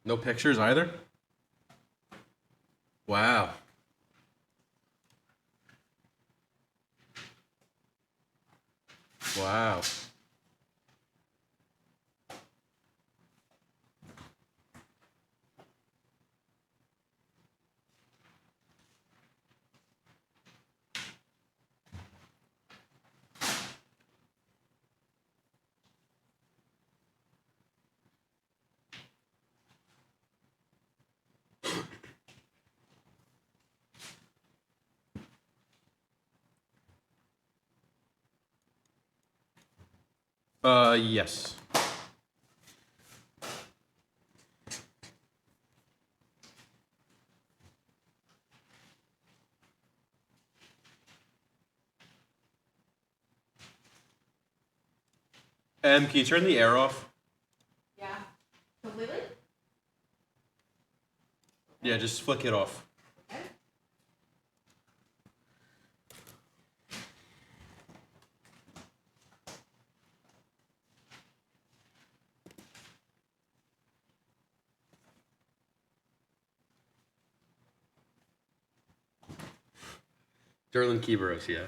No pictures either? Wow. Wow. Yes. Can you turn the air off? Yeah. Completely? Yeah, just flick it off. Okay. Derlin Kiberos, yeah.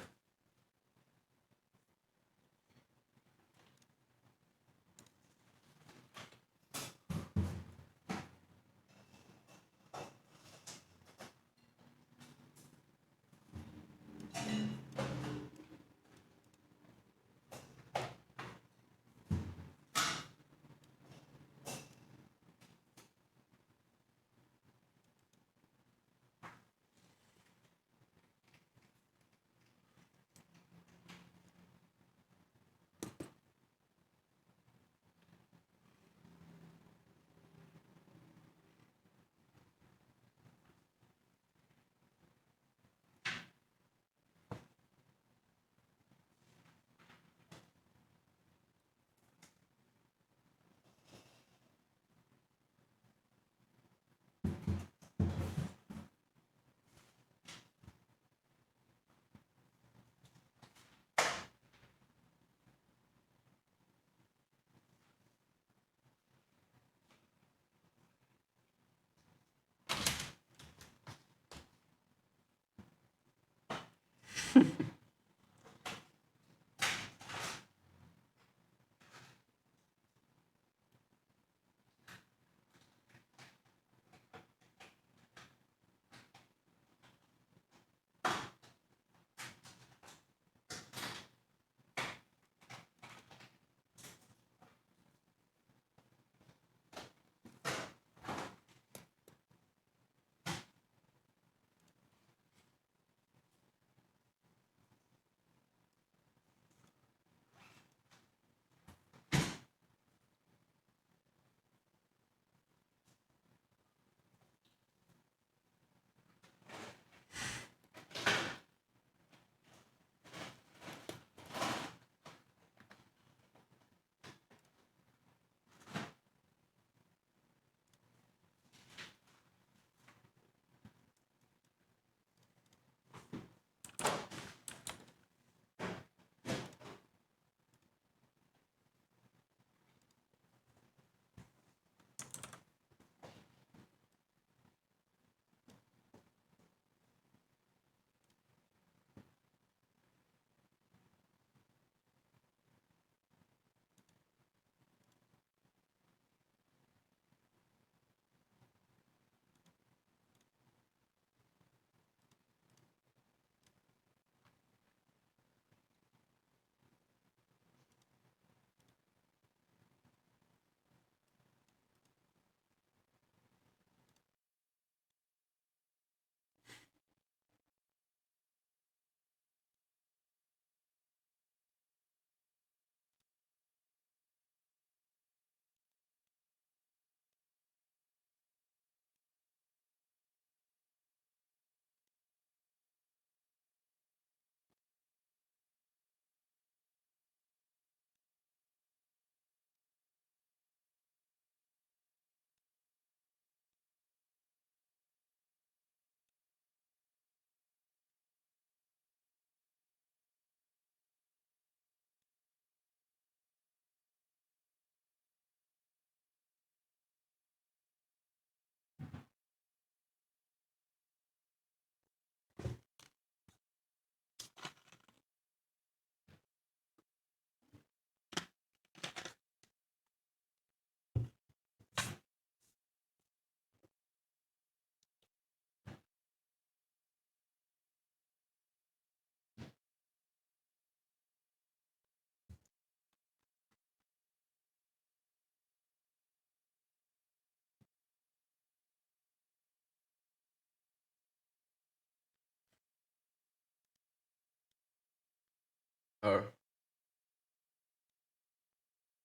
Uh,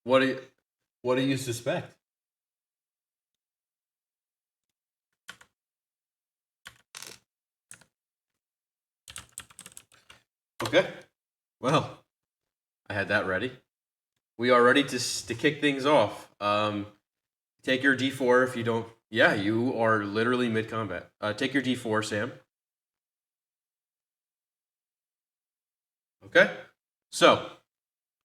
what do you, what do you suspect? Okay. Well, I had that ready. We are ready to kick things off. Take your D4 if you don't. Yeah, you are literally mid combat. Take your D4, Sam. Okay. So,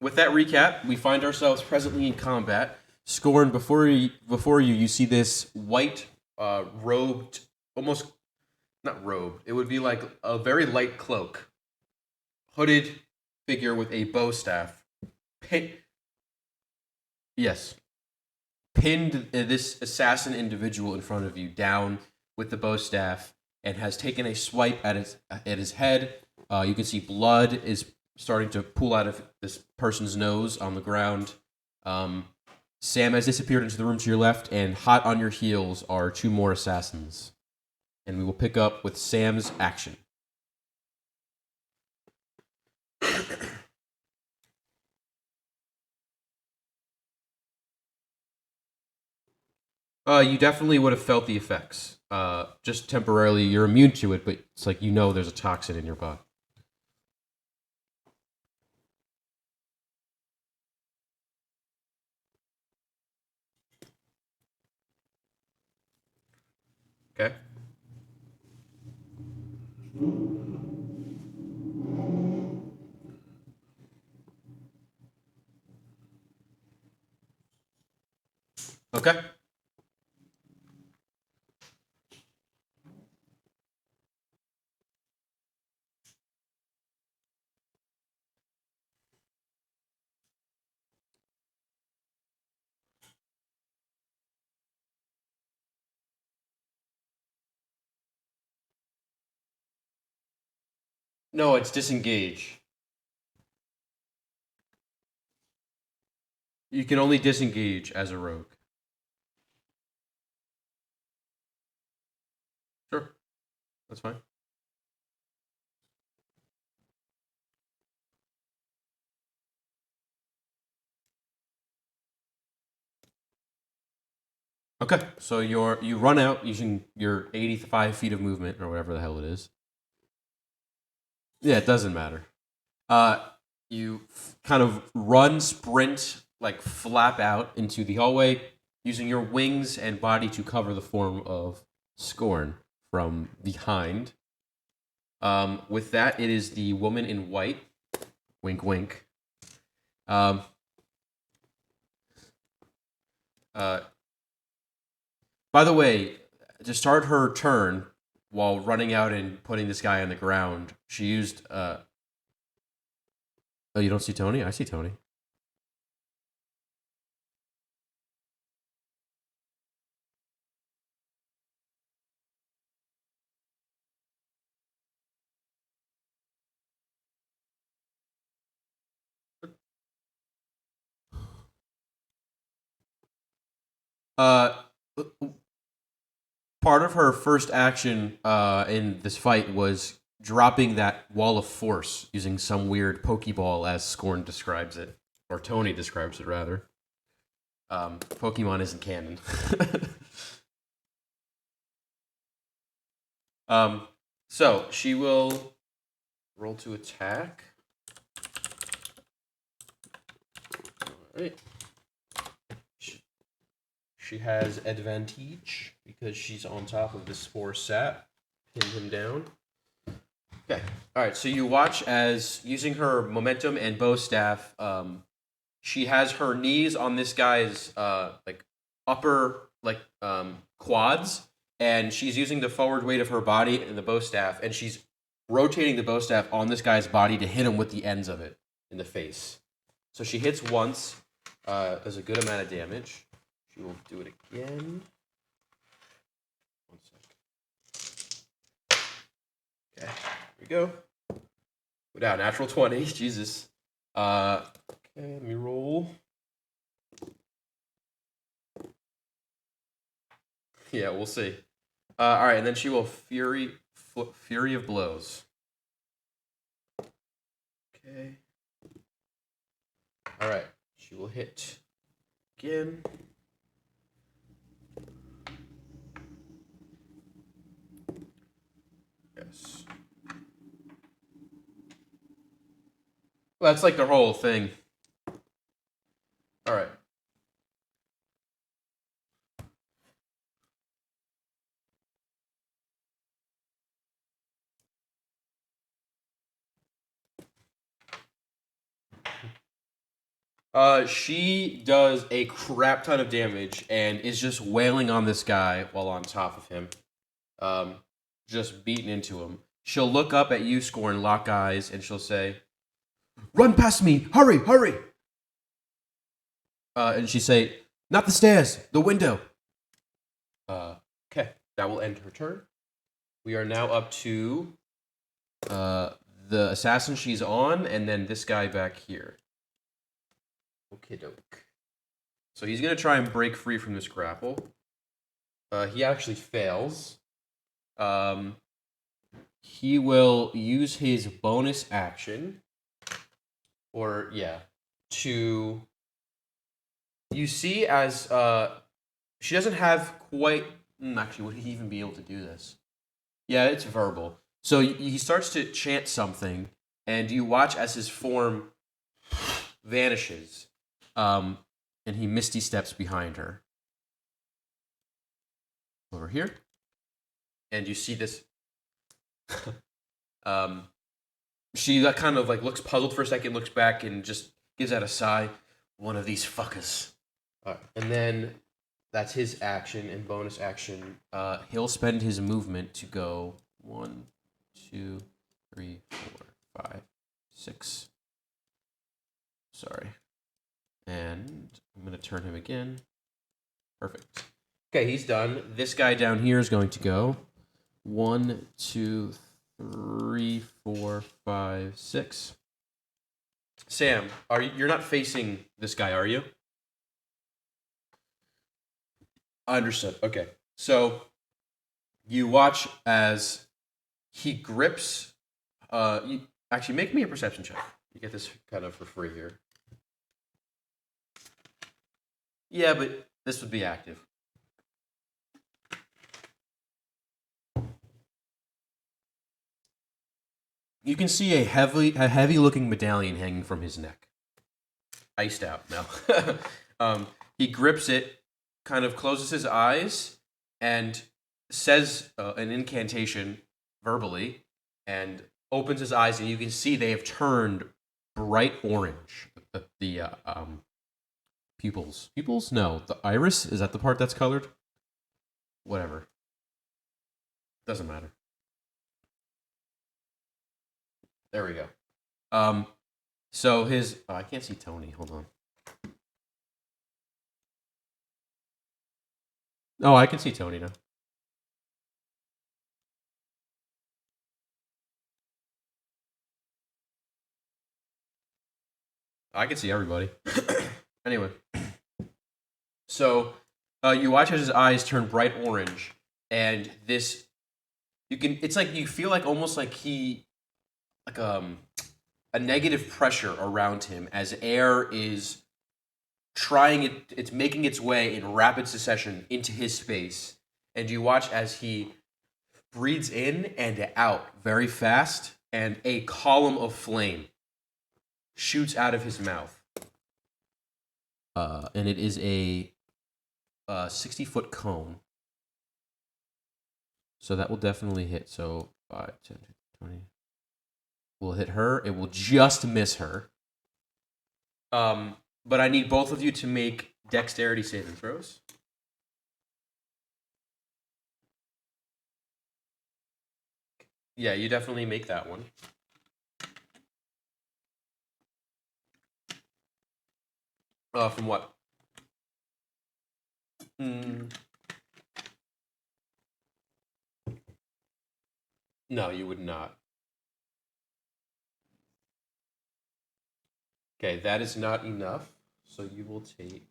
with that recap, we find ourselves presently in combat. Scorn, before you, you see this white, robed, almost not robed. It would be like a very light cloak, hooded figure with a bow staff. Yes, pinned this assassin individual in front of you down with the bow staff and has taken a swipe at his head. You can see blood is starting to pool out of this person's nose on the ground. Sam has disappeared into the room to your left, and hot on your heels are two more assassins. And we will pick up with Sam's action. You definitely would have felt the effects. Just temporarily, you're immune to it, but it's like there's a toxin in your body. Okay. Okay. No, it's disengage. You can only disengage as a rogue. Sure, that's fine. Okay, so you run out using your 85 feet of movement or whatever the hell it is. Yeah, it doesn't matter. Uh, you kind of run, sprint, like flap out into the hallway using your wings and body to cover the form of Scorn from behind. With that, it is the woman in white. Wink, wink. Um, uh, by the way, to start her turn while running out and putting this guy on the ground, she used. Oh, you don't see Tony? I see Tony. Uh, Part of her first action in this fight was dropping that wall of force using some weird Pokeball, as Scorn describes it, or Tony describes it rather. Pokemon isn't canon. um, so she will roll to attack. All right. She has advantage because she's on top of the spore sap. Pin him down. Okay. All right. So you watch as using her momentum and bow staff, she has her knees on this guy's like upper quads, and she's using the forward weight of her body and the bow staff, and she's rotating the bow staff on this guy's body to hit him with the ends of it in the face. So she hits once, does a good amount of damage. She will do it again. 1 sec. Okay, here we go. Without natural 20, Jesus. Okay, let me roll. Yeah, we'll see. All right, and then she will fury of blows. Okay. All right. She will hit again. Yes. Well, that's like the whole thing. All right. She does a crap ton of damage and is just wailing on this guy while on top of him. Just beating into him. She'll look up at you, Scorn, lock eyes, and she'll say, "Run past me! Hurry, hurry!" And she say, "Not the stairs, the window." Okay, that will end her turn. We are now up to the assassin she's on, and then this guy back here. Okay, doke. So he's gonna try and break free from this grapple. He actually fails. He will use his bonus action, to. You see, as she doesn't have quite. Actually, would he even be able to do this? Yeah, it's verbal. So he starts to chant something, and you watch as his form vanishes, and he misty steps behind her. Over here, and you see this. She kind of like looks puzzled for a second, looks back, and just gives out a sigh. One of these fuckers. And then that's his action and bonus action. He'll spend his movement to go 1, 2, 3, 4, 5, 6. Sorry. And I'm going to turn him again. Perfect. Okay, he's done. This guy down here is going to go 1, 2, 3, 4, 5, 6. Sam, you're not facing this guy, are you? Understood. Okay. So you watch as he grips. Actually, make me a perception check. You get this kind of for free here. Yeah, but this would be active. You can see a heavy looking medallion hanging from his neck. Iced out now. He grips it, kind of closes his eyes, and says an incantation verbally, and opens his eyes, and you can see they have turned bright orange. The pupils. Pupils? No. The iris? Is that the part that's colored? Whatever. Doesn't matter. There we go. So his... Oh, I can't see Tony. Hold on. Oh, I can see Tony now. I can see everybody. Anyway. So, you watch as his eyes turn bright orange, and this... It's like you feel like almost like he... Like a negative pressure around him as air is it's making its way in rapid succession into his space, and you watch as he breathes in and out very fast, and a column of flame shoots out of his mouth, and it is a 60-foot cone, so that will definitely hit. So 5, 10, 20 will hit her. It will just miss her. But I need both of you to make dexterity saving throws. Yeah, you definitely make that one. From what? No, you would not. Okay, that is not enough. So you will take...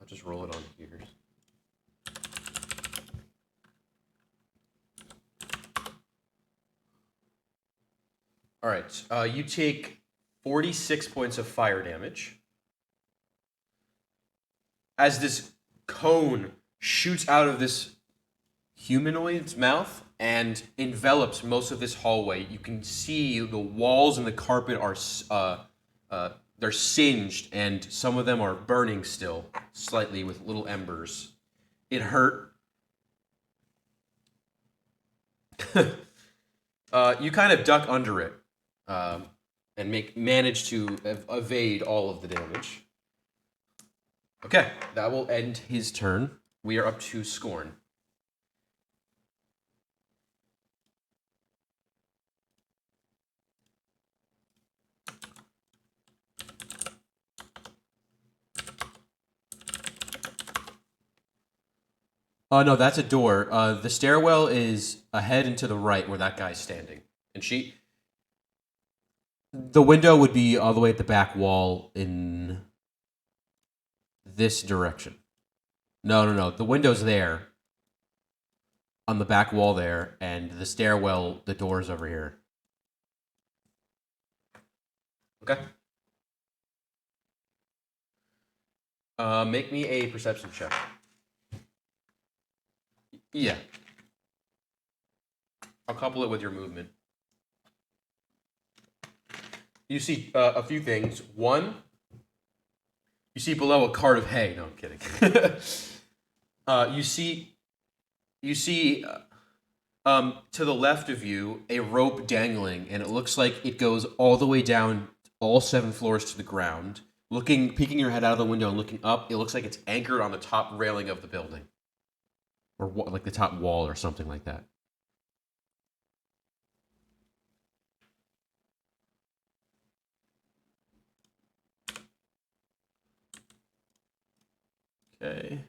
I'll just roll it on here. All right, you take 46 points of fire damage. as this cone shoots out of this humanoid's mouth and envelops most of this hallway. You can see the walls and the carpet are they're singed, and some of them are burning still, slightly with little embers. It hurt. You kind of duck under it, and manage to evade all of the damage. Okay, that will end his turn. We are up to Scorn. Oh no, that's a door. The stairwell is ahead and to the right where that guy's standing. And the window would be all the way at the back wall in this direction. No. The window's there on the back wall there, and the stairwell, the door's over here. Okay. Make me a perception check. Yeah. I'll couple it with your movement. You see a few things. One, you see below a cart of hay. No, I'm kidding. You see to the left of you a rope dangling, and it looks like it goes all the way down all 7 floors to the ground. Peeking your head out of the window and looking up, it looks like it's anchored on the top railing of the building. Or like the top wall or something like that. Okay.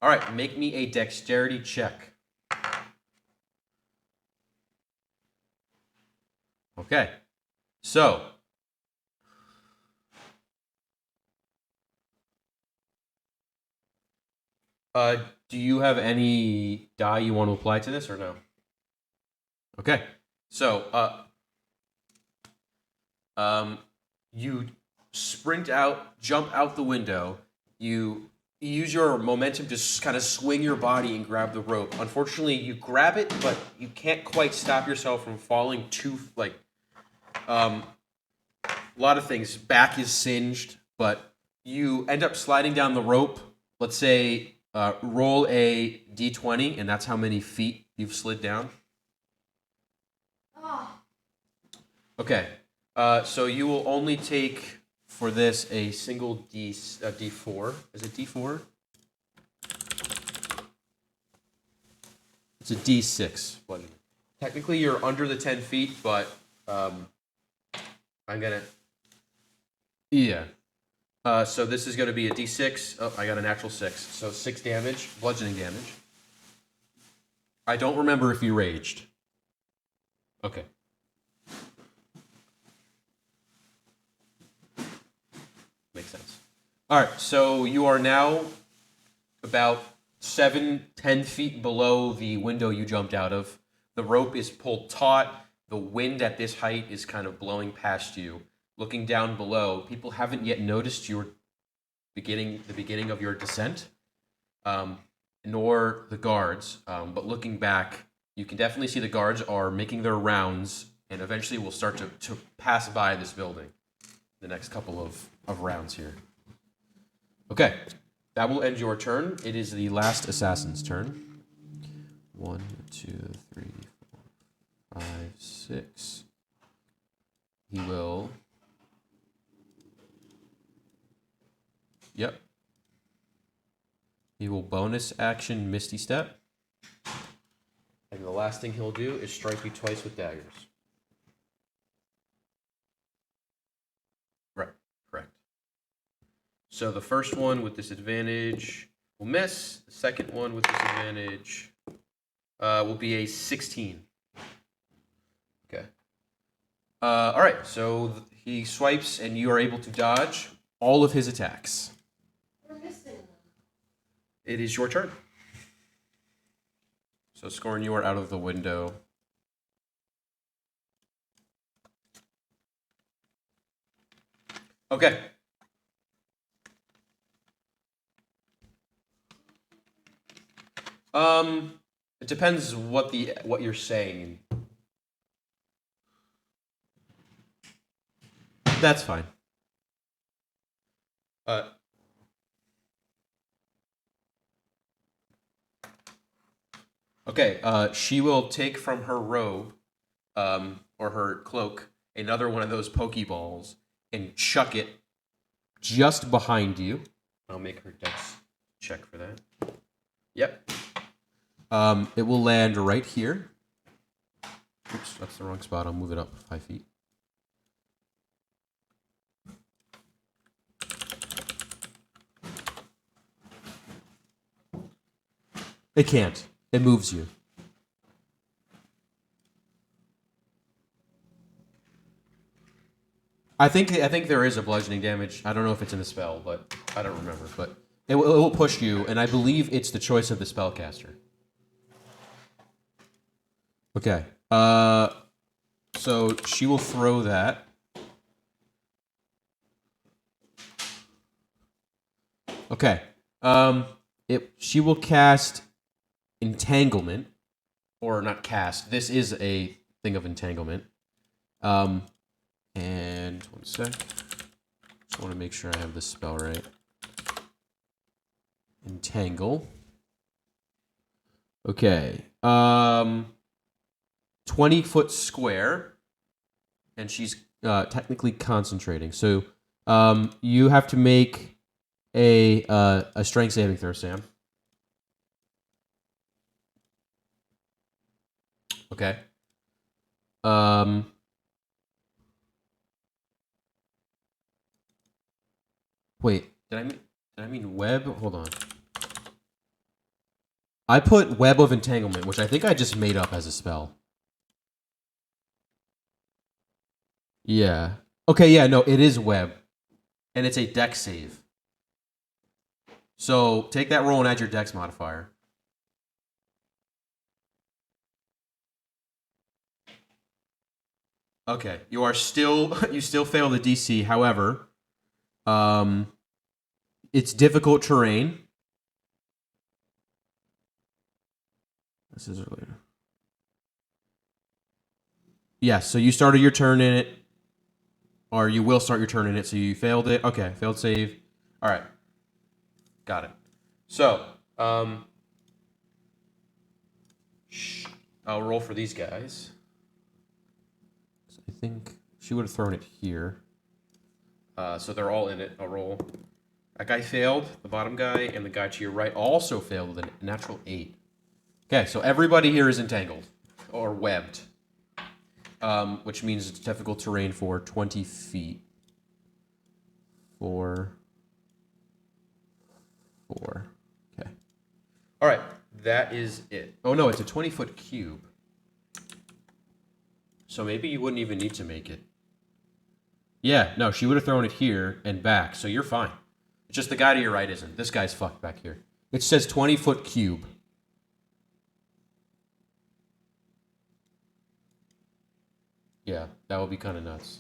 All right, make me a dexterity check. Okay. So, do you have any die you want to apply to this or no? Okay. So, you sprint out, jump out the window. You use your momentum to kind of swing your body and grab the rope. Unfortunately, you grab it, but you can't quite stop yourself from falling too, a lot of things. Back is singed, but you end up sliding down the rope. Let's say roll a d20, and that's how many feet you've slid down. Oh. Okay. So you will only take for this a single d4. Is it d4? It's a d6. Technically, you're under the 10 feet, but I'm gonna. Yeah. So this is gonna be a d6. Oh, I got a natural 6. So 6 damage, bludgeoning damage. I don't remember if you raged. Okay. Makes sense. All right, so you are now about 7-10 feet below the window you jumped out of. The rope is pulled taut. The wind at this height is kind of blowing past you. Looking down below, people haven't yet noticed the beginning of your descent, nor the guards. But looking back, you can definitely see the guards are making their rounds, and eventually will start to pass by this building. The next couple of rounds here. Okay, that will end your turn. It is the last assassin's turn. 1, 2, 3, 4, 5, 6. He will. Yep. He will bonus action Misty Step. And the last thing he'll do is strike you twice with daggers. Right, correct. So the first one with disadvantage will miss. The second one with disadvantage will be a 16. Okay. All right, so he swipes and you are able to dodge all of his attacks. We're missing one. It is your turn. So Scorn, you are out of the window. Okay. It depends what you're saying. That's fine. Okay. She will take from her robe, or her cloak, another one of those Pokeballs and chuck it just behind you. I'll make her dex check for that. Yep. It will land right here. Oops, that's the wrong spot. I'll move it up 5 feet. It can't. It moves you. I think there is a bludgeoning damage. I don't know if it's in the spell, but I don't remember. But it will push you, and I believe it's the choice of the spellcaster. Okay. So she will throw that. Okay. She will cast Entanglement, or not cast. This is a thing of entanglement. And 1 sec. Just want to make sure I have this spell right. Entangle. Okay. 20-foot square, and she's technically concentrating. So you have to make a strength saving throw, Sam. Okay. Wait, did I mean web? Hold on. I put Web of Entanglement, which I think I just made up as a spell. Yeah. Okay, yeah, no, it is web. And it's a dex save. So take that roll and add your dex modifier. Okay, you still fail the DC. However, it's difficult terrain. This is earlier. Yeah, so you started your turn in it, or you will start your turn in it. So you failed it. Okay, failed save. All right, got it. So, I'll roll for these guys. I think she would have thrown it here. So they're all in it. I'll roll. That guy failed, the bottom guy, and the guy to your right also failed with a natural 8. Okay, so everybody here is entangled or webbed, which means it's difficult terrain for 20 feet. 4. Okay. All right, that is it. Oh no, it's a 20-foot cube. So maybe you wouldn't even need to make it. Yeah, no, she would have thrown it here and back, so you're fine. It's just the guy to your right isn't. This guy's fucked back here. It says 20-foot cube. Yeah, that would be kind of nuts.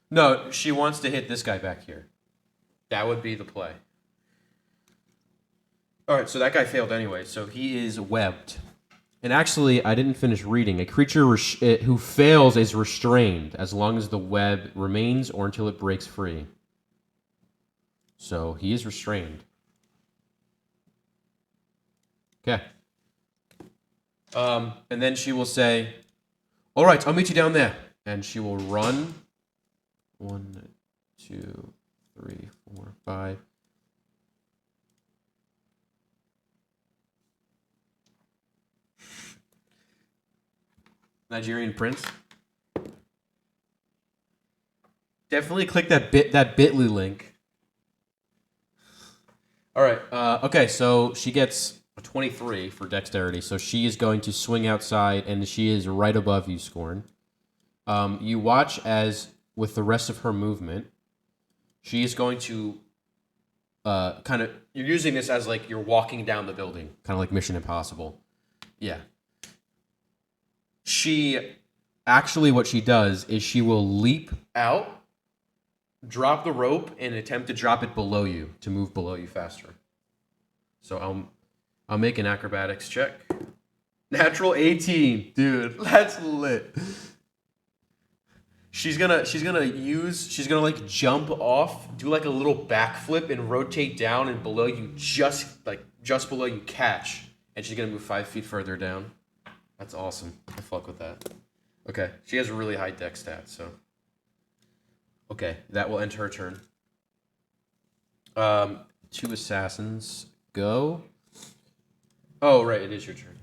No, she wants to hit this guy back here. That would be the play. All right, so that guy failed anyway, so he is webbed. And actually, I didn't finish reading. A creature who fails is restrained as long as the web remains or until it breaks free. So he is restrained. Okay. And then she will say, "All right, I'll meet you down there." And she will run. 1, 2, 3, 4, 5. Nigerian Prince. Definitely click that bit.ly link. All right. Okay, so she gets a 23 for dexterity, so she is going to swing outside, and she is right above you, Scorn. You watch as, with the rest of her movement, she is going to kind of... You're using this as like you're walking down the building, kind of like Mission Impossible. Yeah. She actually what she does is she will leap out, drop the rope, and attempt to drop it below you to move below you faster. So I'll make an acrobatics check. Natural 18, dude. That's lit. She's gonna like jump off, do like a little backflip and rotate down, and below you, just below you, catch, and she's gonna move 5 feet further down. That's awesome. I fuck with that. Okay, she has a really high dex stat, so. Okay, that will end her turn. 2 assassins go. Oh, right, it is your turn.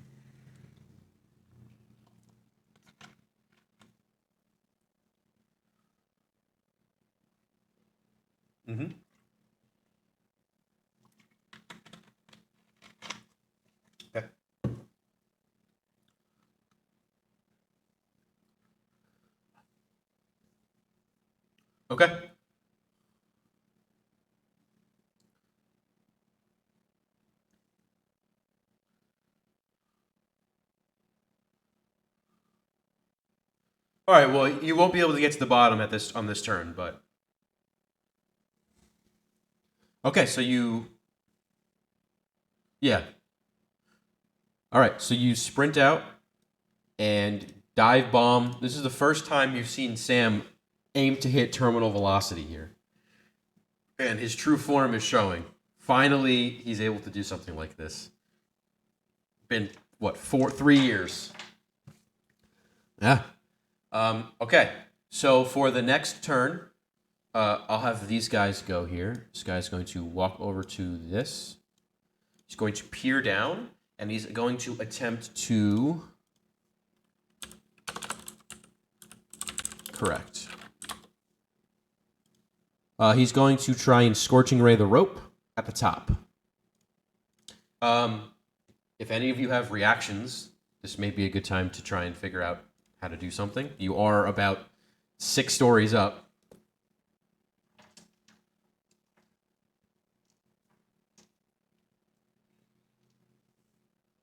Mm-hmm. Okay. Okay. All right. Well, you won't be able to get to the bottom on this turn, but okay. So yeah. All right. So you sprint out and dive bomb. This is the first time you've seen Sam aim to hit terminal velocity here, and his true form is showing. Finally, he's able to do something like this. Been what 3 years? Yeah. Okay, so for the next turn, I'll have these guys go here. This guy's going to walk over to this. He's going to peer down, and he's going to attempt to... Correct. He's going to try and Scorching Ray the rope at the top. If any of you have reactions, this may be a good time to try and figure out how to do something. You are about 6 stories up.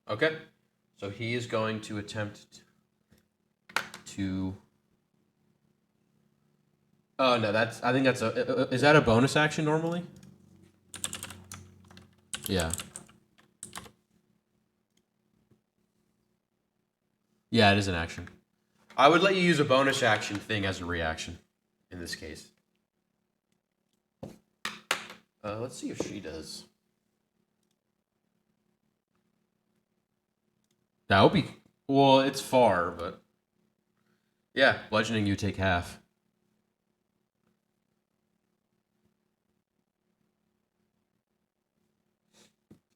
Okay. So he is going to attempt to... Oh, no, I think that's a... Is that a bonus action normally? Yeah. Yeah, it is an action. I would let you use a bonus action thing as a reaction in this case. Let's see if she does. That would be... Well, it's far, but... Yeah, bludgeoning you take half.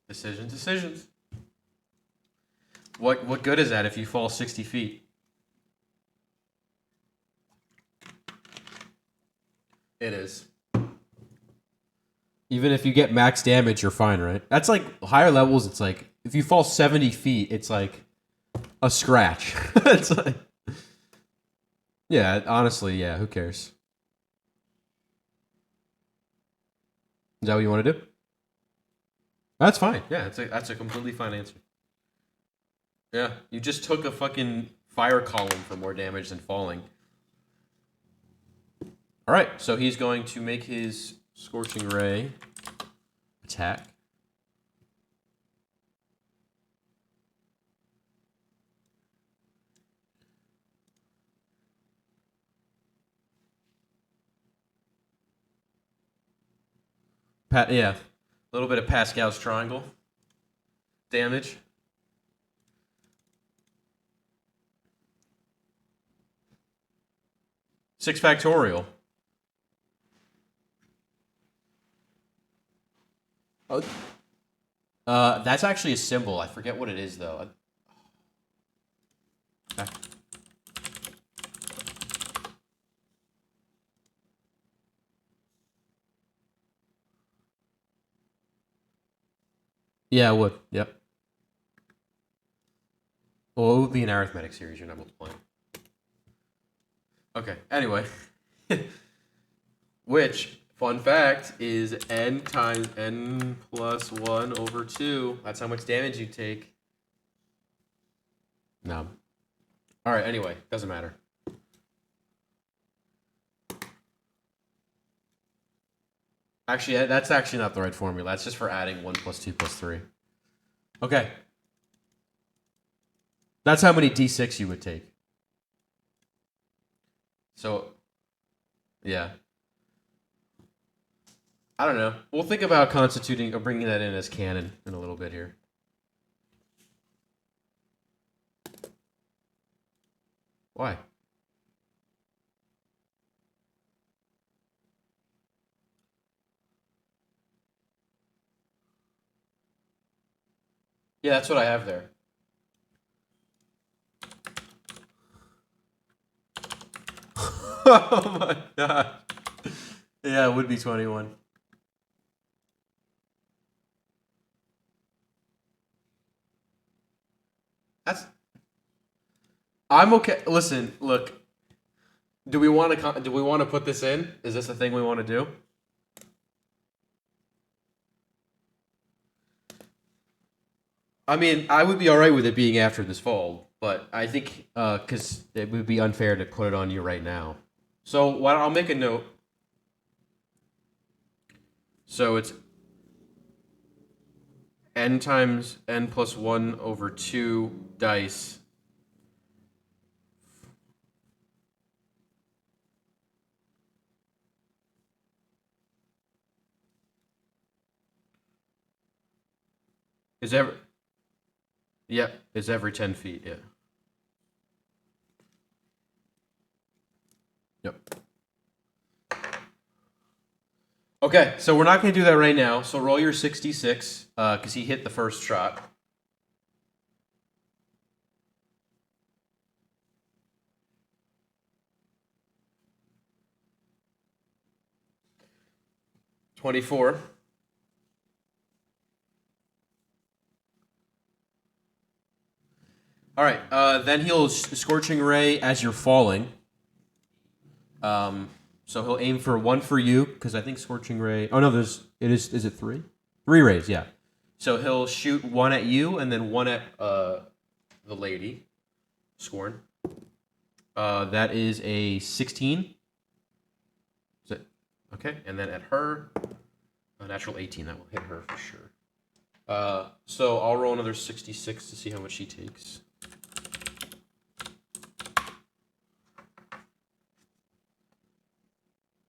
Decisions. What good is that if you fall 60 feet? It is. Even if you get max damage, you're fine, right? That's like higher levels. It's like if you fall 70 feet, it's like a scratch. It's like, yeah, honestly, yeah. Who cares? Is that what you want to do? That's fine. Yeah, that's a completely fine answer. Yeah, you just took a fucking fire column for more damage than falling. All right, so he's going to make his Scorching Ray attack. Yeah, a little bit of Pascal's triangle damage. Six factorial. Oh, that's actually a symbol. I forget what it is though. Yeah, it would. Yep. Well, it would be an arithmetic series. You're not multiplying. Okay. Anyway, which fun fact is n times n plus 1 over 2. That's how much damage you take. No. All right. Anyway, doesn't matter. Actually, that's actually not the right formula. That's just for adding 1 plus 2 plus 3. Okay. That's how many d6 you would take. So, yeah. I don't know. We'll think about constituting or bringing that in as canon in a little bit here. Why? Yeah, that's what I have there. Oh my god. Yeah, it would be 21. That's. I'm okay. Listen, look. Do we want to put this in? Is this a thing we want to do? I mean, I would be all right with it being after this fall, but I think because it would be unfair to put it on you right now. So I'll make a note. So it's n times n plus 1 over 2 dice. Is every Yep, is every 10 feet. Yeah. Yep. Okay, so we're not going to do that right now. So roll your 66 because he hit the first shot. $24. All right. Then he'll scorching ray as you're falling. So he'll aim for 1 for you because I think scorching ray. Oh no, Is it 3? 3 rays. Yeah. So he'll shoot 1 at you and then 1 at the lady, Scorn. That is a 16. Is it okay? And then at her, a natural 18. That will hit her for sure. So I'll roll another 66 to see how much she takes.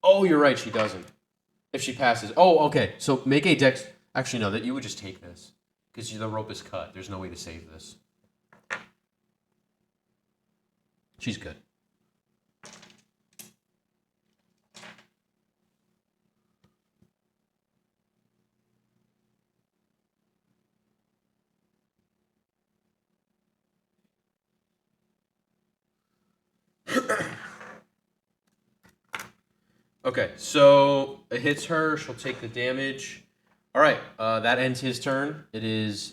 Oh, you're right. She doesn't. If she passes. Oh, okay. So make a dex. Actually, no. That you would just take this because the rope is cut. There's no way to save this. She's good. Okay, so it hits her. She'll take the damage. All right, that ends his turn. It is.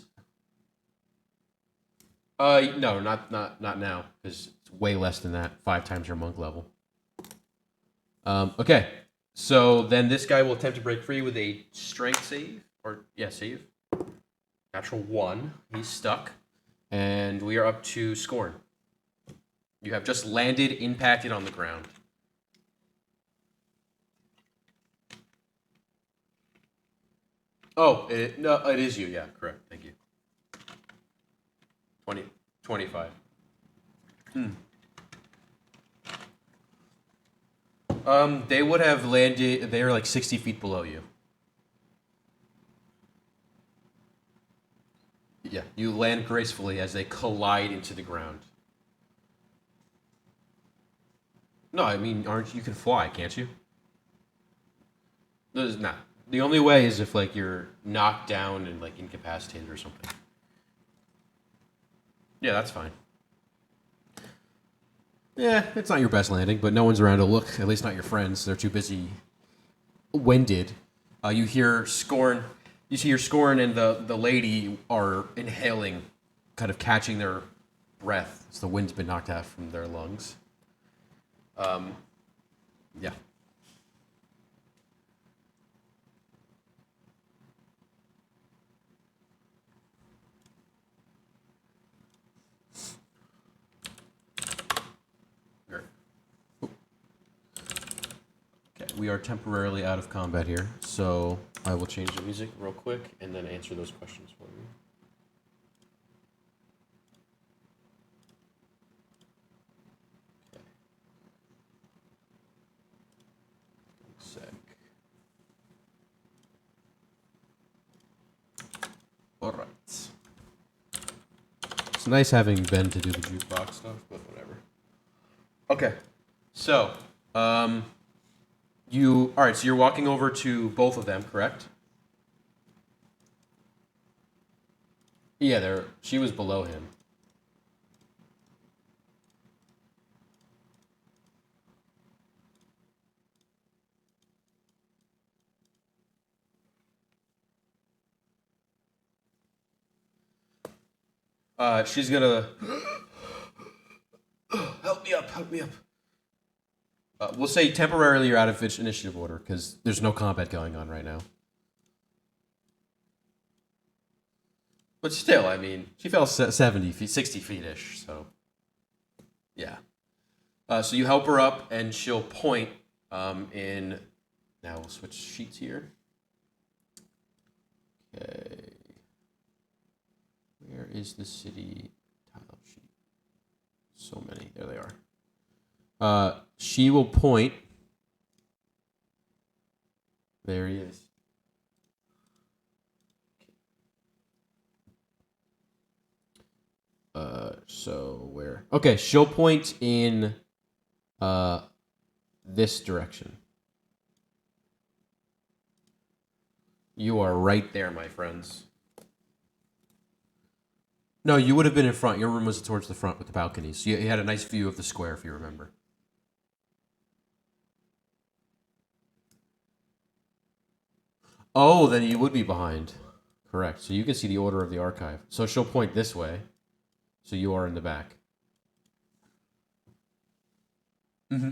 No, not now, because it's way less than that. 5 times your monk level. Okay, so then this guy will attempt to break free with a strength save, save. Natural 1. He's stuck, and we are up to Scorn. You have just landed, impacted on the ground. Oh, no, it is you. Yeah, correct. Thank you. 25. They would have landed. They are like 60 feet below you. Yeah, you land gracefully as they collide into the ground. No, I mean, you can fly, can't you? There's not. The only way is if like you're knocked down and like incapacitated or something. Yeah, that's fine. Yeah, it's not your best landing, but no one's around to look. At least not your friends. They're too busy winded. You hear Scorn. You see your Scorn and the lady are inhaling, kind of catching their breath as the wind's been knocked out from their lungs. Yeah. Okay, we are temporarily out of combat here, so I will change the music real quick and then answer those questions for you. Okay. Sec. All right. It's nice having Ben to do the jukebox stuff, but whatever. Okay. So, you all right? So you're walking over to both of them, correct? Yeah, she was below him. She's gonna help me up. Help me up. We'll say temporarily you're out of initiative order because there's no combat going on right now. But still, I mean, she fell 70 feet, 60 feet ish. So, yeah. So you help her up, and she'll point in. Now we'll switch sheets here. Okay. Where is the city tile sheet? So many. There they are. She will point. There he is. So where? Okay, she'll point in this direction. You are right there, my friends. No, you would have been in front. Your room was towards the front with the balconies. So you had a nice view of the square, if you remember. Oh, then you would be behind. Correct. So you can see the order of the archive. So she'll point this way. So you are in the back. Mm-hmm.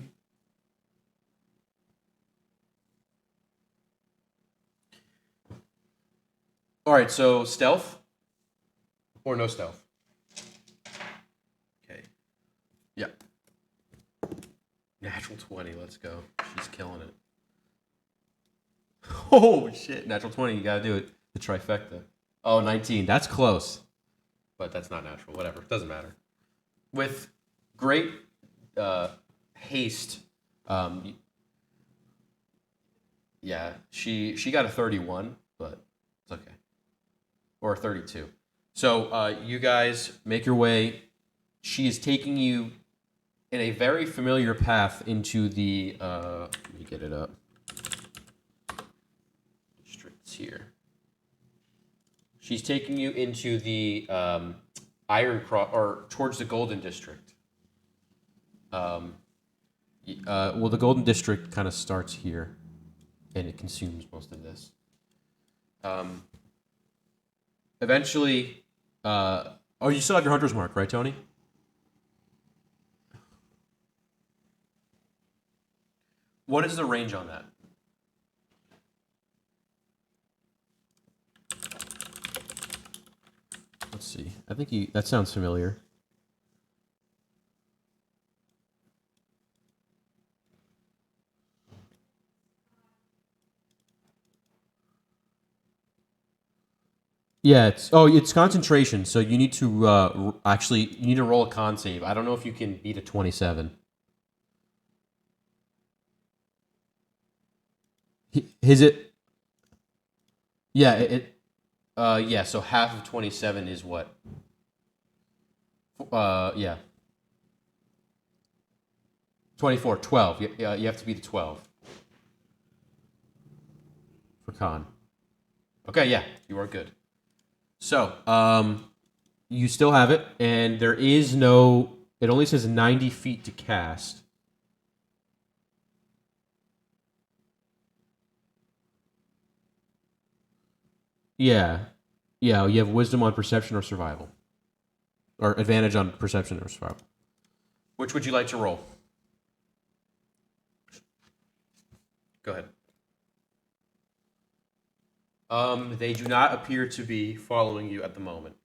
All right, so stealth or no stealth? Okay. Yeah. Natural 20, let's go. She's killing it. Oh, shit. Natural 20, you gotta do it. The trifecta. Oh, 19. That's close. But that's not natural. Whatever. Doesn't matter. With great haste, yeah, she got a 31, but it's okay. Or a 32. So you guys make your way. She is taking you in a very familiar path into the. Let me get it up. Districts here. She's taking you into the Iron Cross, or towards the Golden District. Well, the Golden District kind of starts here, and it consumes most of this. Eventually, you still have your hunter's mark, right, Tony? What is the range on that? Let's see. I think that sounds familiar. Yeah, it's concentration. So you need to you need to roll a con save. I don't know if you can beat a 27. Is it? Yeah, yeah. So half of 27 is what? Yeah. 24, 12. Yeah, you have to beat a 12 for con. Okay, yeah, you are good. So, you still have it, and there is no. It only says 90 feet to cast. Yeah. Yeah, you have wisdom on perception or survival. Or advantage on perception or survival. Which would you like to roll? Go ahead. They do not appear to be following you at the moment.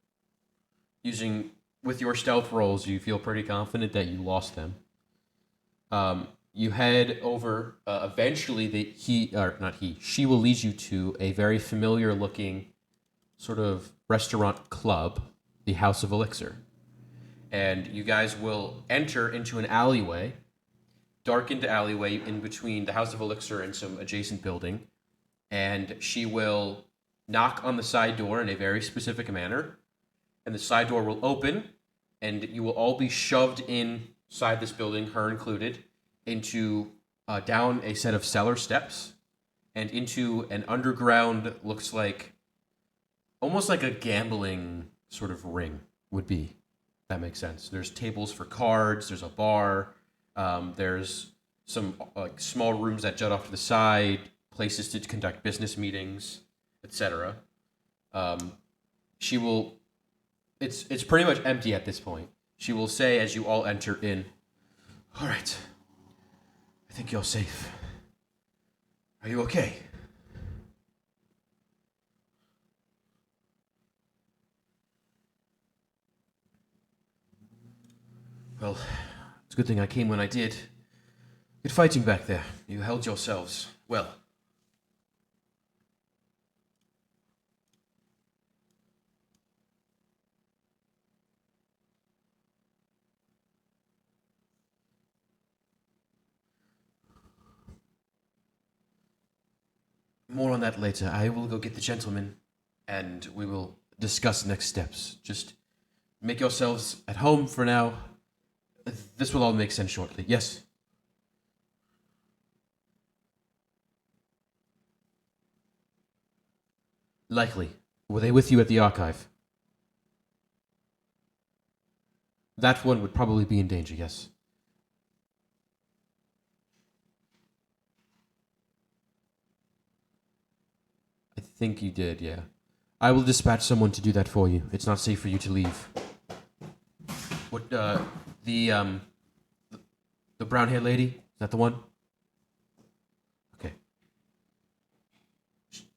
With your stealth rolls, you feel pretty confident that you lost them. you head over. Eventually, she will lead you to a very familiar looking sort of restaurant club, the House of Elixir. And you guys will enter into an alleyway, darkened alleyway in between the House of Elixir and some adjacent building. And she will knock on the side door in a very specific manner. And the side door will open, and you will all be shoved inside this building, her included, into down a set of cellar steps and into an underground, looks like almost like a gambling sort of ring would be. That makes sense. There's tables for cards. There's a bar. There's some like small rooms that jut off to the side, places to conduct business meetings, etc. She will. It's pretty much empty at this point. She will say as you all enter in, "All right, I think you're safe. Are you okay?" Well, it's a good thing I came when I did. Good fighting back there. You held yourselves well. More on that later. I will go get the gentleman, and we will discuss next steps. Just make yourselves at home for now. This will all make sense shortly. Yes? Likely. Were they with you at the archive? That one would probably be in danger, yes. I think you did, yeah. I will dispatch someone to do that for you. It's not safe for you to leave. What, the brown-haired lady? Is that the one? Okay.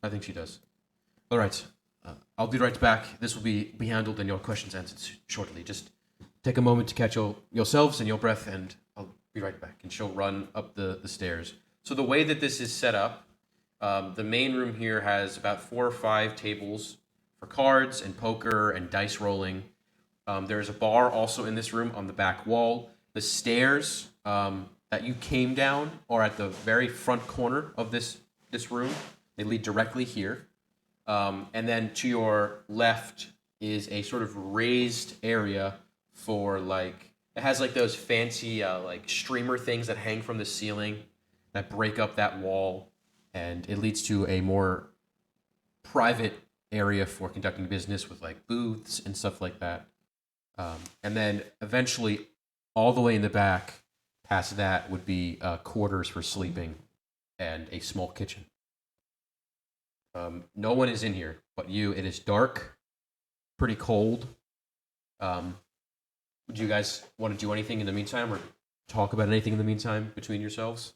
I think she does. All right. I'll be right back. This will be handled and your questions answered shortly. Just take a moment to catch yourselves and your breath, and I'll be right back. And she'll run up the stairs. So the way that this is set up, the main room here has about 4 or 5 tables for cards and poker and dice rolling. There's a bar also in this room on the back wall. The stairs that you came down are at the very front corner of this room. They lead directly here. And then to your left is a sort of raised area for like, it has like those fancy like streamer things that hang from the ceiling that break up that wall. And it leads to a more private area for conducting business with like booths and stuff like that. And then eventually, all the way in the back, past that, would be quarters for sleeping and a small kitchen. No one is in here but you. It is dark, pretty cold. Would you guys want to do anything in the meantime or talk about anything in the meantime between yourselves?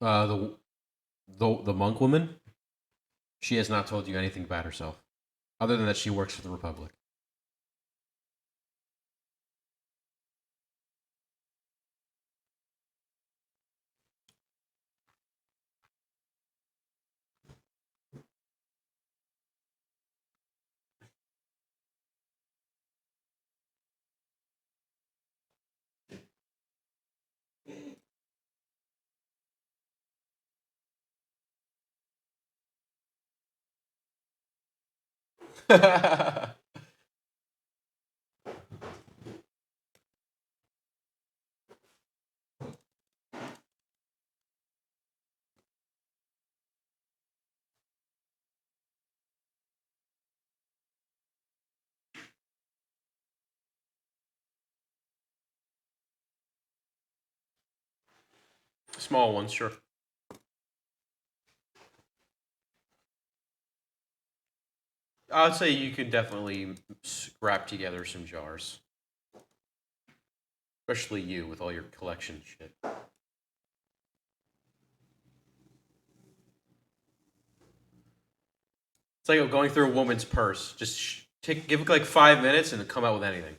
The monk woman, she has not told you anything about herself, other than that she works for the Republic. Small ones, sure. I'd say you could definitely scrap together some jars. Especially you with all your collection shit. It's like going through a woman's purse. Just give it like 5 minutes and then come out with anything.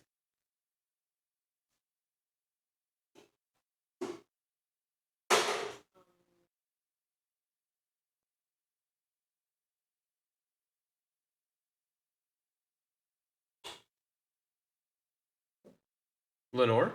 Lenore?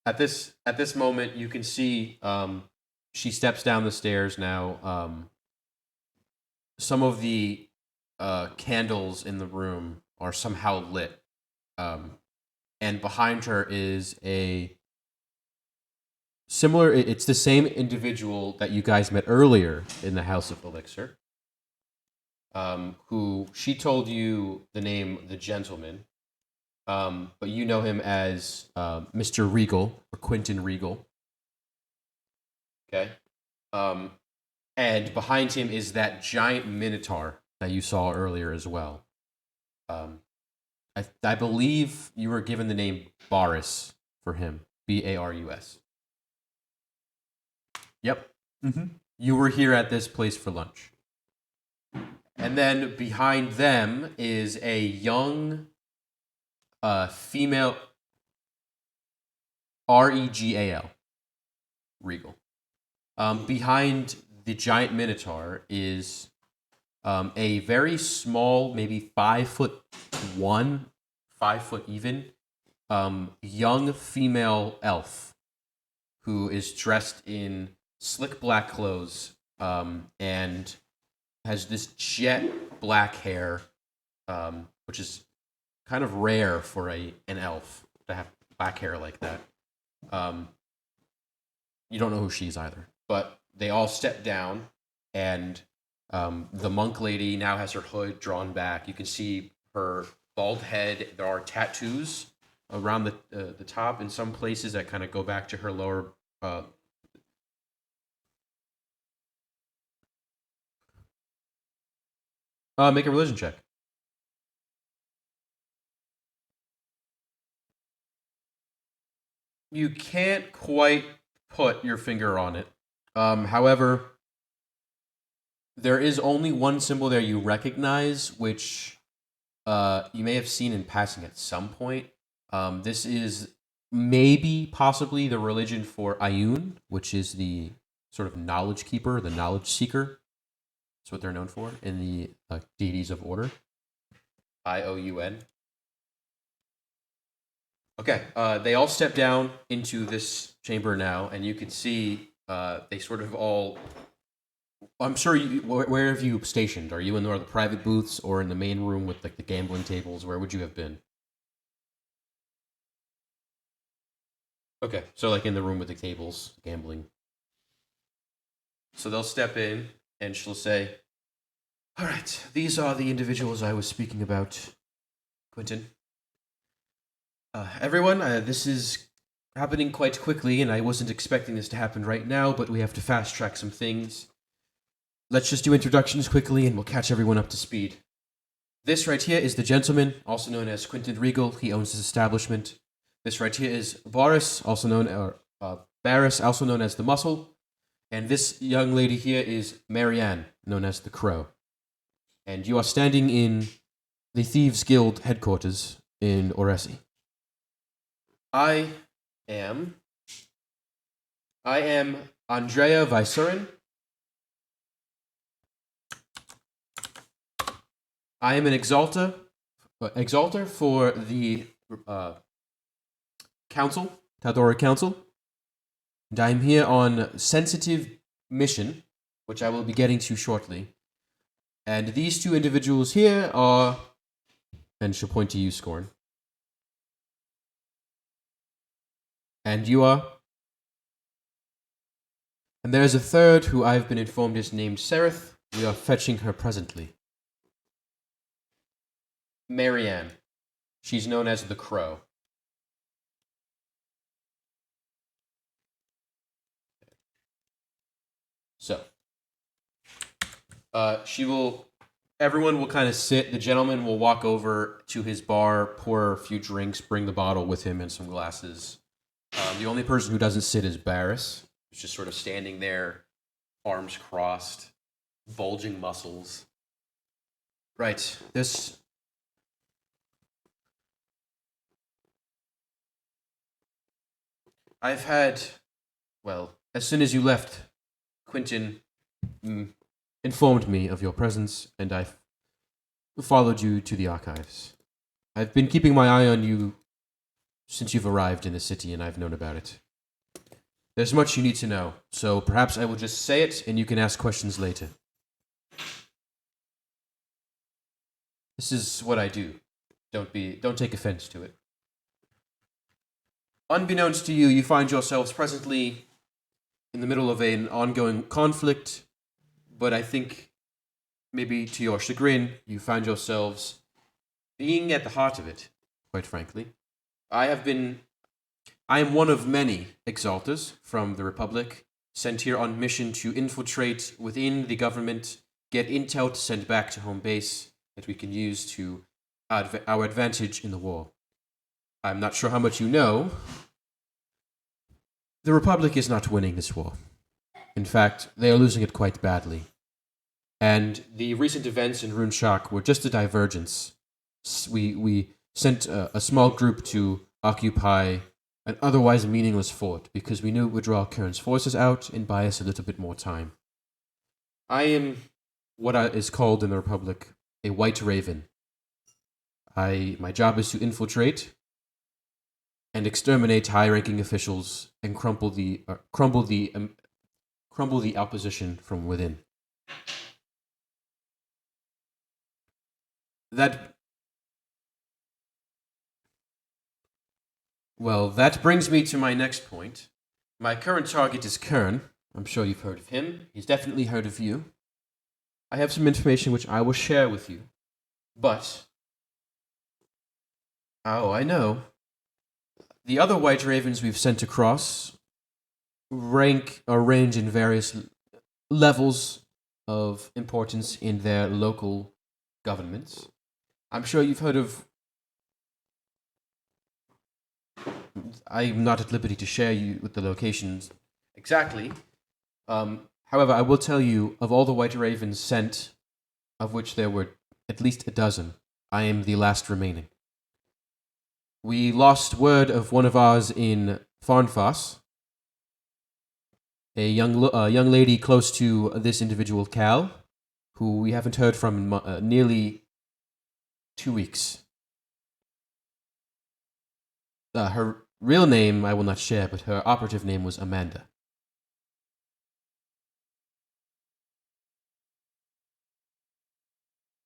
At this moment, you can see she steps down the stairs now. Some of the candles in the room are somehow lit, and behind her is a similar. It's the same individual that you guys met earlier in the House of Elixir. Who she told you the name, the gentleman, but you know him as Mr. Regal or Quentin Regal. Okay. And behind him is that giant minotaur that you saw earlier as well. I believe you were given the name Barus for him. Barus. Yep. Mm-hmm. You were here at this place for lunch. And then behind them is a young female Regal. Regal. Behind the giant minotaur is a very small, maybe 5'1", 5 foot even, young female elf who is dressed in slick black clothes and has this jet black hair, which is kind of rare for an elf to have black hair like that. You don't know who she is either, but they all step down, and the monk lady now has her hood drawn back. You can see her bald head. There are tattoos around the top in some places that kind of go back to her lower. Make a religion check. You can't quite put your finger on it. However, there is only one symbol there you recognize, which you may have seen in passing at some point. This is maybe, possibly, the religion for Ayun, which is the sort of knowledge keeper, the knowledge seeker. That's what they're known for in the deities of order. Ioun. Okay, they all step down into this chamber now, and you can see they sort of all. I'm sure you. Where have you stationed? Are you in one of the private booths or in the main room with like the gambling tables? Where would you have been? Okay, so like in the room with the tables, gambling. So they'll step in, and she'll say, All right, these are the individuals I was speaking about, Quentin. Everyone, this is happening quite quickly, and I wasn't expecting this to happen right now, but we have to fast track some things. Let's just do introductions quickly, and we'll catch everyone up to speed. This right here is the gentleman, also known as Quentin Regal. He owns this establishment. This right here is Boris, also known Barris, also known as the Muscle. And this young lady here is Marianne, known as the Crow. And you are standing in the Thieves Guild headquarters in Oresi. I am Andrea Vysurin. I am an exalter for the council, Taldora Council. And I'm here on sensitive mission, which I will be getting to shortly. And these two individuals here are, and she'll point to you, Scorn. And you are? And there is a third who I've been informed is named Sereth. We are fetching her presently. Marianne. She's known as the Crow. So, everyone will kind of sit. The gentleman will walk over to his bar, pour a few drinks, bring the bottle with him and some glasses. The only person who doesn't sit is Barris, who's just sort of standing there, arms crossed, bulging muscles. Right, I've had, well, as soon as you left, Quentin informed me of your presence, and I followed you to the archives. I've been keeping my eye on you since you've arrived in the city, and I've known about it. There's much you need to know, so perhaps I will just say it, and you can ask questions later. This is what I do. Don't take offense to it. Unbeknownst to you, you find yourselves presently in the middle of an ongoing conflict, but I think, maybe to your chagrin, you find yourselves being at the heart of it, quite frankly. I am one of many exalters from the Republic, sent here on mission to infiltrate within the government, get intel to send back to home base that we can use to our advantage in the war. I'm not sure how much you know. The Republic is not winning this war. In fact, they are losing it quite badly. And the recent events in Runeshock were just a divergence. We sent a small group to occupy an otherwise meaningless fort because we knew it would draw Kern's forces out and buy us a little bit more time. I am what is called in the Republic a White Raven. My job is to infiltrate and exterminate high-ranking officials and crumble the opposition from within. That brings me to my next point. My current target is Kern. I'm sure you've heard of him. He's definitely heard of you. I have some information which I will share with you. But, I know. The other White Ravens we've sent across range in various levels of importance in their local governments. I'm sure you've heard of... I'm not at liberty to share you with the locations exactly. However, I will tell you, of all the White Ravens sent, of which there were at least a dozen, I am the last remaining. We lost word of one of ours in Farnfoss, a young lady close to this individual, Cal, who we haven't heard from in nearly 2 weeks. Her real name I will not share, but her operative name was Amanda.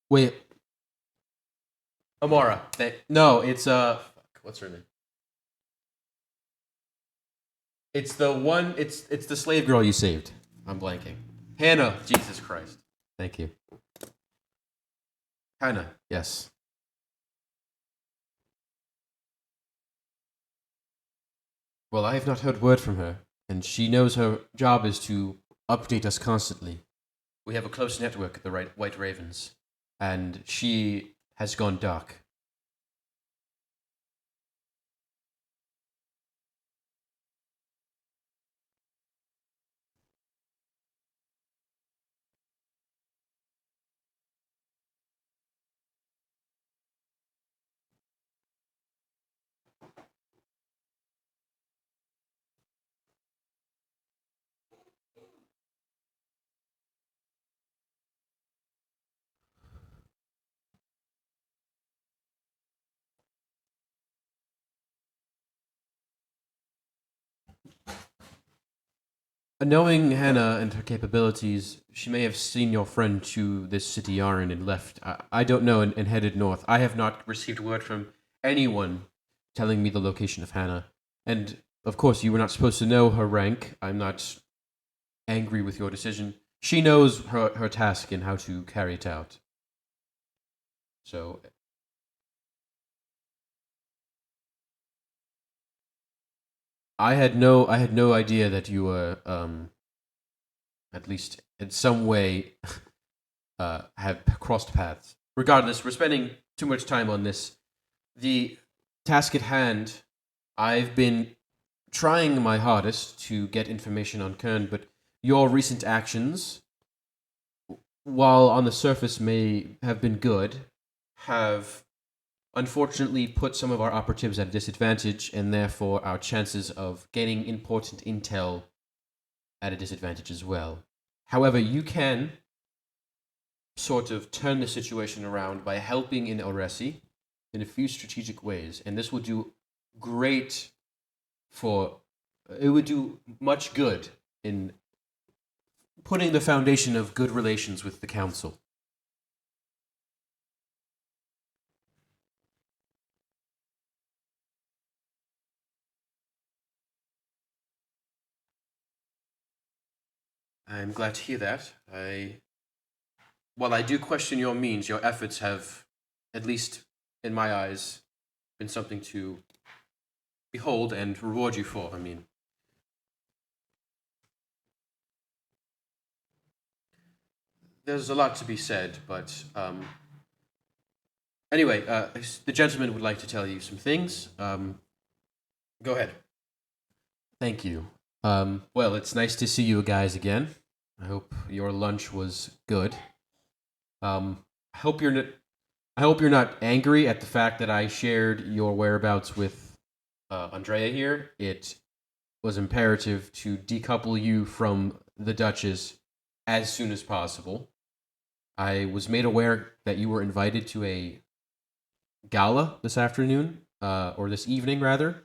Wait. Amara. No, it's what's her name? It's the one. It's the slave girl you saved. I'm blanking. Hannah. Jesus Christ. Thank you. Hannah, yes. Well, I have not heard word from her, and she knows her job is to update us constantly. We have a close network at the White Ravens, and she has gone dark. Knowing Hannah and her capabilities, she may have seen your friend to this city yarn and left. I don't know and headed north. I have not received word from anyone telling me the location of Hannah. And of course, you were not supposed to know her rank. I'm not angry with your decision. She knows her task and how to carry it out. So I had no idea that you were at least in some way have crossed paths. Regardless, we're spending too much time on this. The task at hand, I've been trying my hardest to get information on Kern, but your recent actions, while on the surface may have been good, have unfortunately put some of our operatives at a disadvantage, and therefore our chances of getting important intel at a disadvantage as well. However, you can sort of turn the situation around by helping in Oresi in a few strategic ways, and this would do great for. It would do much good in putting the foundation of good relations with the council. I'm glad to hear that. While I do question your means, your efforts have, at least in my eyes, been something to behold and reward you for. I mean, there's a lot to be said, but anyway, the gentleman would like to tell you some things. Go ahead. Thank you. Well, it's nice to see you guys again. I hope your lunch was good. I hope you're not. I hope you're not angry at the fact that I shared your whereabouts with Andrea here. It was imperative to decouple you from the Duchess as soon as possible. I was made aware that you were invited to a gala this afternoon, or this evening, rather.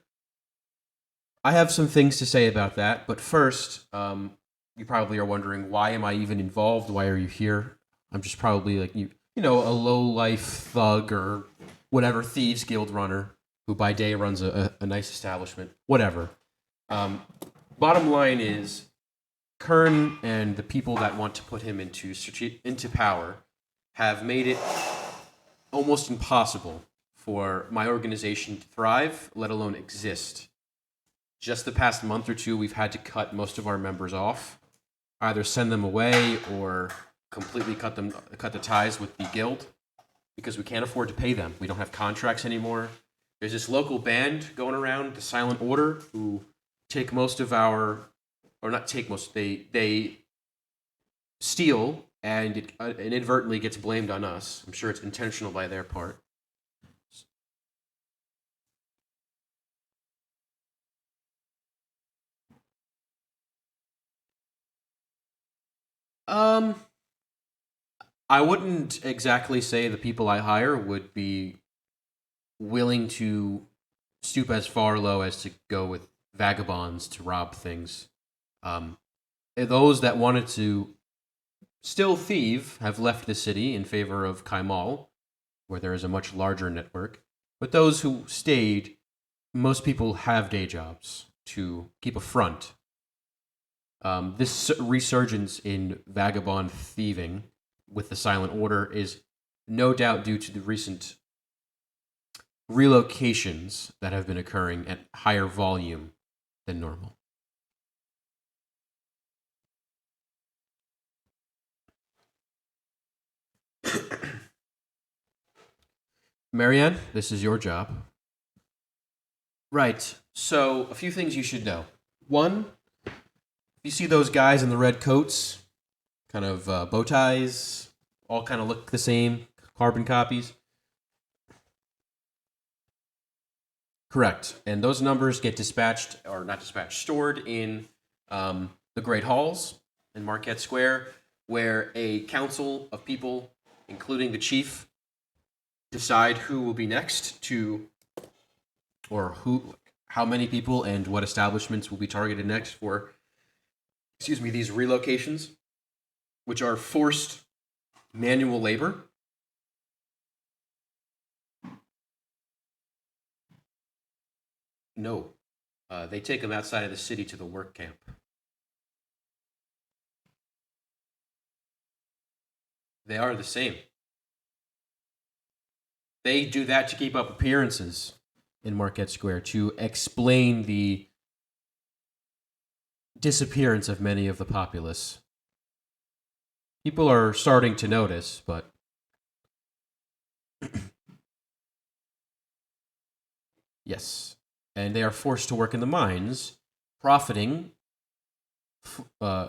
I have some things to say about that, but first, you probably are wondering, why am I even involved? Why are you here? I'm just probably like you know, a low life thug or whatever thieves guild runner who by day runs a nice establishment. Whatever. Bottom line is, Kern and the people that want to put him into power have made it almost impossible for my organization to thrive, let alone exist. Just the past month or two, we've had to cut most of our members off, either send them away or completely cut the ties with the guild because we can't afford to pay them. We don't have contracts anymore. There's this local band going around, the Silent Order, who take most of our, or not take most, they steal, and it inadvertently gets blamed on us. I'm sure it's intentional by their part. Um, I wouldn't exactly say the people I hire would be willing to stoop as far low as to go with vagabonds to rob things. Um, those that wanted to still thieve have left the city in favor of Kaimal, where there is a much larger network. But those who stayed, most people have day jobs to keep a front. This resurgence in vagabond thieving with the Silent Order is no doubt due to the recent relocations that have been occurring at higher volume than normal. Marianne, this is your job. Right. So, a few things you should know. One, you see those guys in the red coats, kind of bow ties, all kind of look the same, carbon copies. Correct. And those numbers get dispatched, or not dispatched, stored in the Great Halls in Marquette Square, where a council of people, including the chief, decide who will be next to, or how many people and what establishments will be targeted next for, these relocations, which are forced manual labor. No, they take them outside of the city to the work camp. They are the same. They do that to keep up appearances in Marquette Square, to explain the disappearance of many of the populace. People are starting to notice, but yes. And they are forced to work in the mines, profiting,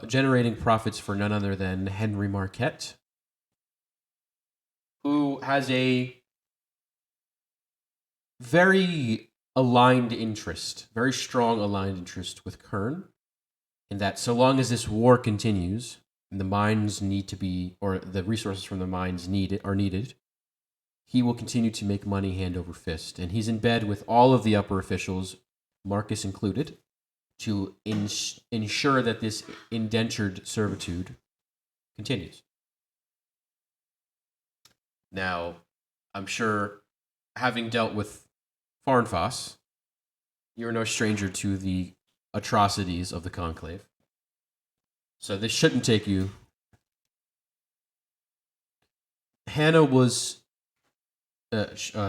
generating profits for none other than Henry Marquette, who has a very aligned interest, very strong aligned interest with Kern, in that so long as this war continues, and the mines need to be, or the resources from the mines are needed, he will continue to make money hand over fist. And he's in bed with all of the upper officials, Marcus included, to ensure that this indentured servitude continues. Now, I'm sure, having dealt with Farnfoss, you're no stranger to the atrocities of the Conclave. So this shouldn't take you. Hannah was, the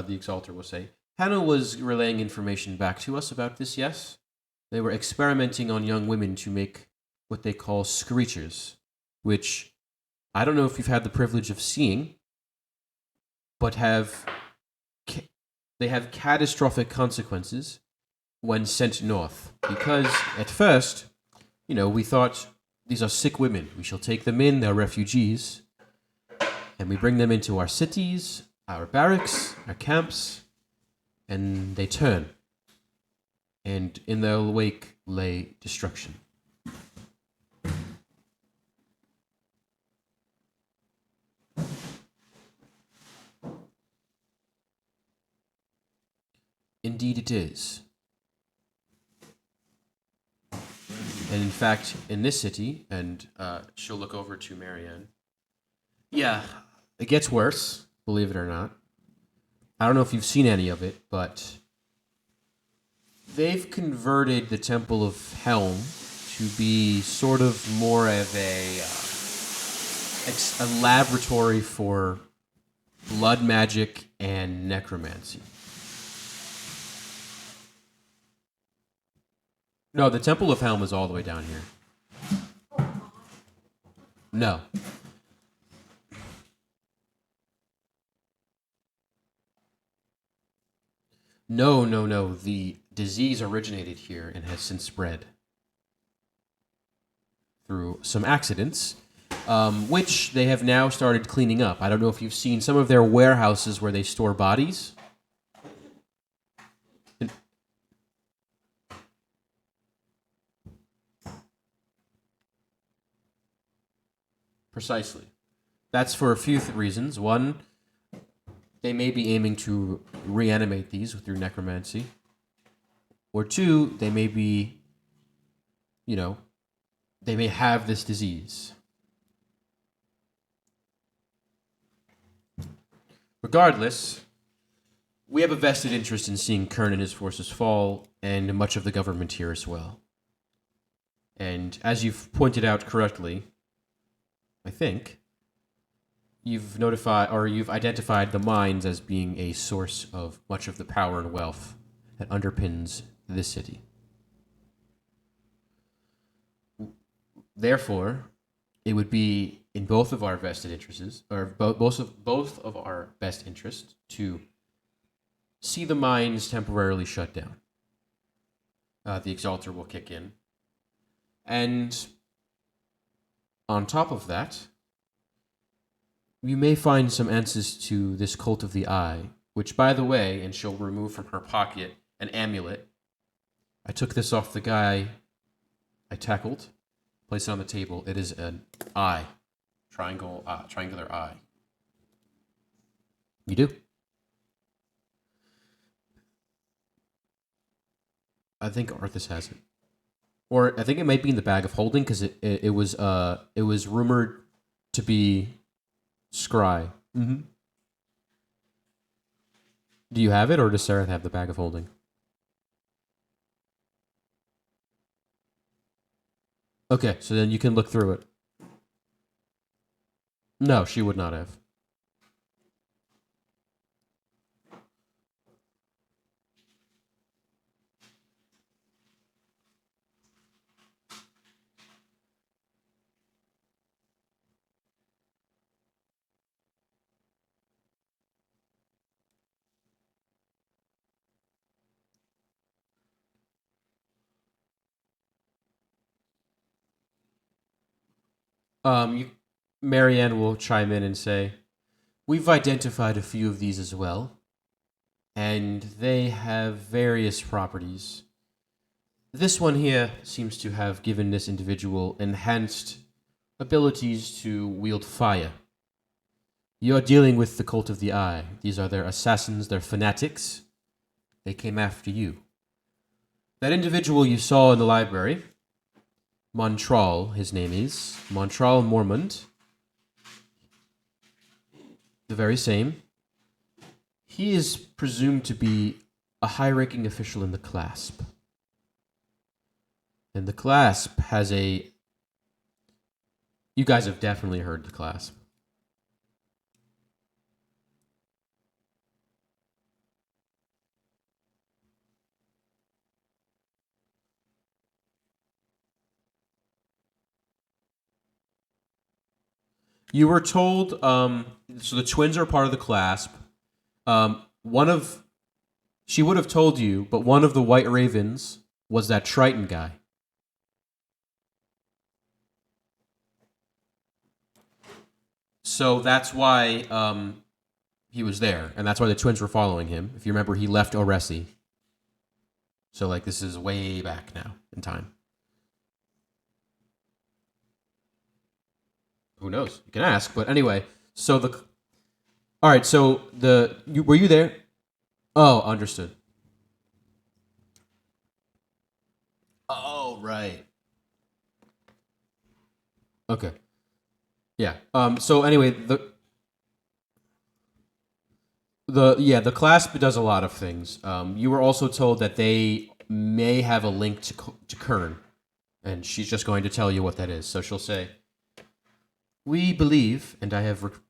Exalter will say, Hannah was relaying information back to us about this, yes? They were experimenting on young women to make what they call screechers, which I don't know if you've had the privilege of seeing, but they have catastrophic consequences when sent north. Because at first, we thought, these are sick women. We shall take them in, they're refugees, and we bring them into our cities, our barracks, our camps, and they turn. And in their wake lay destruction. Indeed it is. And in fact, in this city, and she'll look over to Marianne, yeah, it gets worse, believe it or not. I don't know if you've seen any of it, but they've converted the Temple of Helm to be sort of more of a laboratory for blood magic and necromancy. No, the Temple of Helm is all the way down here. No. No. The disease originated here and has since spread through some accidents, which they have now started cleaning up. I don't know if you've seen some of their warehouses where they store bodies. Precisely. That's for a few reasons. One, they may be aiming to reanimate these through necromancy. Or two, they may be, they may have this disease. Regardless, we have a vested interest in seeing Kern and his forces fall, and much of the government here as well. And as you've pointed out correctly, I think, you've identified the mines as being a source of much of the power and wealth that underpins this city. Therefore, it would be in both of our vested interests, or both of our best interests, to see the mines temporarily shut down. The Exalter will kick in, and on top of that, you may find some answers to this Cult of the Eye, which, by the way, and she'll remove from her pocket an amulet. I took this off the guy I tackled. Place it on the table. It is an eye. Triangular eye. You do? I think Arthas has it. Or I think it might be in the bag of holding because it was rumored to be Scry. Mm-hmm. Do you have it, or does Sarah have the bag of holding? Okay, so then you can look through it. No, she would not have. You, Marianne will chime in and say, "We've identified a few of these as well, and they have various properties. This one here seems to have given this individual enhanced abilities to wield fire. You're dealing with the Cult of the Eye. These are their assassins, their fanatics. They came after you. That individual you saw in the library, Montral, his name is, Montral Mormont, the very same. He is presumed to be a high-ranking official in the Clasp. And the Clasp has a... You guys have definitely heard the Clasp. You were told, so the twins are part of the Clasp. She would have told you, but one of the White Ravens was that Triton guy. So that's why he was there, and that's why the twins were following him. If you remember, he left Oresi. So, like, this is way back now in time. Who knows? You can ask, but anyway. So all right. So were you there? Oh, understood. Oh, right. Okay. Yeah. So anyway, the clasp does a lot of things. You were also told that they may have a link to Kern, and she's just going to tell you what that is. So she'll say, "We believe, and I have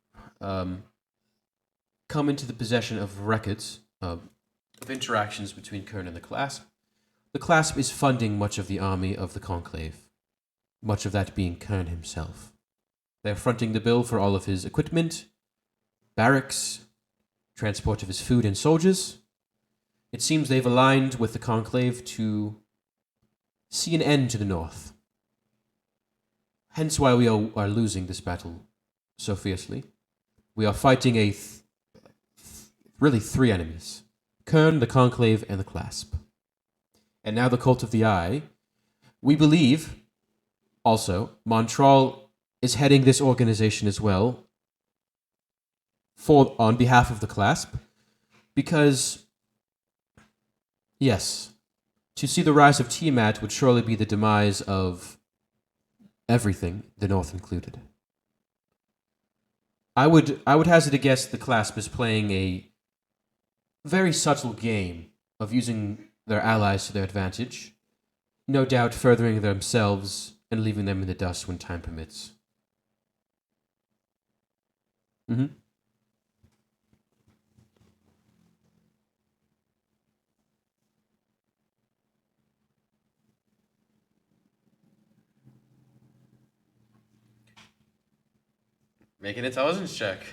come into the possession of records of interactions between Kern and the Clasp. The Clasp is funding much of the army of the Conclave, much of that being Kern himself. They're fronting the bill for all of his equipment, barracks, transport of his food and soldiers. It seems they've aligned with the Conclave to see an end to the North. Hence why we are losing this battle so fiercely. We are fighting really three enemies: Kern, the Conclave, and the Clasp. And now the Cult of the Eye. We believe, also, Montral is heading this organization as well, on behalf of the Clasp, because, yes, to see the rise of Tiamat would surely be the demise of everything, the North included. I would hazard a guess the Clasp is playing a very subtle game of using their allies to their advantage, no doubt furthering themselves and leaving them in the dust when time permits." Mm-hmm. Make an intelligence check.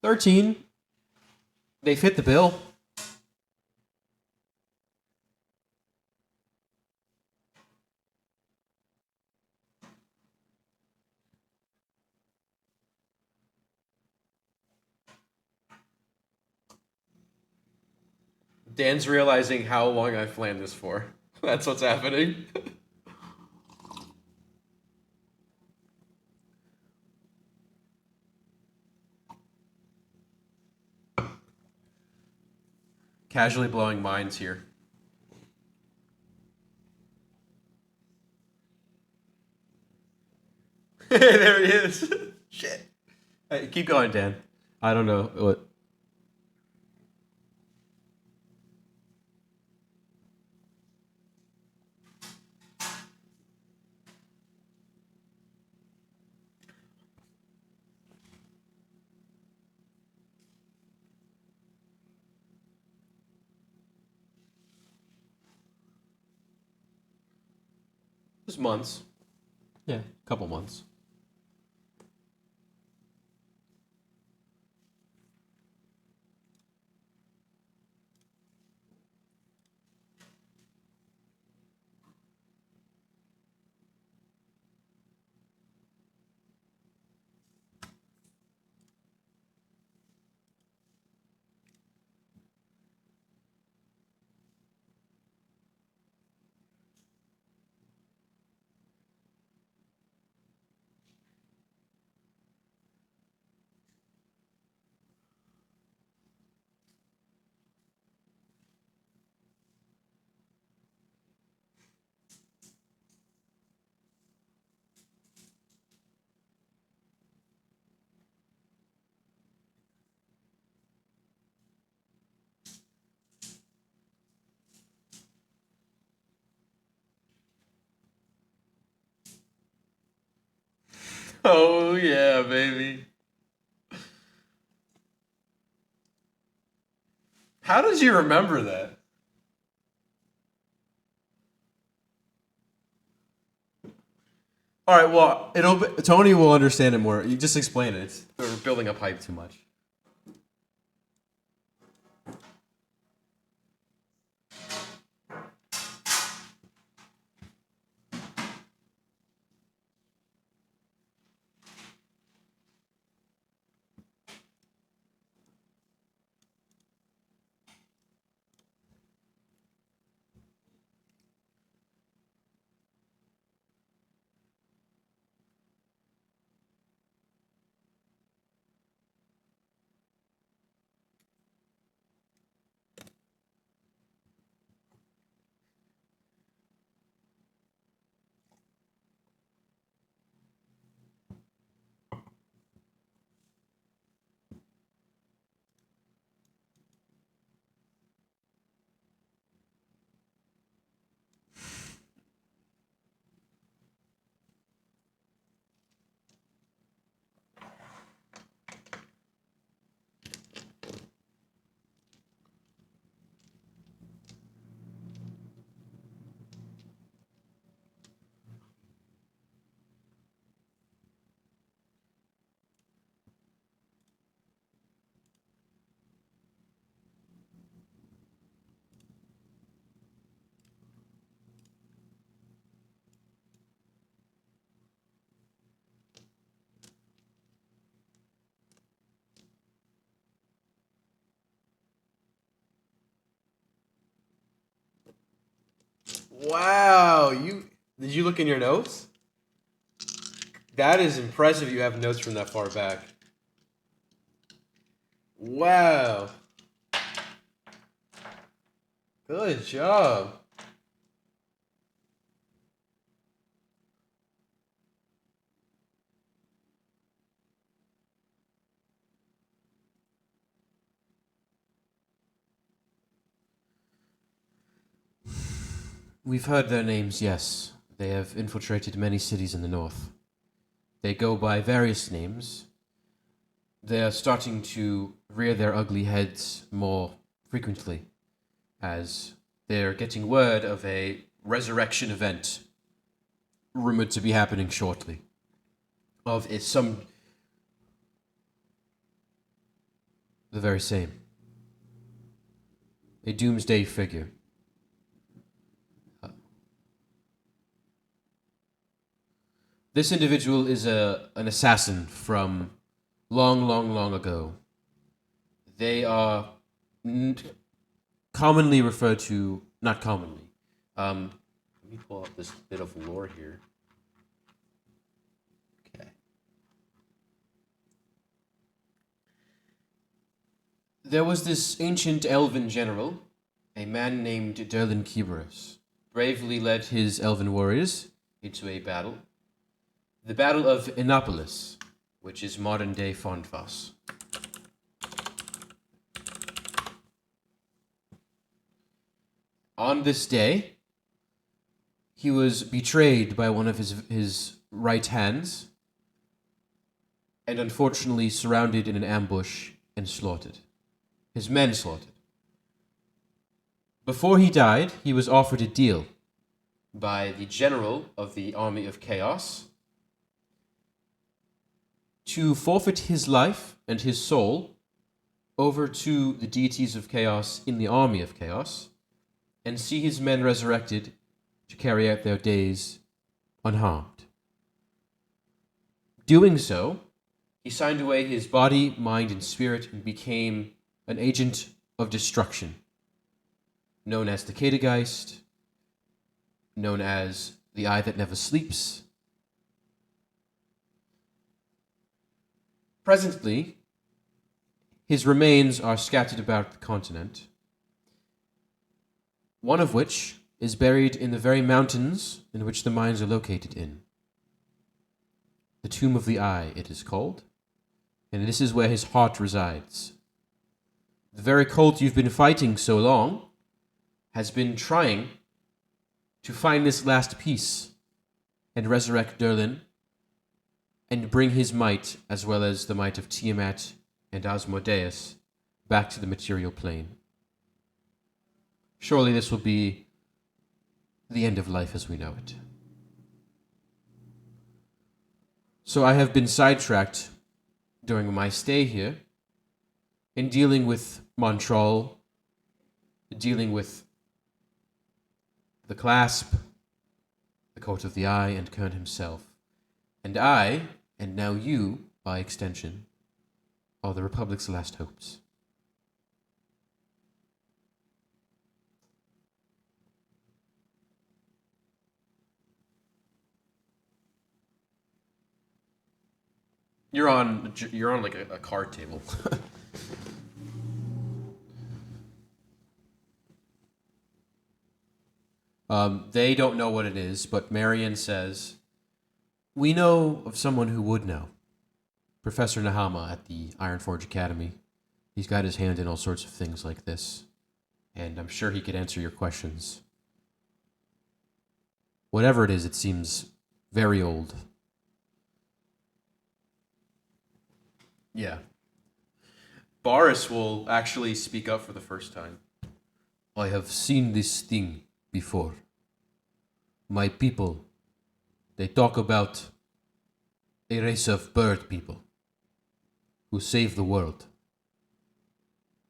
$13. They fit the bill. Dan's realizing how long I've planned this for. That's what's happening. Casually blowing minds here. There he is. Shit. Hey, keep going, Dan. I don't know what. Just months. Yeah, a couple months. Oh yeah, baby. How did you remember that? All right, well, Tony will understand it more. You just explain it. We're building up hype too much. Wow, did you look in your notes? That is impressive. You have notes from that far back. Wow. Good job. We've heard their names, yes. They have infiltrated many cities in the north. They go by various names. They are starting to rear their ugly heads more frequently as they're getting word of a resurrection event rumored to be happening shortly. Of is some the very same. A doomsday figure. This individual is an assassin from long, long, long ago. They are commonly referred to, not commonly. Let me pull up this bit of lore here. Okay. There was this ancient elven general, a man named Derlin Kiberos, bravely led his elven warriors into a battle. The Battle of Innopolis, which is modern-day Fondvas. On this day, he was betrayed by one of his right hands, and unfortunately surrounded in an ambush and slaughtered. His men slaughtered. Before he died, he was offered a deal by the general of the Army of Chaos to forfeit his life and his soul over to the deities of chaos in the Army of Chaos and see his men resurrected to carry out their days unharmed. Doing so, he signed away his body, mind, and spirit and became an agent of destruction, known as the Kadegeist, known as the Eye That Never Sleeps. Presently, his remains are scattered about the continent, one of which is buried in the very mountains in which the mines are located in. The Tomb of the Eye, it is called, and this is where his heart resides. The very cult you've been fighting so long has been trying to find this last piece and resurrect Derlin and bring his might, as well as the might of Tiamat and Asmodeus, back to the material plane. Surely this will be the end of life as we know it. So I have been sidetracked during my stay here in dealing with Montreal, dealing with the Clasp, the Coat of the Eye, and Kern himself. And I, and now you, by extension, are the Republic's last hopes. You're on like a card table. They don't know what it is, but Marion says, "We know of someone who would know. Professor Nahama at the Ironforge Academy. He's got his hand in all sorts of things like this, and I'm sure he could answer your questions. Whatever it is, it seems very old." Yeah. Boris will actually speak up for the first time. "I have seen this thing before. My people, they talk about a race of bird people who saved the world.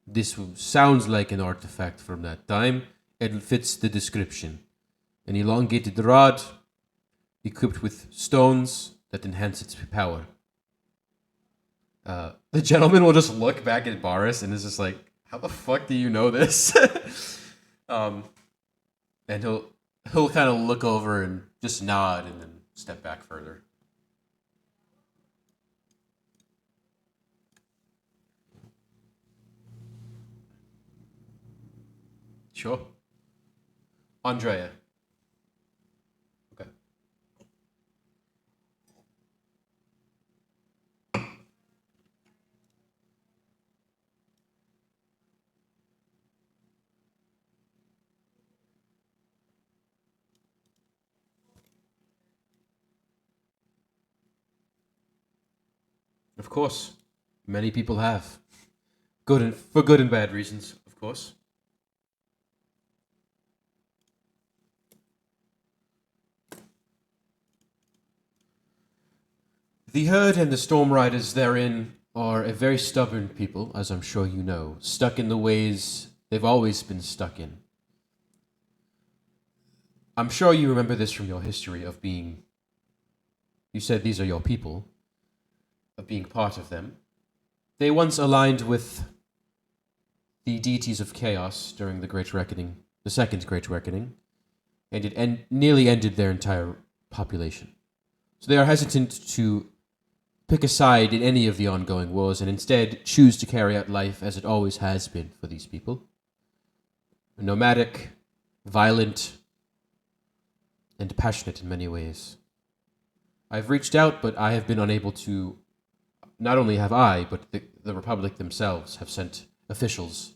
This sounds like an artifact from that time and fits the description. An elongated rod equipped with stones that enhance its power." The gentleman will just look back at Boris and is just like, "How the fuck do you know this?" And he'll kind of look over and just nod and then step back further. Sure. Andrea. Okay. Of course, many people have. For good and bad reasons, of course. The herd and the storm riders therein are a very stubborn people, as I'm sure you know, stuck in the ways they've always been stuck in. I'm sure you remember this from your history of being. You said these are your people, of being part of them. They once aligned with the deities of chaos during the Great Reckoning, the Second Great Reckoning, and it nearly ended their entire population. So they are hesitant to pick a side in any of the ongoing wars and instead choose to carry out life as it always has been for these people. Nomadic, violent, and passionate in many ways. I've reached out, but I have been unable to. Not only have I, but the Republic themselves have sent officials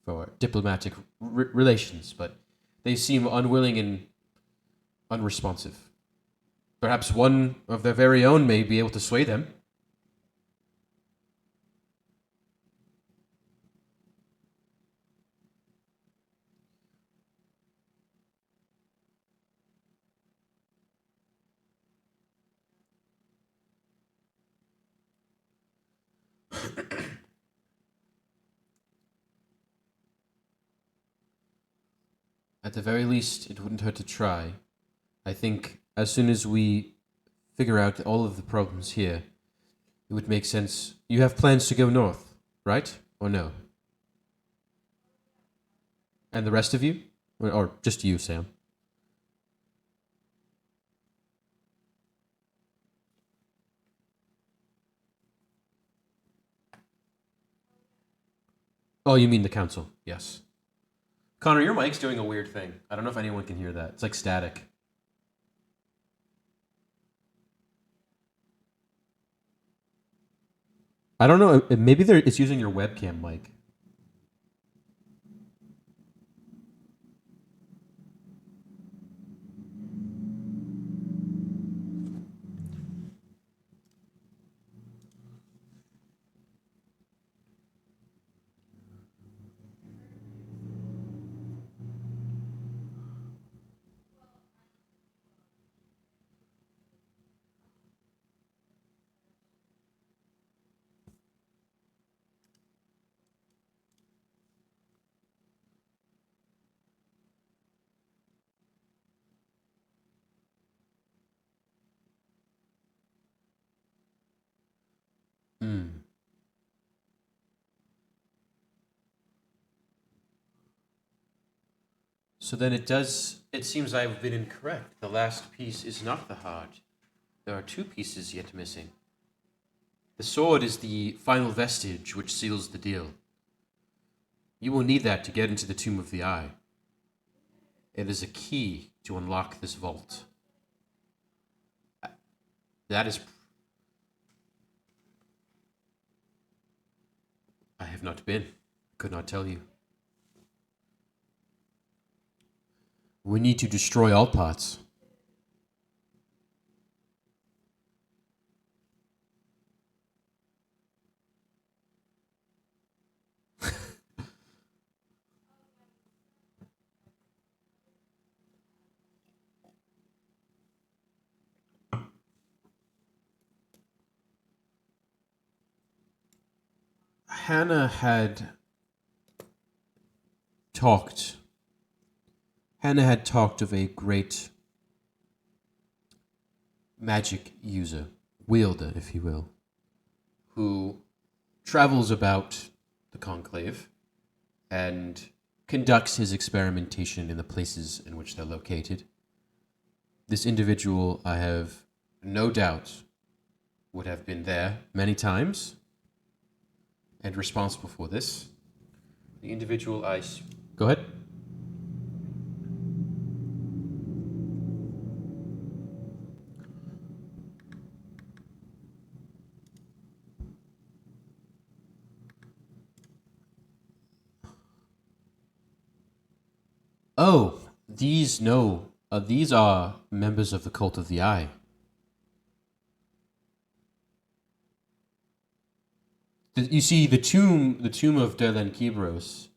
for diplomatic relations, but they seem unwilling and unresponsive. Perhaps one of their very own may be able to sway them. At the very least, it wouldn't hurt to try. I think as soon as we figure out all of the problems here, it would make sense. You have plans to go north, right? Or no? And the rest of you? Or just you, Sam? Oh, you mean the council? Yes. Connor, your mic's doing a weird thing. I don't know if anyone can hear that. It's like static. I don't know. Maybe it's using your webcam mic. Hmm. So then it does. It seems I've been incorrect. The last piece is not the heart. There are two pieces yet missing. The sword is the final vestige which seals the deal. You will need that to get into the Tomb of the Eye. It is a key to unlock this vault. That is. I have not been. Could not tell you. We need to destroy all parts. Hannah had talked. Hannah had talked of a great magic user, wielder, if you will, who travels about the conclave and conducts his experimentation in the places in which they're located. This individual, I have no doubt, would have been there many times and responsible for this. The individual Go ahead. Oh, these no. These are members of the Cult of the Eye. You see the tomb of Derlan Kibros,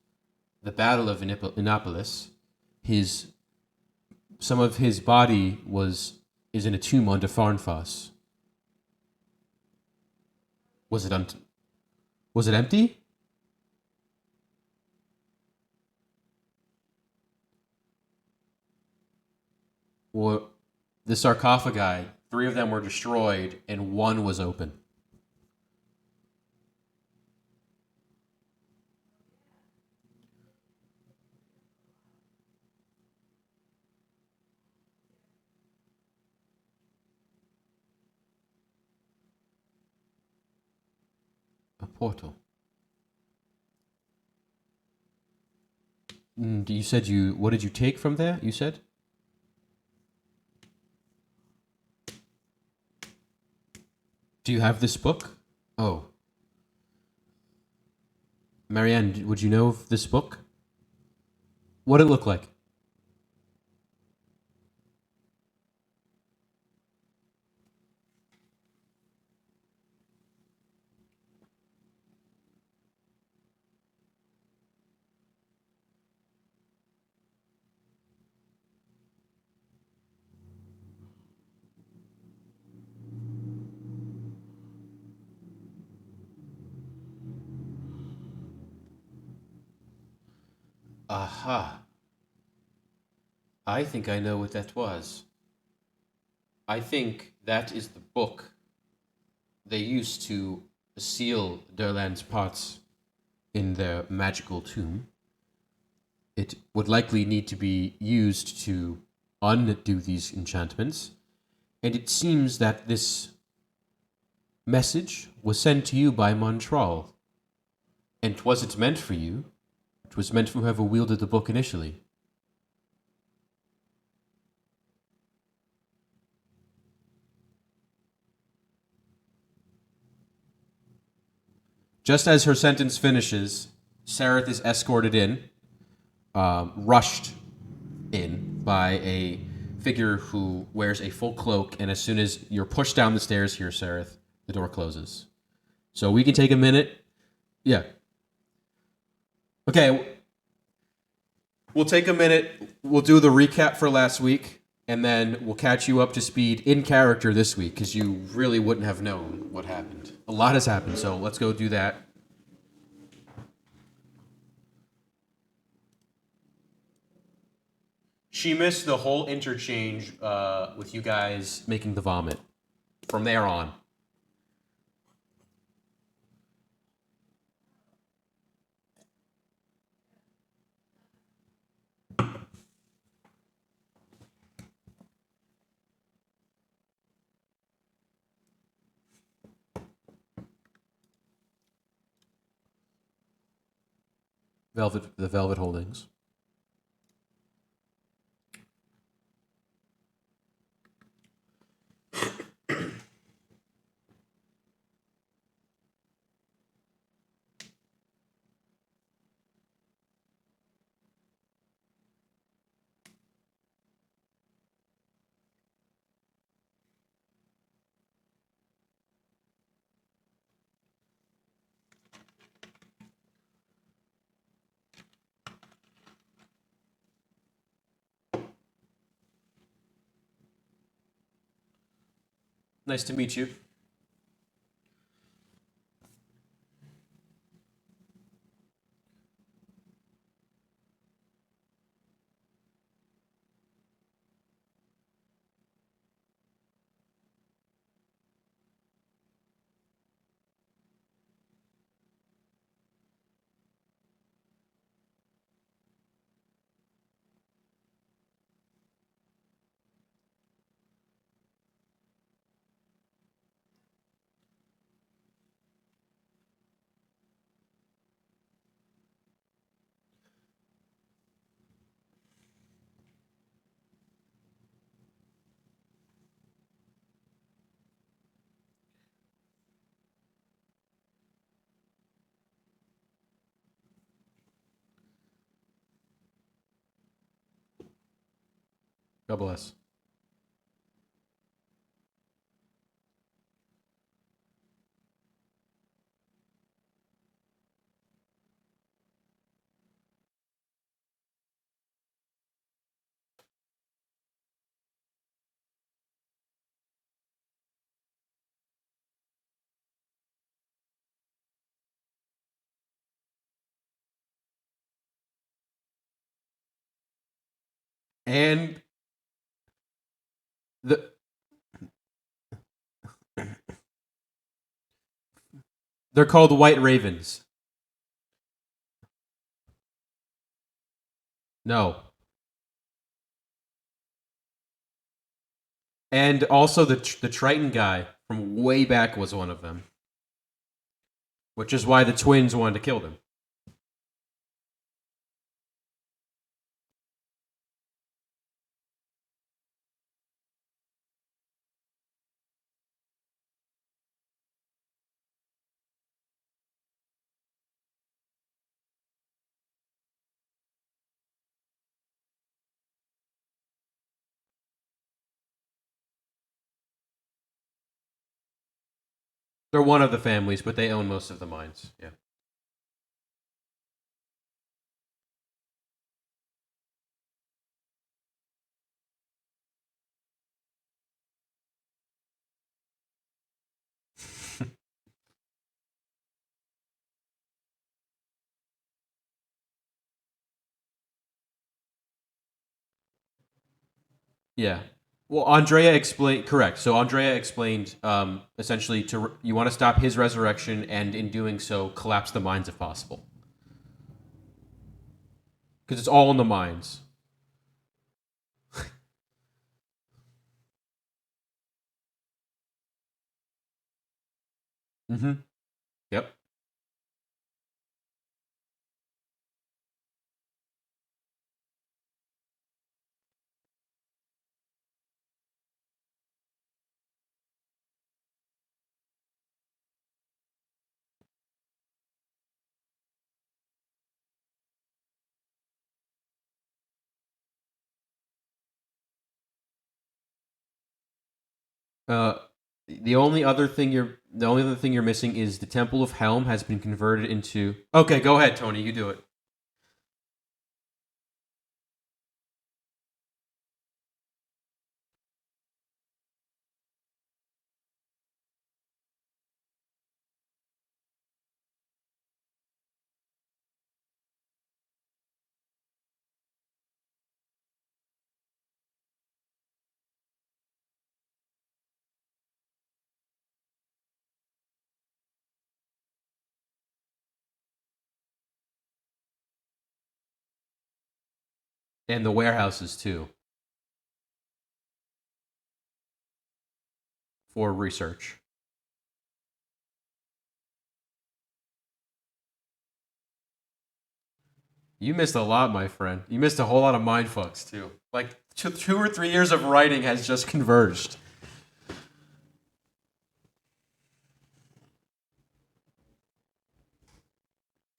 the Battle of Innopolis. His some of his body is in a tomb under Farnfoss. Was it was it empty? Or the sarcophagi, three of them were destroyed and one was open. A portal. You said what did you take from there? You said? Do you have this book? Oh. Marianne, would you know of this book? What did it look like? Aha. I think I know what that was. I think that is the book they used to seal Derland's parts in their magical tomb. It would likely need to be used to undo these enchantments, and it seems that this message was sent to you by Montral. And wasn't meant for you. It was meant for whoever wielded the book initially. Just as her sentence finishes, Sareth is escorted in, rushed in by a figure who wears a full cloak, and as soon as you're pushed down the stairs here, Sareth, the door closes. So we can take a minute. Yeah. Okay. We'll take a minute. We'll do the recap for last week, and then we'll catch you up to speed in character this week, because you really wouldn't have known what happened. A lot has happened, so let's go do that. She missed the whole interchange with you guys making the vomit. From there on. The Velvet Holdings. Nice to meet you. God bless. And the they're called White Ravens. No. And also the Triton guy from way back was one of them, which is why the twins wanted to kill them. They're one of the families, but they own most of the mines. Yeah. Yeah. Well, Andrea explained correct. So Andrea explained essentially you want to stop his resurrection, and in doing so, collapse the mines if possible, because it's all in the mines. Mm-hmm. Yep. Uh, the only other thing you're missing is the Temple of Helm has been converted into. Okay, go ahead, Tony. You do it. And the warehouses too for research. You missed a lot, my friend. You missed a whole lot of mind fucks too. Like 2 or 3 years of writing has just converged.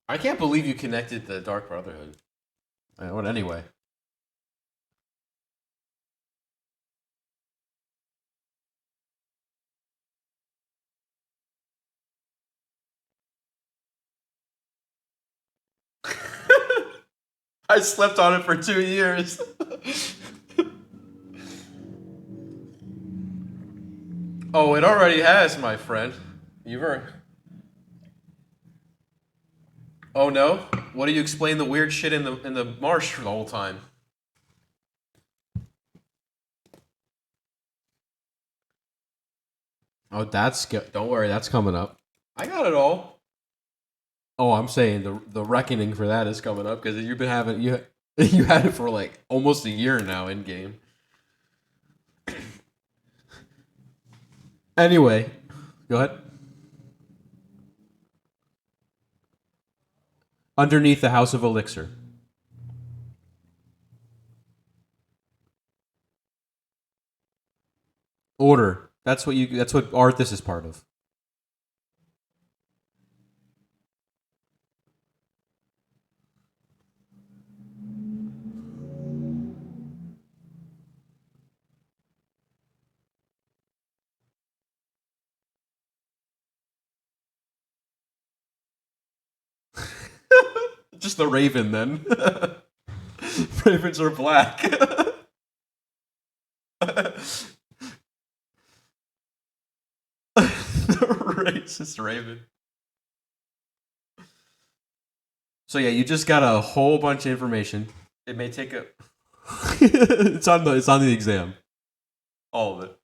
I can't believe you connected the Dark Brotherhood. What anyway? I slept on it for 2 years. Oh, it already has, my friend. You've heard. Oh no? What do you explain the weird shit in the marsh for the whole time? Oh, don't worry, that's coming up. I got it all. Oh, I'm saying the reckoning for that is coming up because you've been having you had it for like almost a year now in game. Anyway, go ahead. Underneath the House of Elixir. Order. That's what Arthas is part of. Just the Raven then. Ravens are black. Racist Raven. So yeah, you just got a whole bunch of information. It may take a It's on the exam. All of it.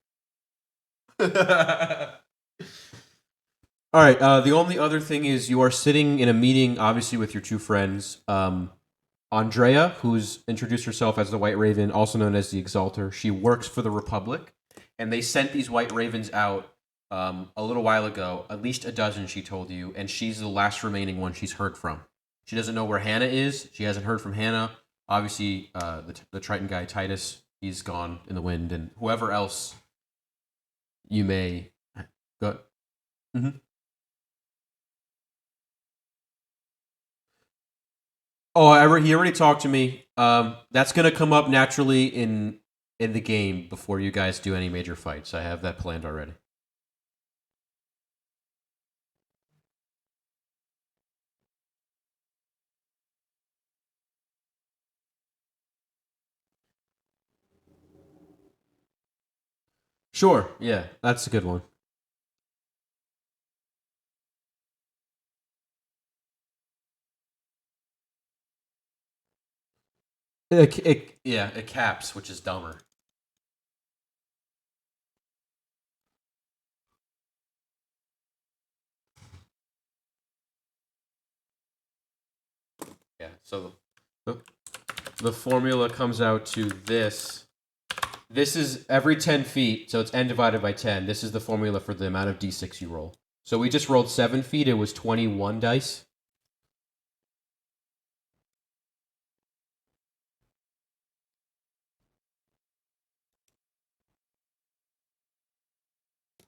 All right. The only other thing is you are sitting in a meeting, obviously, with your two friends. Andrea, who's introduced herself as the White Raven, also known as the Exalter. She works for the Republic, and they sent these White Ravens out a little while ago. At least a dozen, she told you, and she's the last remaining one she's heard from. She doesn't know where Hannah is. She hasn't heard from Hannah. Obviously, the Triton guy Titus, he's gone in the wind, and whoever else you may go. Mhm. Oh, he already talked to me. That's gonna come up naturally in the game before you guys do any major fights. I have that planned already. Sure. Yeah, that's a good one. Yeah, it caps, which is dumber. Yeah. So the, the formula comes out to this. This is every 10 feet, so it's n divided by 10. This is the formula for the amount of d6 you roll. So we just rolled 7 feet. It was 21 dice.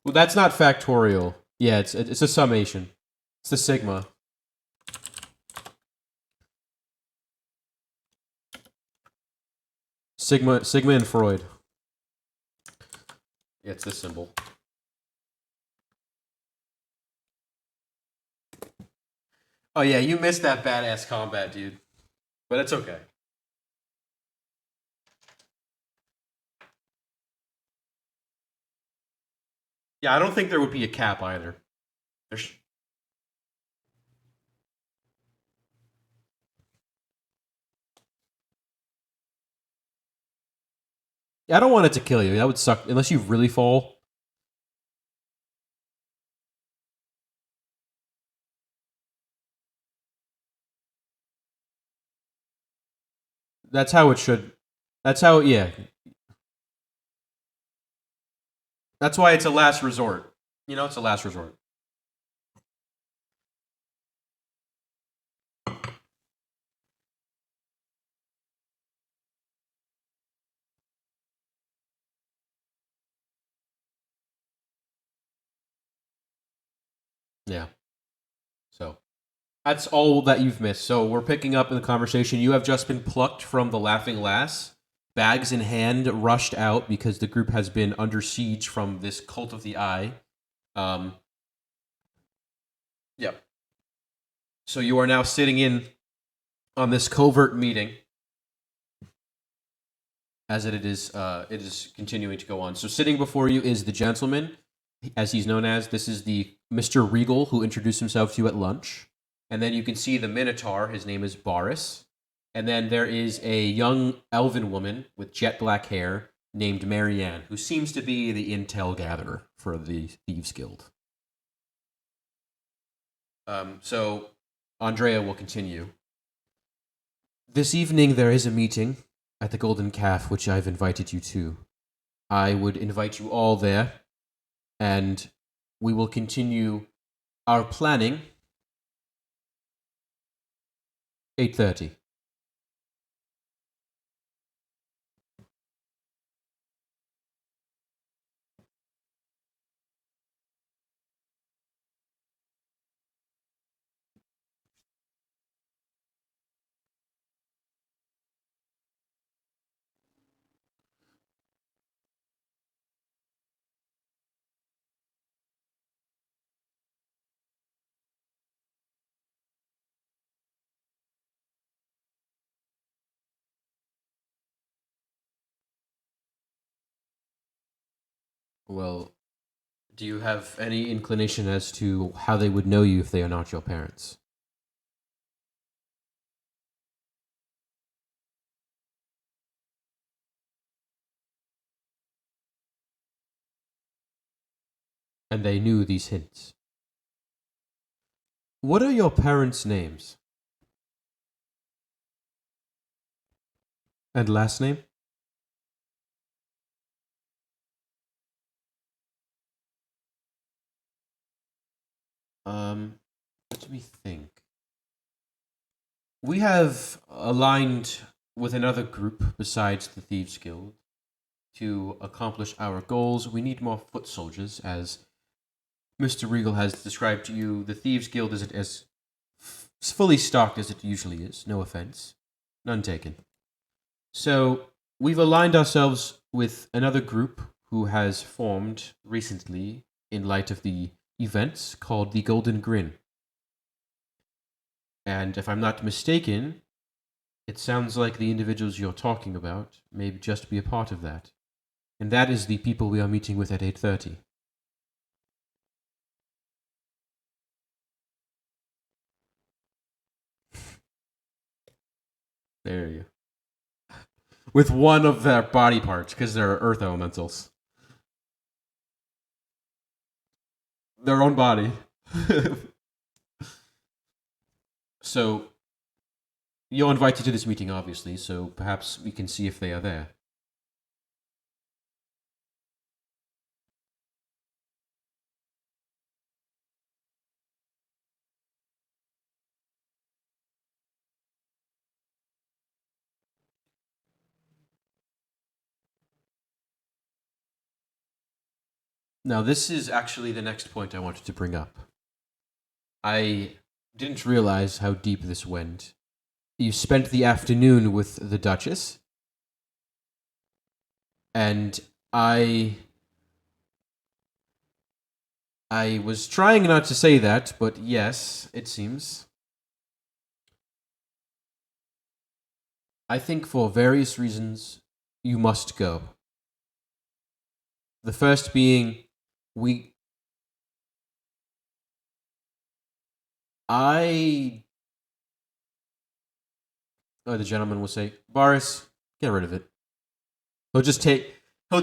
Well, that's not factorial. Yeah, it's a summation. It's the sigma. Sigma and Freud. Yeah, it's this symbol. Oh yeah, you missed that badass combat, dude. But it's okay. Yeah, I don't think there would be a cap either. There's... Yeah, I don't want it to kill you. That would suck unless you really fall. That's how it should. That's how. Yeah. That's why it's a last resort. You know, it's a last resort. Yeah. So that's all that you've missed. So we're picking up in the conversation. You have just been plucked from the Laughing Lass, bags in hand, rushed out because the group has been under siege from this cult of the eye. Um, yep. So you are now sitting in on this covert meeting as it is continuing to go on. So sitting before you is the gentleman, as he's known as. This is the Mr. Regal who introduced himself to you at lunch. And then you can see the Minotaur. His name is Boris. And then there is a young elven woman with jet black hair named Marianne, who seems to be the intel gatherer for the Thieves Guild. So Andrea will continue. This evening there is a meeting at the Golden Calf, which I've invited you to. I would invite you all there, and we will continue our planning. 8:30. Well, do you have any inclination as to how they would know you if they are not your parents? and they knew these hints. What are your parents' names? And last name? Let me think. We have aligned with another group besides the Thieves Guild to accomplish our goals. We need more foot soldiers, as Mr. Regal has described to you. The Thieves Guild isn't as fully stocked as it usually is. No offense. None taken. So, we've aligned ourselves with another group who has formed recently in light of the events called the Golden Grin. And if I'm not mistaken, it sounds like the individuals you're talking about may just be a part of that. And that is the people we are meeting with at 8:30. There you go. With one of their body parts, because they're earth elementals. Their own body. So, you're invited to this meeting, obviously, so perhaps we can see if they are there. Now, this is actually the next point I wanted to bring up. I didn't realize how deep this went. You spent the afternoon with the Duchess, and I was trying not to say that, but yes, it seems. I think for various reasons, you must go. The first being, the gentleman will say, Boris, get rid of it. He'll just take it. He'll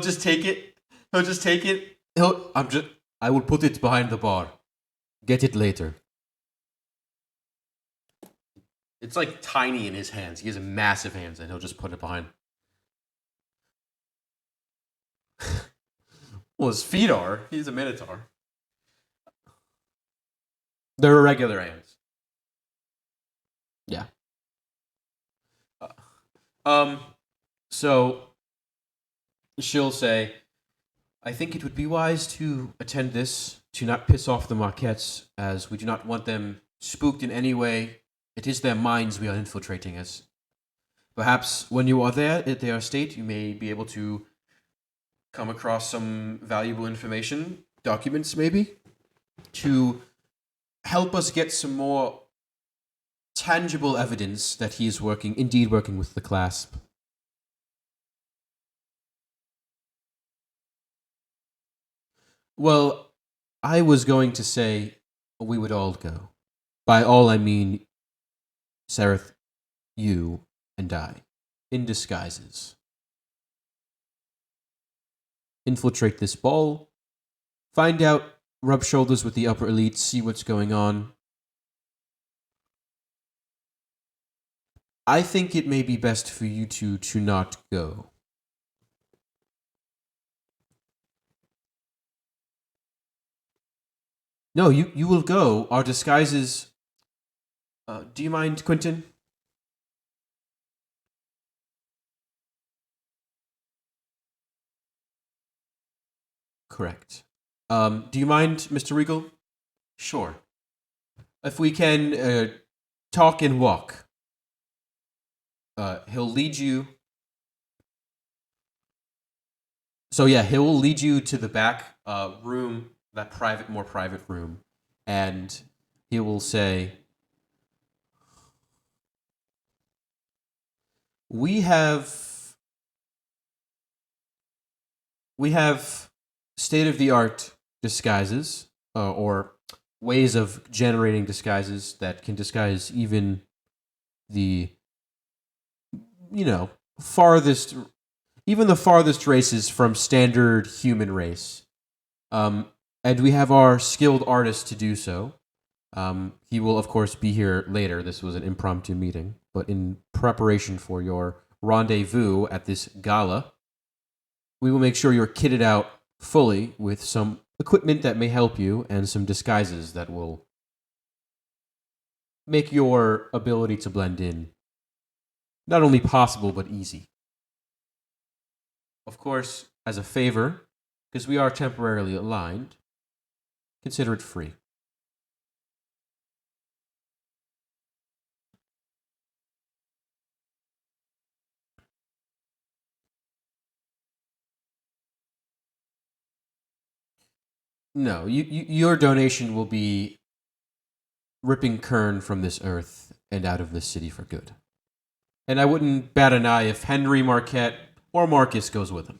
just take it. I will put it behind the bar. Get it later. It's like tiny in his hands. He has massive hands, and he'll just put it behind. Well, his feet are. He's a minotaur. They're irregular hands. Yeah. So she'll say, I think it would be wise to attend this, to not piss off the Marquettes, as we do not want them spooked in any way. It is their minds we are infiltrating as. Perhaps when you are there at their estate, you may be able to come across some valuable information, documents maybe, to help us get some more tangible evidence that he is indeed working with the clasp. Well, I was going to say we would all go. By all I mean Sereth, you, and I, in disguises. Infiltrate this ball, find out, rub shoulders with the upper elite, see what's going on. I think it may be best for you two to not go. No, you will go. Our disguises. Do you mind, Quentin? Correct. Do you mind, Mr. Regal? Sure. If we can talk and walk. He'll lead you. So yeah, he'll lead you to the back room, that more private room, and he will say, we have state-of-the-art disguises, or ways of generating disguises that can disguise even the, farthest, even the farthest races from standard human race. And we have our skilled artist to do so. He will, of course, be here later. This was an impromptu meeting, but in preparation for your rendezvous at this gala, we will make sure you're kitted out fully with some equipment that may help you and some disguises that will make your ability to blend in not only possible but easy. Of course, as a favor, because we are temporarily aligned, consider it free. No, your donation will be ripping Kern from this earth and out of this city for good. And I wouldn't bat an eye if Henry Marquette or Marcus goes with him.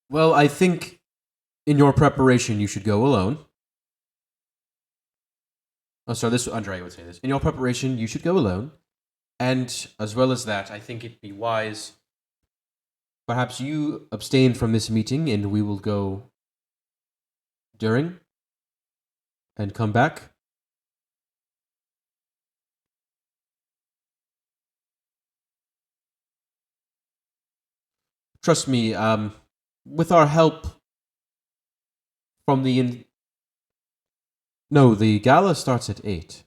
Well, I think in your preparation you should go alone. Oh, sorry, this Andre would say this. In your preparation, you should go alone. And as well as that, I think it'd be wise. Perhaps you abstain from this meeting and we will go during and come back. Trust me, with our help from the... No, the gala starts at 8.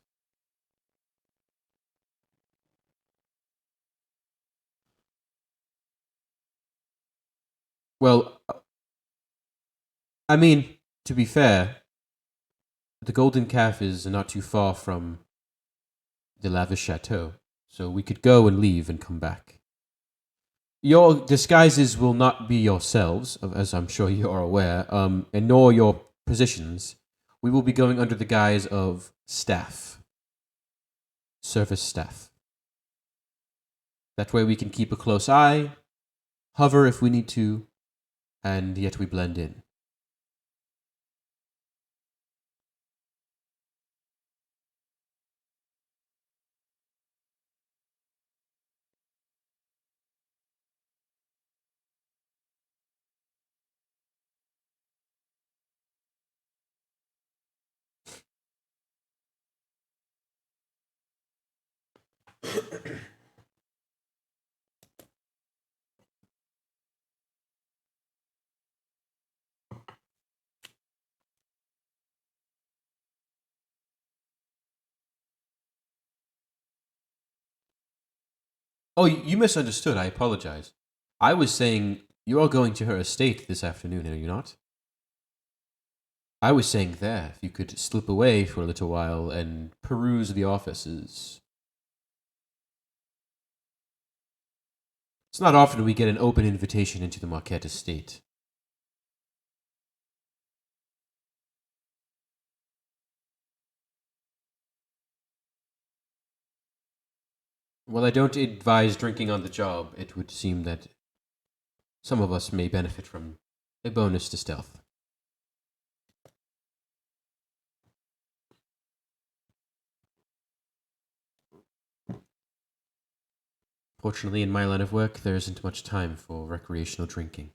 Well, I mean, to be fair, the Golden Calf is not too far from the lavish chateau, so we could go and leave and come back. Your disguises will not be yourselves, as I'm sure you are aware, and nor your positions. We will be going under the guise of staff. Service staff. That way we can keep a close eye, hover if we need to, and yet we blend in. Oh, you misunderstood. I apologize. I was saying you are going to her estate this afternoon, are you not? I was saying there, if you could slip away for a little while and peruse the offices. It's not often we get an open invitation into the Marquette estate. While I don't advise drinking on the job, it would seem that some of us may benefit from a bonus to stealth. Fortunately, in my line of work, there isn't much time for recreational drinking.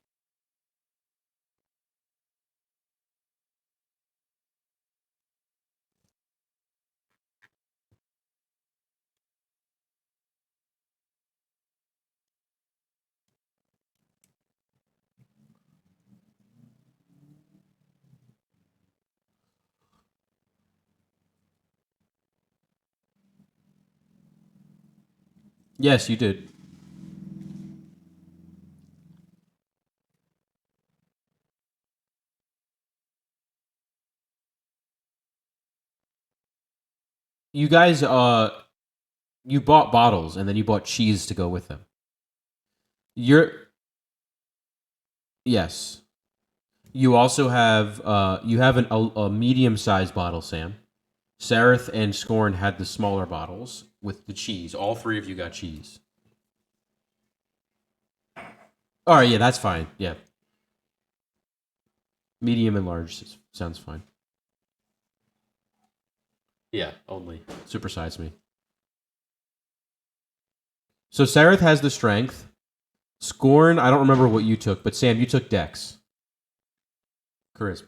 Yes, you did. You guys, you bought bottles and then you bought cheese to go with them. You're yes. You also have you have a medium sized bottle, Sam. Sareth and Scorn had the smaller bottles with the cheese. All three of you got cheese. All right, yeah, that's fine. Yeah. Medium and large sounds fine. Yeah, only. Supersize me. So Sareth has the strength. Scorn, I don't remember what you took, but Sam, you took Dex. Charisma.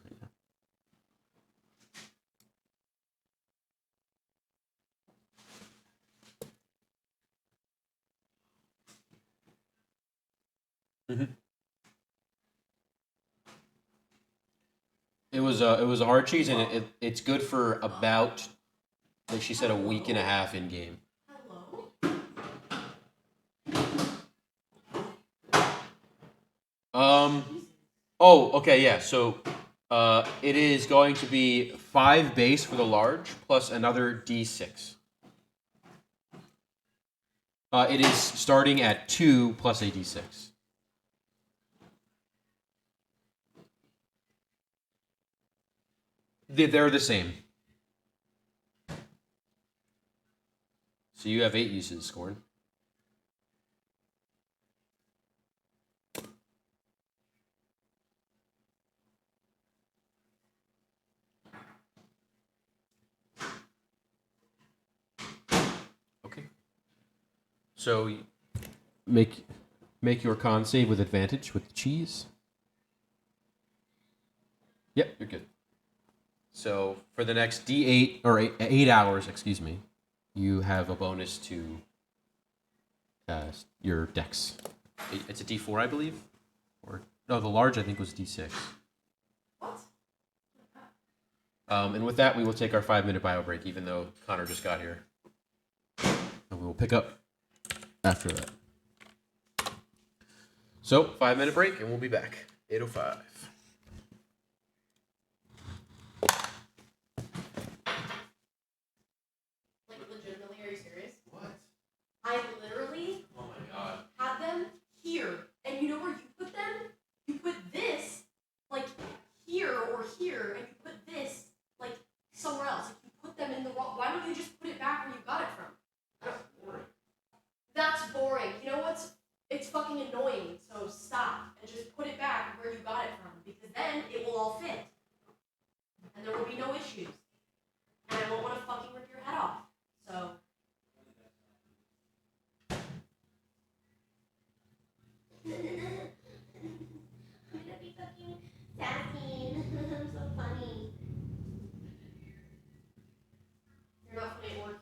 Mm-hmm. It was a hard cheese, and it's good for about, like she said, a week and a half in game. Hello? Oh, okay, yeah. So, it is going to be 5 base for the large plus another D6. It is starting at 2 plus a D6. They're the same. So you have 8 uses, Scorn. Okay. So make your con save with advantage with the cheese. Yep, you're good. So for the next D8 or 8 hours, excuse me, you have a bonus to your dex. It's a D4, I believe, or no, the large I think was D6. What? And with that, we will take our 5-minute bio break, even though Connor just got here, and we will pick up after that. So 5-minute break, and we'll be back. 8:05. Like, legitimately, are you serious? What? I literally Oh my god. had them here. And you know where you put them? You put this, like, here or here, and you put this, like, somewhere else. Like, you put them in the wrong... Why don't you just put it back where you got it from? That's boring. That's boring. You know what's... It's fucking annoying, so stop. And just put it back where you got it from. Because then it will all fit. And there will be no issues. And I won't want to fucking rip your head off. So... I'm gonna be fucking sassy. I'm so funny. You're not funny at work.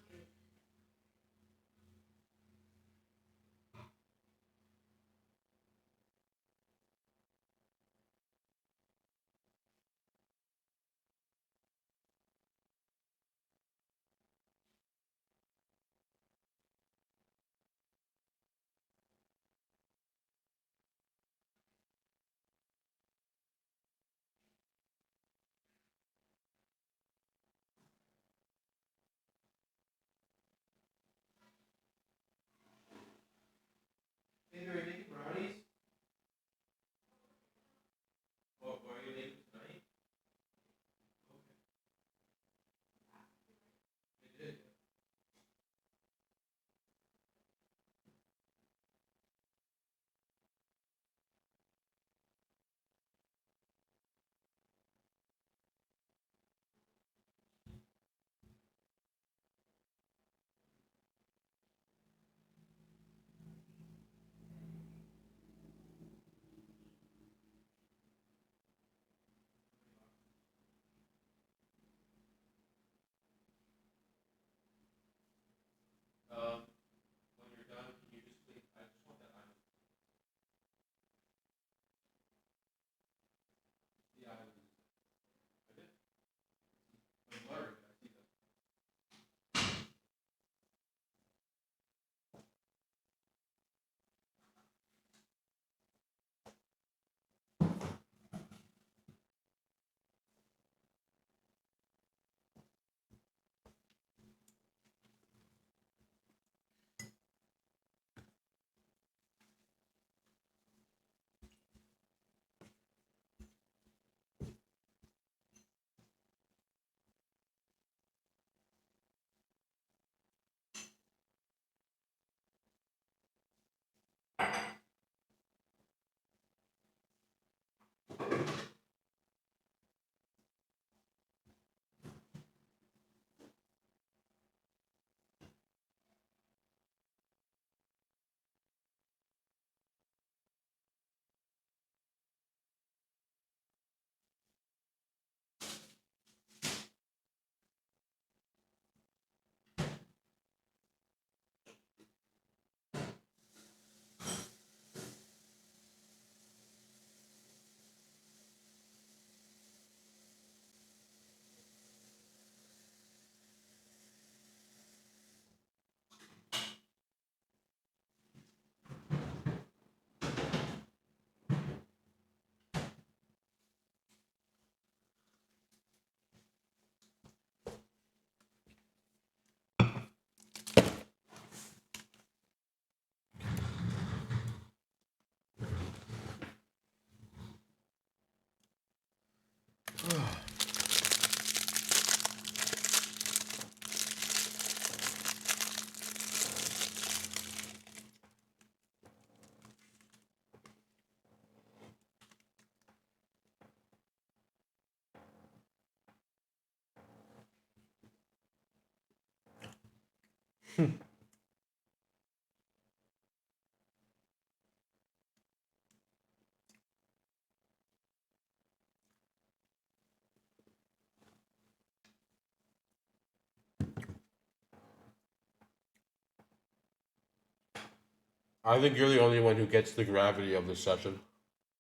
I think you're the only one who gets the gravity of this session,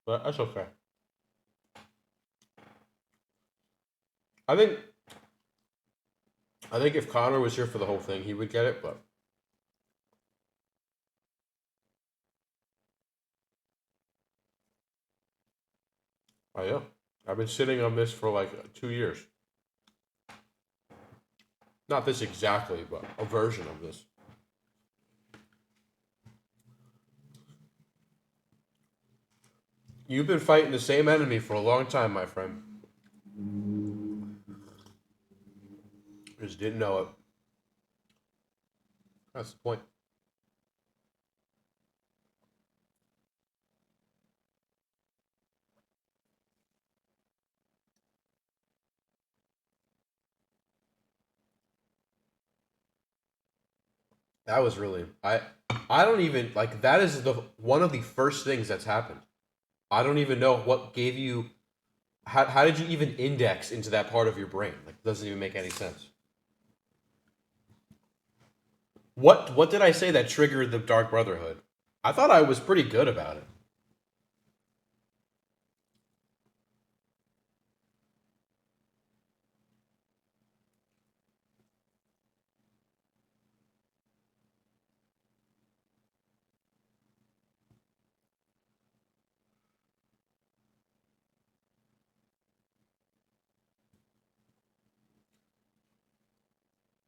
but that's okay. I think I think if Connor was here for the whole thing, he would get it, but I know. I've been sitting on this for like 2 years. Not this exactly, but a version of this. You've been fighting the same enemy for a long time, my friend. Just didn't know it. That's the point. That was really I don't even like that is the one of the first things that's happened. I don't even know what gave you how did you even index into that part of your brain? Like it doesn't even make any sense. What did I say that triggered the Dark Brotherhood? I thought I was pretty good about it.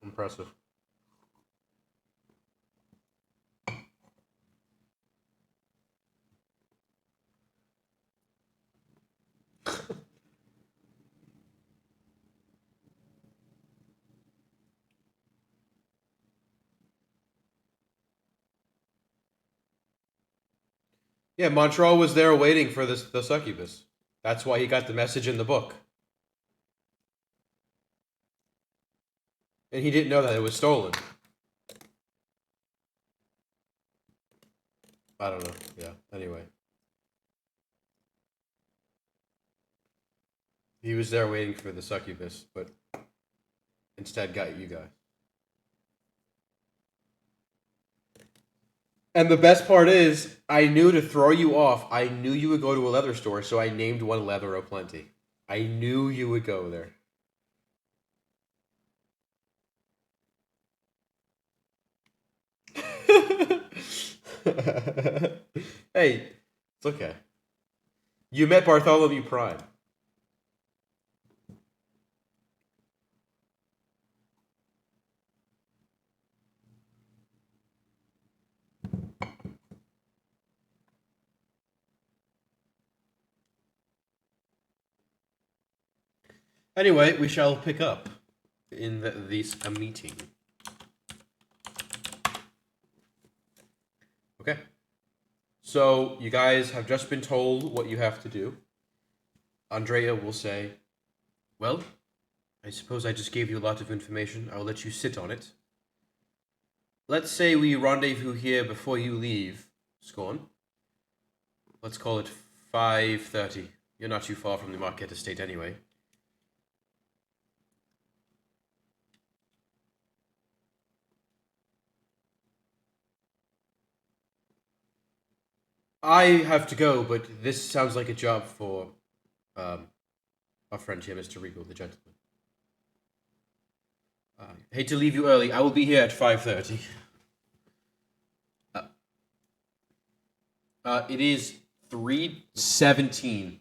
Impressive. Yeah, Montreal was there waiting for the succubus. That's why he got the message in the book. And he didn't know that it was stolen. I don't know. Yeah. Anyway. He was there waiting for the succubus, but instead got you guys. And the best part is, I knew to throw you off, I knew you would go to a leather store, so I named one Leather O'Plenty. I knew you would go there. Hey, it's okay. You met Bartholomew Prime. Anyway, we shall pick up in this a meeting. Okay. So you guys have just been told what you have to do. Andrea will say, "Well, I suppose I just gave you a lot of information. I'll let you sit on it. Let's say we rendezvous here before you leave, Scorn. Let's call it 5:30. You're not too far from the Marquette estate anyway." I have to go, but this sounds like a job for our friend here, Mr. Regal, the gentleman. Hate to leave you early. I will be here at 5:30. It is 3:17.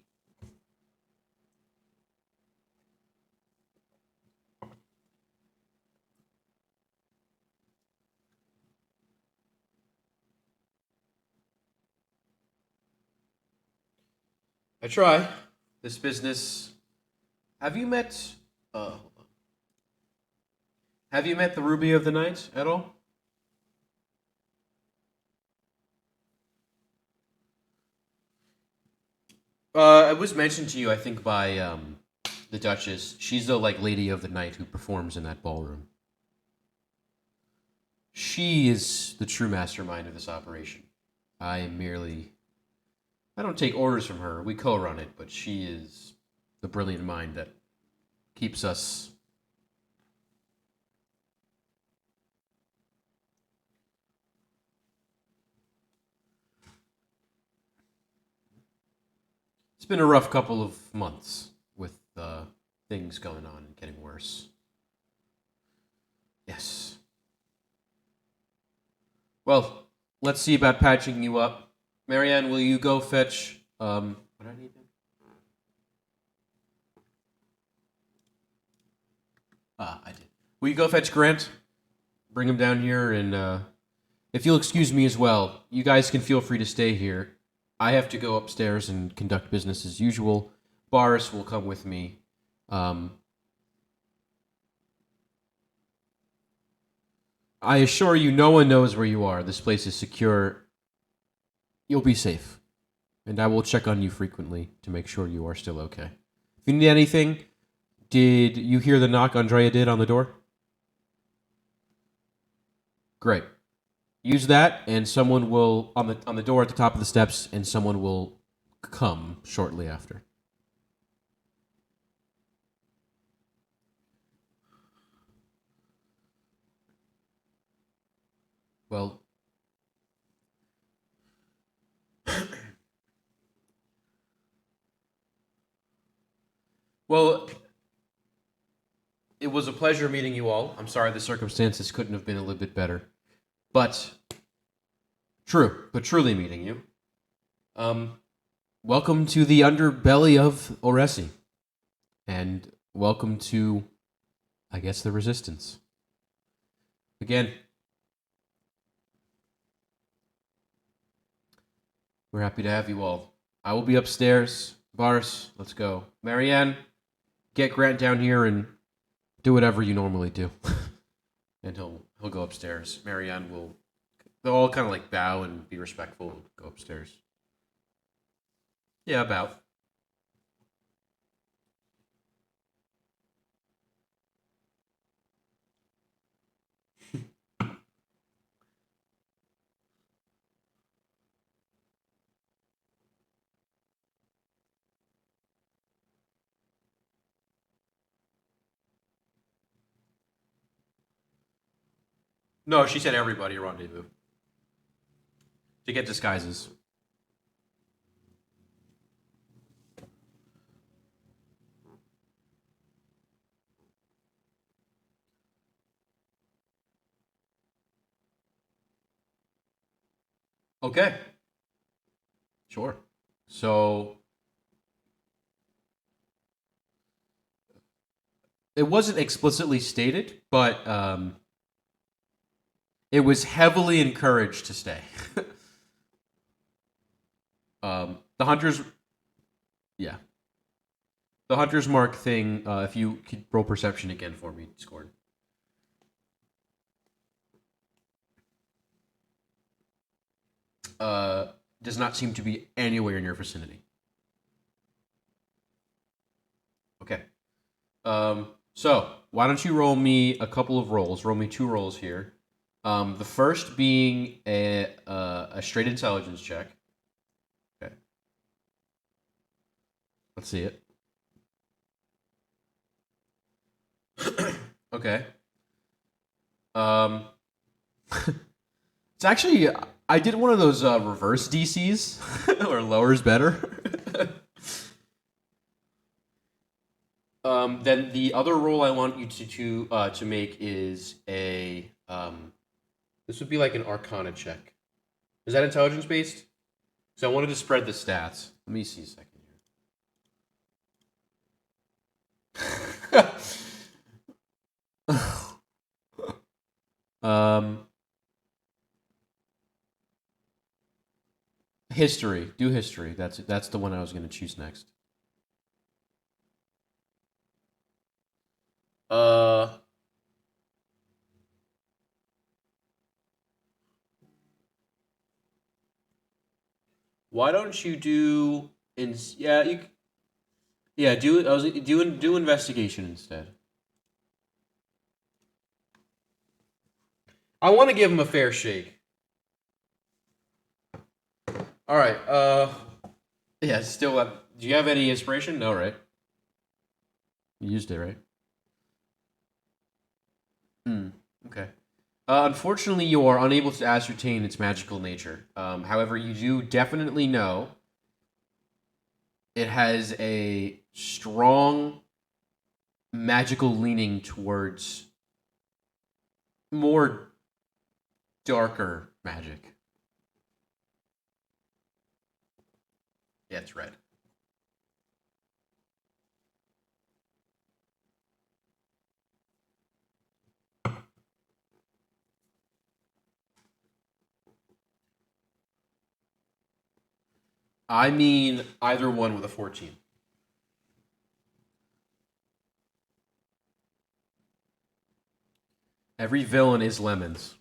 I try. This business. Have you met? Hold on. Have you met the Ruby of the Night at all? It was mentioned to you, I think, by the Duchess. She's the like lady of the night who performs in that ballroom. She is the true mastermind of this operation. I am merely. I don't take orders from her. We co run it, but she is the brilliant mind that keeps us. It's been a rough couple of months with things going on and getting worse. Yes. Well, let's see about patching you up. Marianne, will you go fetch what do I need? I did. Will you go fetch Grant? Bring him down here, and if you'll excuse me as well, you guys can feel free to stay here. I have to go upstairs and conduct business as usual. Boris will come with me. I assure you, no one knows where you are. This place is secure. You'll be safe. And I will check on you frequently to make sure you are still okay. If you need anything, did you hear the knock Andrea did on the door? Great. Use that, and someone will on the door at the top of the steps, and someone will come shortly after. Well, well, it was a pleasure meeting you all. I'm sorry the circumstances couldn't have been a little bit better, but truly meeting you. Welcome to the underbelly of Oresi, and welcome to, I guess, the Resistance. Again, we're happy to have you all. I will be upstairs. Boris, let's go. Marianne, get Grant down here and do whatever you normally do. And he'll go upstairs. Marianne will. They'll all kind of like bow and be respectful and go upstairs. Yeah, about. No, she said everybody rendezvous to get disguises. Okay. Sure. So it wasn't explicitly stated, but it was heavily encouraged to stay. The hunters, yeah, the hunter's mark thing. If you could roll perception again for me, Scorn. Does not seem to be anywhere in your vicinity. Okay. So why don't you roll me a couple of rolls? Roll me 2 rolls here. The first being a straight intelligence check. Okay. Let's see it. Okay. It's actually I did one of those reverse DCs or lowers better. Then the other roll I want you to make is a this would be like an Arcana check. Is that intelligence based? So I wanted to spread the stats. Let me see a second here. History. Do history. That's the one I was going to choose next. Why don't you do do investigation instead. I want to give him a fair shake. All right. Yeah. Still. Do you have any inspiration? No, right? You used it, right? Hmm. Okay. Unfortunately, you are unable to ascertain its magical nature. However, you do definitely know it has a strong magical leaning towards more darker magic. Yeah, it's red. I mean, either one with a 14. Every villain is lemons.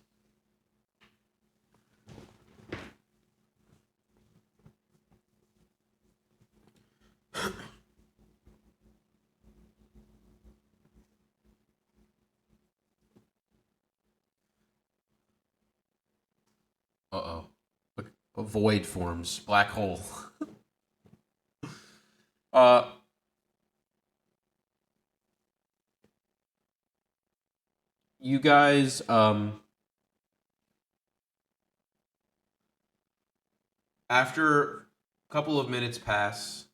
Uh oh. A void forms. Black hole. uh, you guys, after a couple of minutes pass,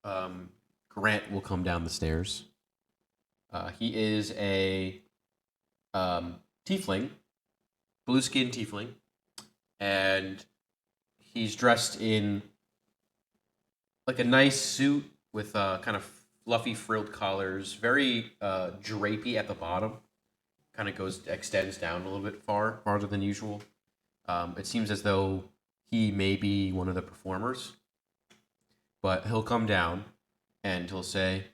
Grant will come down the stairs. He is a tiefling, blue skinned tiefling, and he's dressed in like a nice suit with kind of fluffy frilled collars, very drapey at the bottom. Kind of extends down a little bit farther than usual. It seems as though he may be one of the performers, but he'll come down and he'll say,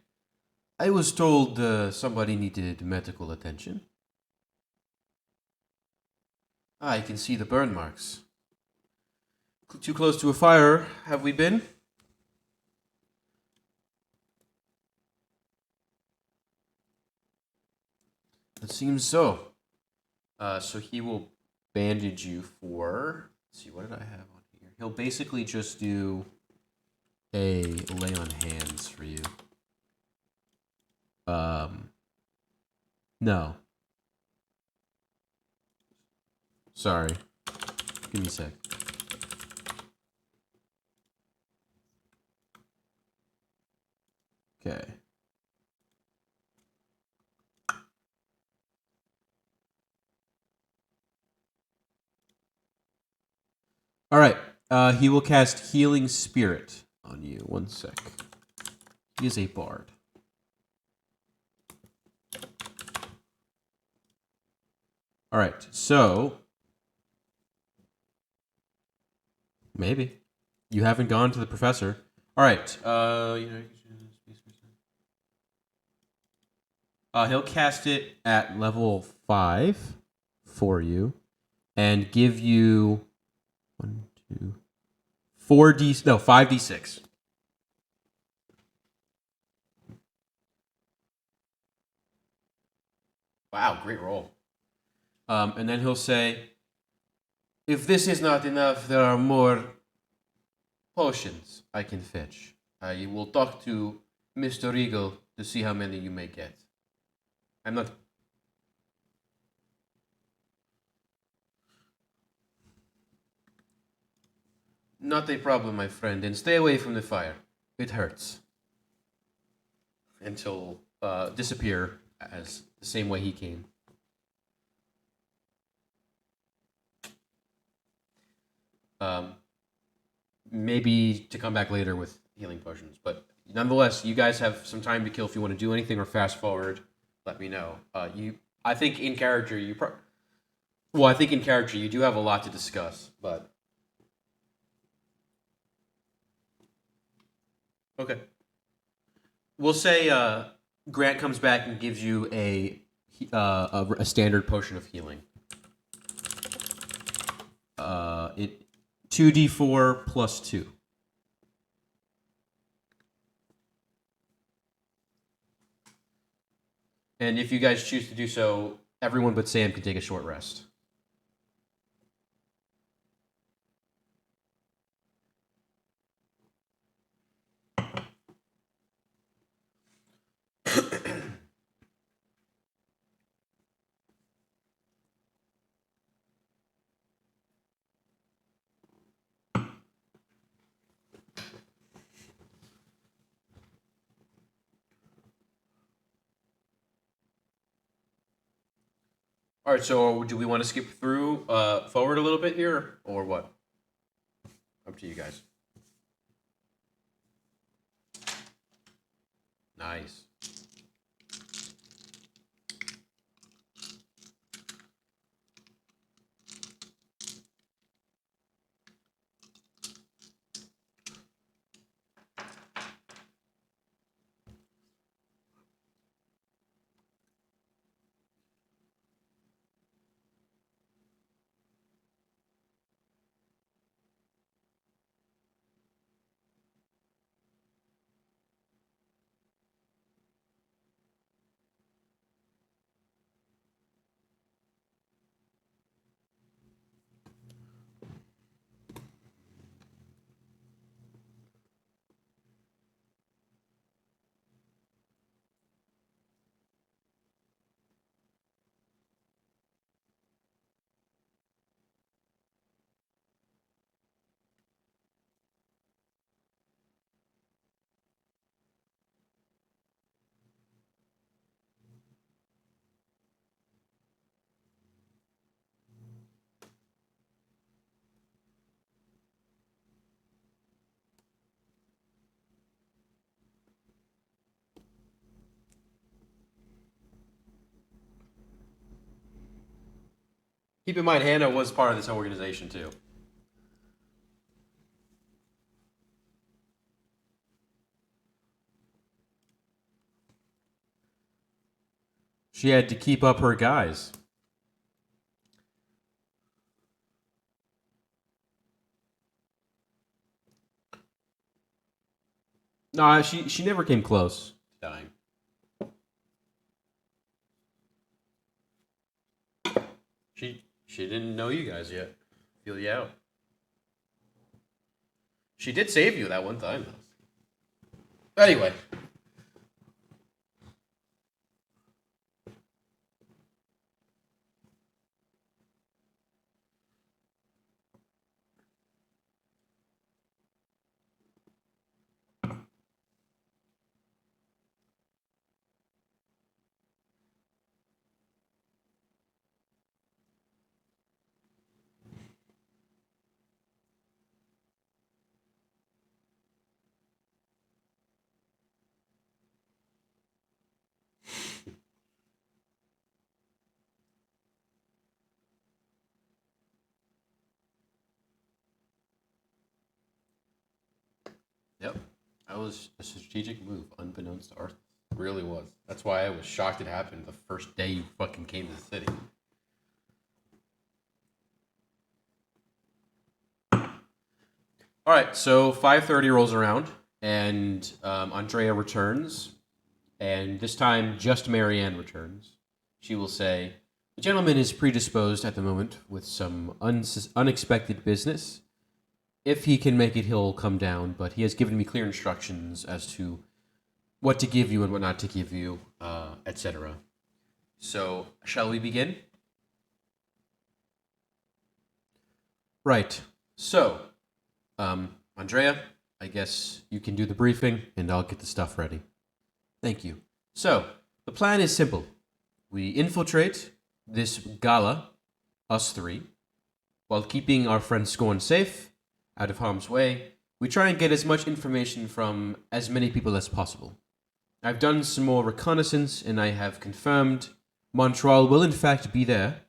"I was told somebody needed medical attention. I can see the burn marks. Too close to a fire, have we been?" It seems so. So he will bandage you for. Let's see, what did I have on here? He'll basically just do a lay on hands for you. No. Sorry. Give me a sec. Okay. All right. He will cast Healing Spirit on you. One sec. He is a bard. All right. So maybe you haven't gone to the professor. All right. He'll cast it at level 5 for you, and give you 1, 2, 4d. No, 5d6. Wow, great roll. And then he'll say, "If this is not enough, there are more potions I can fetch. I will talk to Mr. Eagle to see how many you may get. I'm not." "Not a problem, my friend, and stay away from the fire. It hurts." And he'll disappear as the same way he came. Maybe to come back later with healing potions, but nonetheless, you guys have some time to kill. If you want to do anything or fast forward, let me know. I think in character, I think in character you do have a lot to discuss, but okay. We'll say Grant comes back and gives you a standard potion of healing. It 2d4 plus 2. And if you guys choose to do so, everyone but Sam can take a short rest. All right, so do we want to skip through forward a little bit here, or what? Up to you guys. Nice. Keep in mind, Hannah was part of this organization too. She had to keep up her guys. No, she never came close to dying. She didn't know you guys yet. Feel you out. She did save you that one time though. Anyway. Yep. That was a strategic move, unbeknownst to Arthur. It really was. That's why I was shocked it happened the first day you fucking came to the city. All right, so 5:30 rolls around, and Andrea returns, and this time just Marianne returns. She will say, "The gentleman is predisposed at the moment with some unexpected business. If he can make it, he'll come down, but he has given me clear instructions as to what to give you and what not to give you, etc." So, shall we begin? Right. So, Andrea, I guess you can do the briefing and I'll get the stuff ready. Thank you. So, the plan is simple. We infiltrate this gala, us three, while keeping our friend Scorn safe, out of harm's way. We try and get as much information from as many people as possible. I've done some more reconnaissance and I have confirmed Montreal will in fact be there,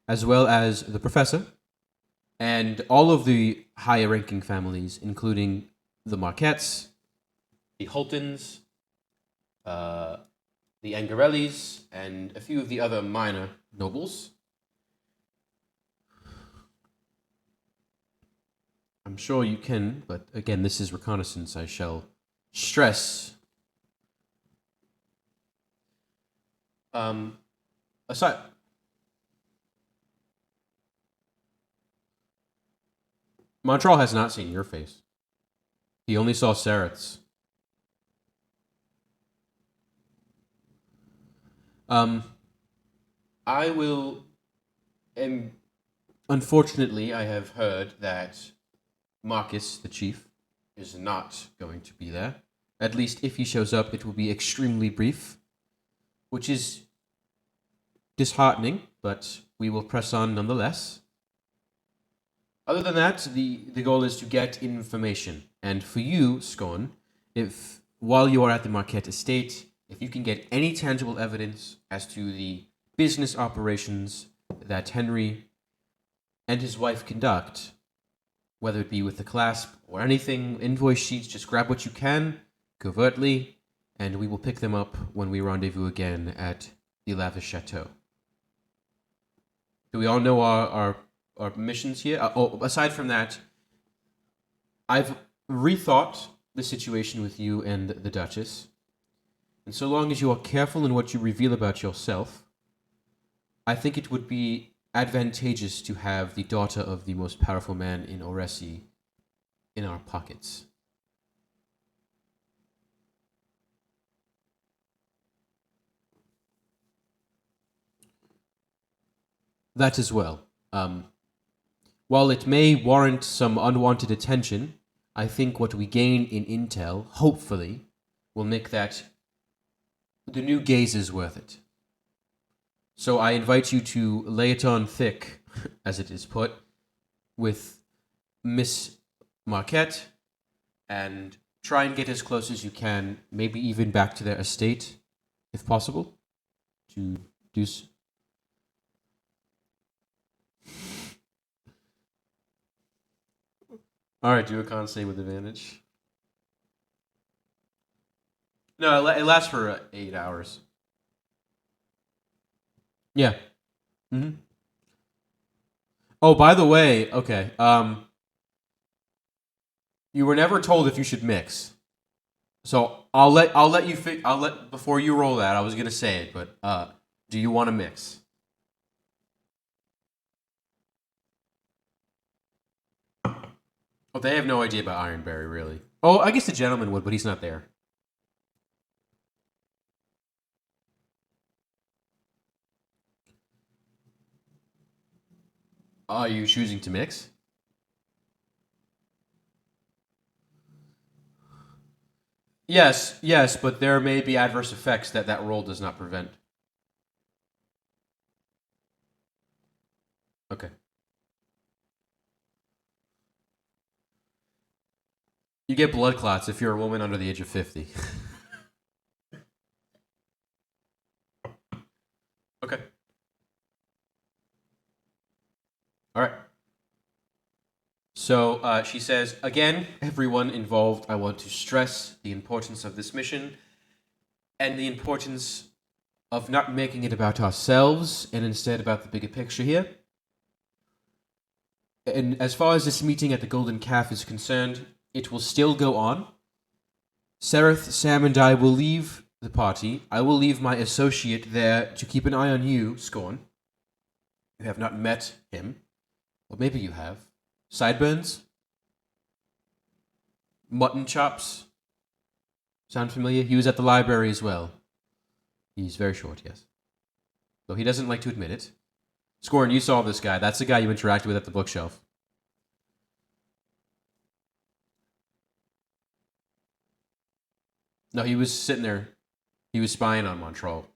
as well as the professor and all of the higher ranking families, including the Marquettes, the Holtons, the Angarellis, and a few of the other minor nobles. I'm sure you can, but again, this is reconnaissance. I shall stress. Aside. Montreal has not seen your face. He only saw Saret's. I will. Unfortunately, I have heard that Marcus, the chief, is not going to be there. At least if he shows up, it will be extremely brief, which is disheartening, but we will press on nonetheless. Other than that, the goal is to get information. And for you, Scorn, if while you are at the Marquette estate, if you can get any tangible evidence as to the business operations that Henry and his wife conduct, whether it be with the clasp or anything, invoice sheets, just grab what you can, covertly, and we will pick them up when we rendezvous again at the Lavish Chateau. Do we all know our missions here? Aside from that, I've rethought the situation with you and the Duchess, and so long as you are careful in what you reveal about yourself, I think it would be advantageous to have the daughter of the most powerful man in Oresi in our pockets. That as well. While it may warrant some unwanted attention, I think what we gain in intel, hopefully, will make that the new gaze is worth it. So I invite you to lay it on thick, as it is put, with Miss Marquette, and try and get as close as you can, maybe even back to their estate, if possible, to do so. Alright, do a con save with advantage. No, it lasts for 8 hours. Yeah. Mm-hmm. Oh, by the way, okay. You were never told if you should mix. So I'll let you before you roll that. I was gonna say it, but do you want to mix? Oh, they have no idea about Ironberry, really. Oh, I guess the gentleman would, but he's not there. Are you choosing to mix? Yes, but there may be adverse effects that roll does not prevent. Okay. You get blood clots if you're a woman under the age of 50. Okay. All right. So she says, again, everyone involved, I want to stress the importance of this mission and the importance of not making it about ourselves and instead about the bigger picture here. And as far as this meeting at the Golden Calf is concerned, it will still go on. Sereth, Sam, and I will leave the party. I will leave my associate there to keep an eye on you, Scorn. You have not met him. Or maybe you have. Sideburns? Mutton chops? Sound familiar? He was at the library as well. He's very short, yes. Though he doesn't like to admit it. Scorn, you saw this guy. That's the guy you interacted with at the bookshelf. No, he was sitting there. He was spying on Montreal.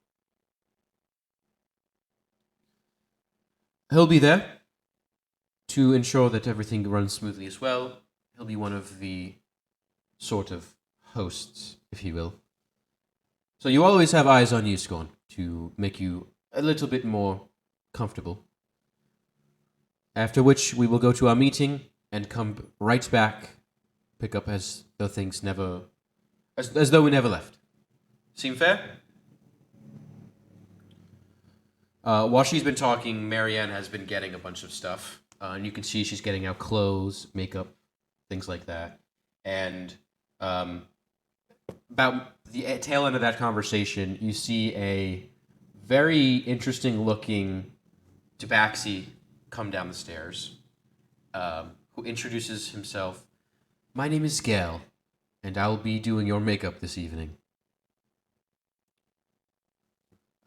He'll be there to ensure that everything runs smoothly as well. He'll be one of the sort of hosts, if you will. So you always have eyes on you, Scorn, to make you a little bit more comfortable. After which we will go to our meeting and come right back, pick up as though things never, as though we never left. Seem fair? While she's been talking, Marianne has been getting a bunch of stuff. And you can see she's getting out clothes, makeup, things like that. And about the tail end of that conversation, you see a very interesting looking Tabaxi come down the stairs, who introduces himself. My name is Gale, and I'll be doing your makeup this evening.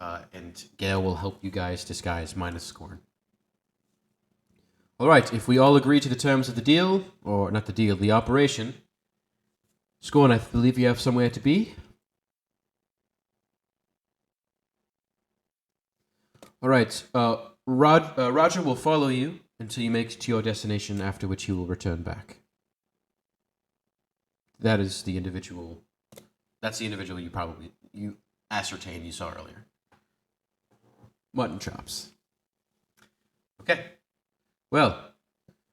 And Gale will help you guys disguise minus Scorn. Alright, if we all agree to the terms of the deal, or not the deal, the operation, Scorn, I believe you have somewhere to be? Alright, Roger will follow you until you make it to your destination, after which he will return back. That's the individual you ascertained you saw earlier. Mutton chops. Okay. Well,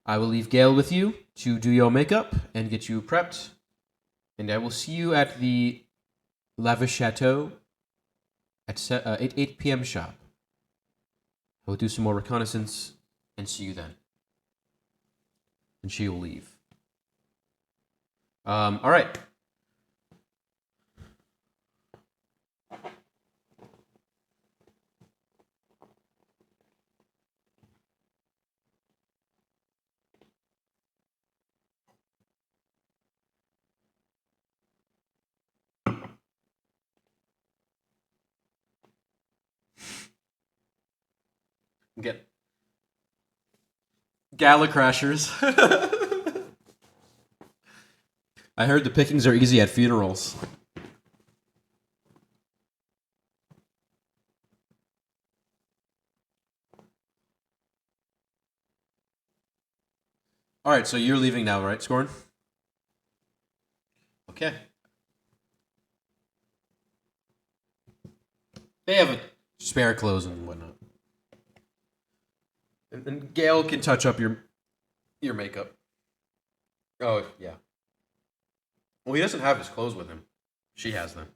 I will leave Gail with you to do your makeup and get you prepped. And I will see you at the Lavish Chateau at 8 p.m. sharp. I will do some more reconnaissance and see you then. And she will leave. All right. Get Gala Crashers. I heard the pickings are easy at funerals. All right, so you're leaving now, right, Scorn? Okay. They have spare clothes and whatnot. And Gail can touch up your makeup. Oh, yeah. Well, he doesn't have his clothes with him. She has them.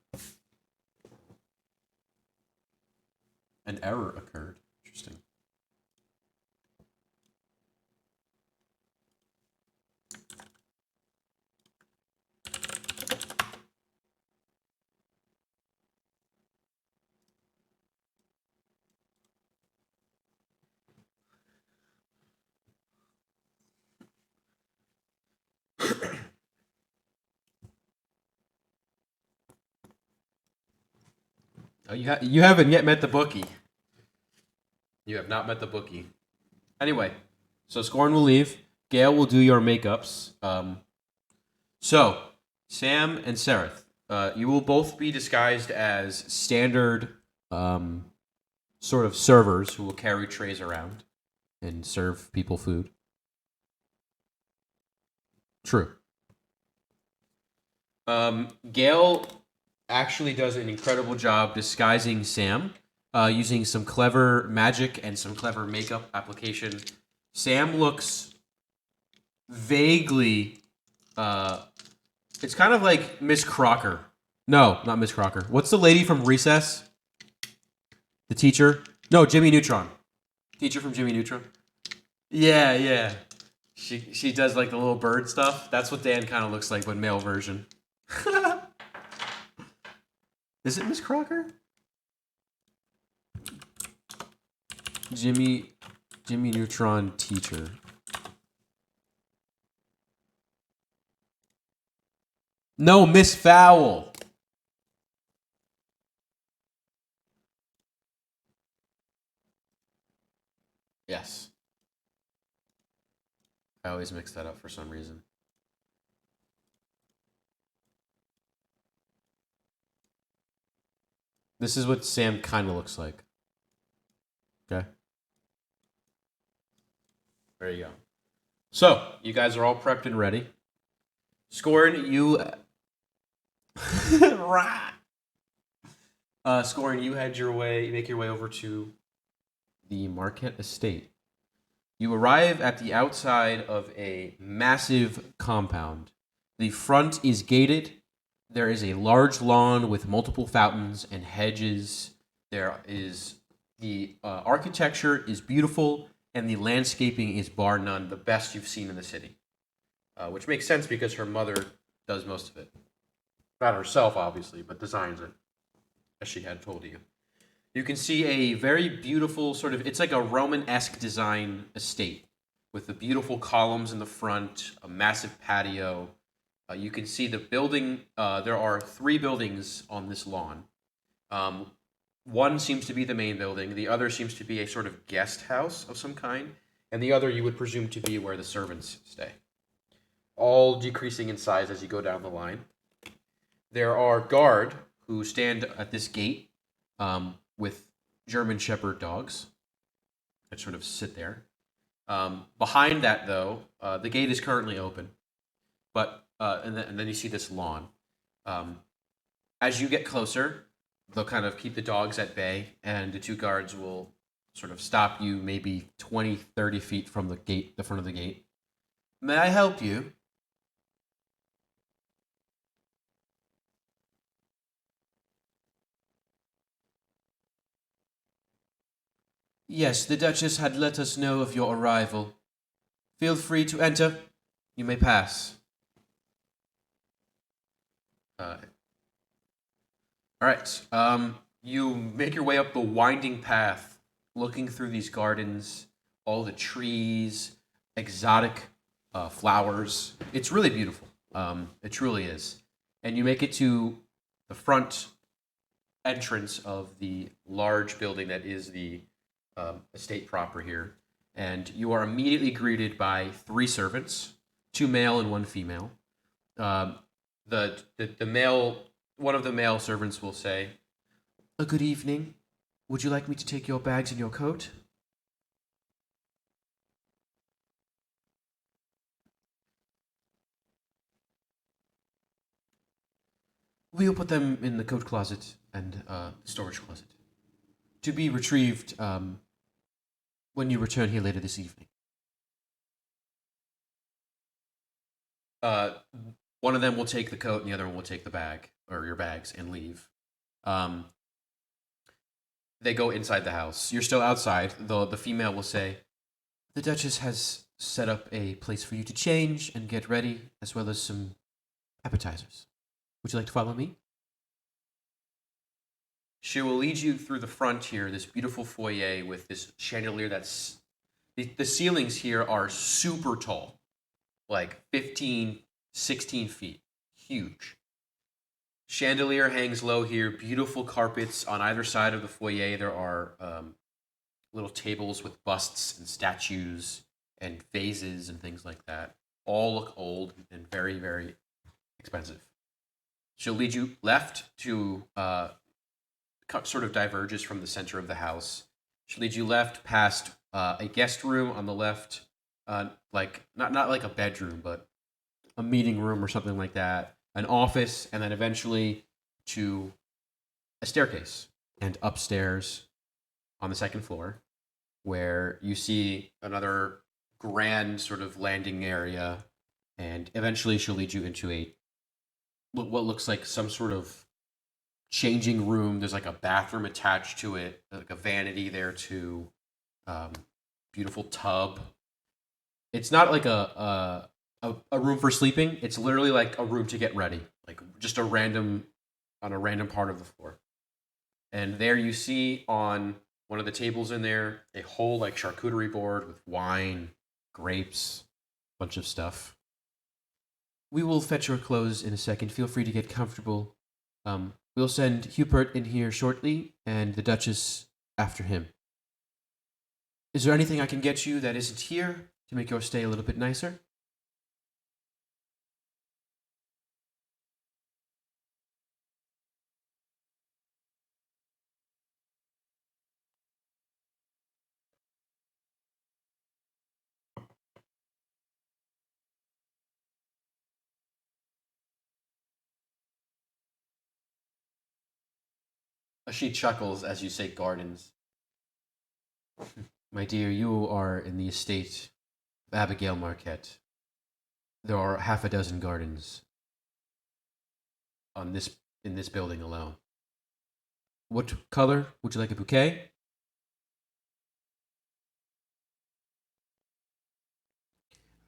An error occurred. Interesting. Oh, you haven't yet met the bookie. You have not met the bookie. Anyway, so Scorn will leave. Gail will do your makeups. So, Sam and Sereth, you will both be disguised as standard sort of servers who will carry trays around and serve people food. True. Gail actually does an incredible job disguising Sam, using some clever magic and some clever makeup application. Sam looks vaguely, it's kind of like Miss Crocker. No, not Miss Crocker. What's the lady from Recess? The teacher? No, Jimmy Neutron. Teacher from Jimmy Neutron? Yeah, yeah. She does like the little bird stuff. That's what Dan kind of looks like, but male version. Is it Miss Crocker? Jimmy Neutron teacher. No, Miss Fowl. Yes. I always mix that up for some reason. This is what Sam kind of looks like. Okay. There you go. So, you guys are all prepped and ready. Scorn, you... Scorn, you make your way over to the Marquette Estate. You arrive at the outside of a massive compound. The front is gated. There is a large lawn with multiple fountains and hedges. There is the architecture is beautiful, and the landscaping is bar none the best you've seen in the city. Which makes sense because her mother does most of it. Not herself, obviously, but designs it, as she had told you. You can see a very beautiful sort of, it's like a Roman-esque design estate with the beautiful columns in the front, a massive patio. You can see the building, there are 3 buildings on this lawn. One seems to be the main building, the other seems to be a sort of guest house of some kind, and the other you would presume to be where the servants stay. All decreasing in size as you go down the line. There are guard who stand at this gate with German Shepherd dogs. that sort of sit there. Behind that, though, the gate is currently open, but and then you see this lawn. Um, as you get closer, they'll kind of keep the dogs at bay, and the two guards will sort of stop you maybe 20, 30 feet from the gate, the front of the gate. May I help you? Yes, the Duchess had let us know of your arrival. Feel free to enter. You may pass. Uh, all right. You make your way up the winding path, looking through these gardens, all the trees, exotic flowers. It's really beautiful. It truly is. And you make it to the front entrance of the large building that is the estate proper here. And you are immediately greeted by three servants, two male and one female. Um, the male, one of the male servants will say, "A good evening. Would you like me to take your bags and your coat?" We'll put them in the coat closet and storage closet to be retrieved when you return here later this evening. Uh, One of them will take the coat, and the other one will take the bag or your bags and leave. Um, they go inside the house. You're still outside, though the female will say, "The Duchess has set up a place for you to change and get ready, as well as some appetizers. Would you like to follow me?" She will lead you through the front here, this beautiful foyer with this chandelier that's. The ceilings here are super tall, like 15, 16 feet. Huge. Chandelier hangs low here, beautiful carpets on either side of the foyer. There are little tables with busts and statues and vases and things like that. All look old and very, very expensive. She'll lead you left to sort of diverges from the center of the house. She'll lead you left past a guest room on the left, like not like a bedroom, but a meeting room or something like that, an office, and then eventually to a staircase and upstairs on the second floor, where you see another grand sort of landing area, and eventually she'll lead you into a what looks like some sort of changing room. There's like a bathroom attached to it, like a vanity there too. Beautiful tub. It's not like a room for sleeping. It's literally like a room to get ready, like just a random on a random part of the floor. And there you see on one of the tables in there a whole like charcuterie board with wine, grapes, bunch of stuff. We will fetch your clothes in a second. Feel free to get comfortable. We'll send Hubert in here shortly, and the Duchess after him. Is there anything I can get you that isn't here to make your stay a little bit nicer? She chuckles as you say gardens. My dear, you are in the estate of Abigail Marquette. There are half a dozen gardens on this in this building alone. What color would you like a bouquet?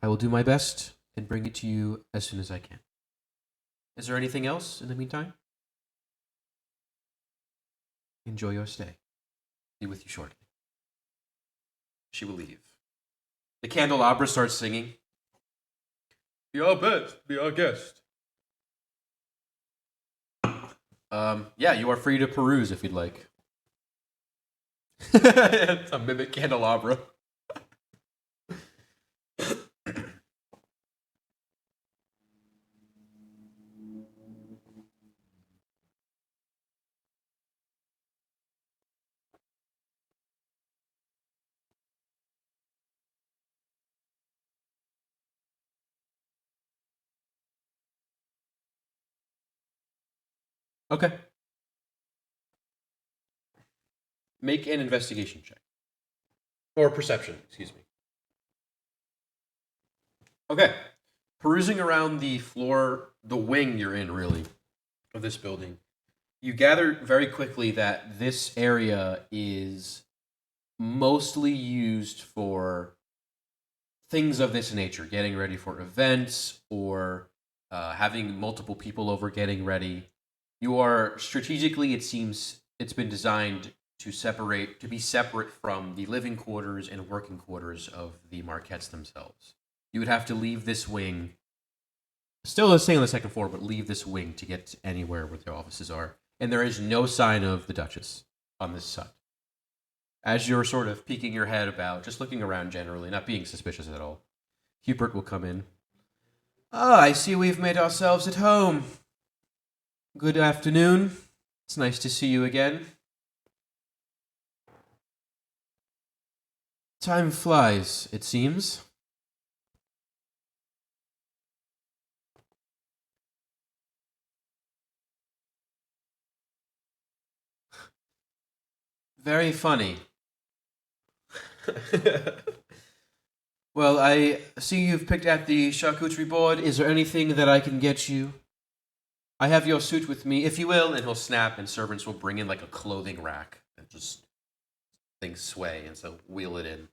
I will do my best and bring it to you as soon as I can. Is there anything else in the meantime? Enjoy your stay. Be with you shortly. She will leave. The candelabra starts singing. Be our best, be our guest. Yeah, you are free to peruse if you'd like. It's a mimic candelabra. Okay. Make an investigation check. Or perception, excuse me. Okay. Perusing around the floor, the wing you're in, really, of this building, you gather very quickly that this area is mostly used for things of this nature, getting ready for events or having multiple people over getting ready. You are strategically, it seems, it's been designed to be separate from the living quarters and working quarters of the Marquettes themselves. You would have to leave this wing, still staying on the second floor, but leave this wing to get anywhere where their offices are. And there is no sign of the Duchess on this side. As you're sort of peeking your head about, just looking around generally, not being suspicious at all, Hubert will come in. Ah, I see we've made ourselves at home. Good afternoon. It's nice to see you again. Time flies, it seems. Very funny. Well, I see you've picked at the charcuterie board. Is there anything that I can get you? I have your suit with me, if you will, and he'll snap, and servants will bring in like a clothing rack and just things sway, and so wheel it in.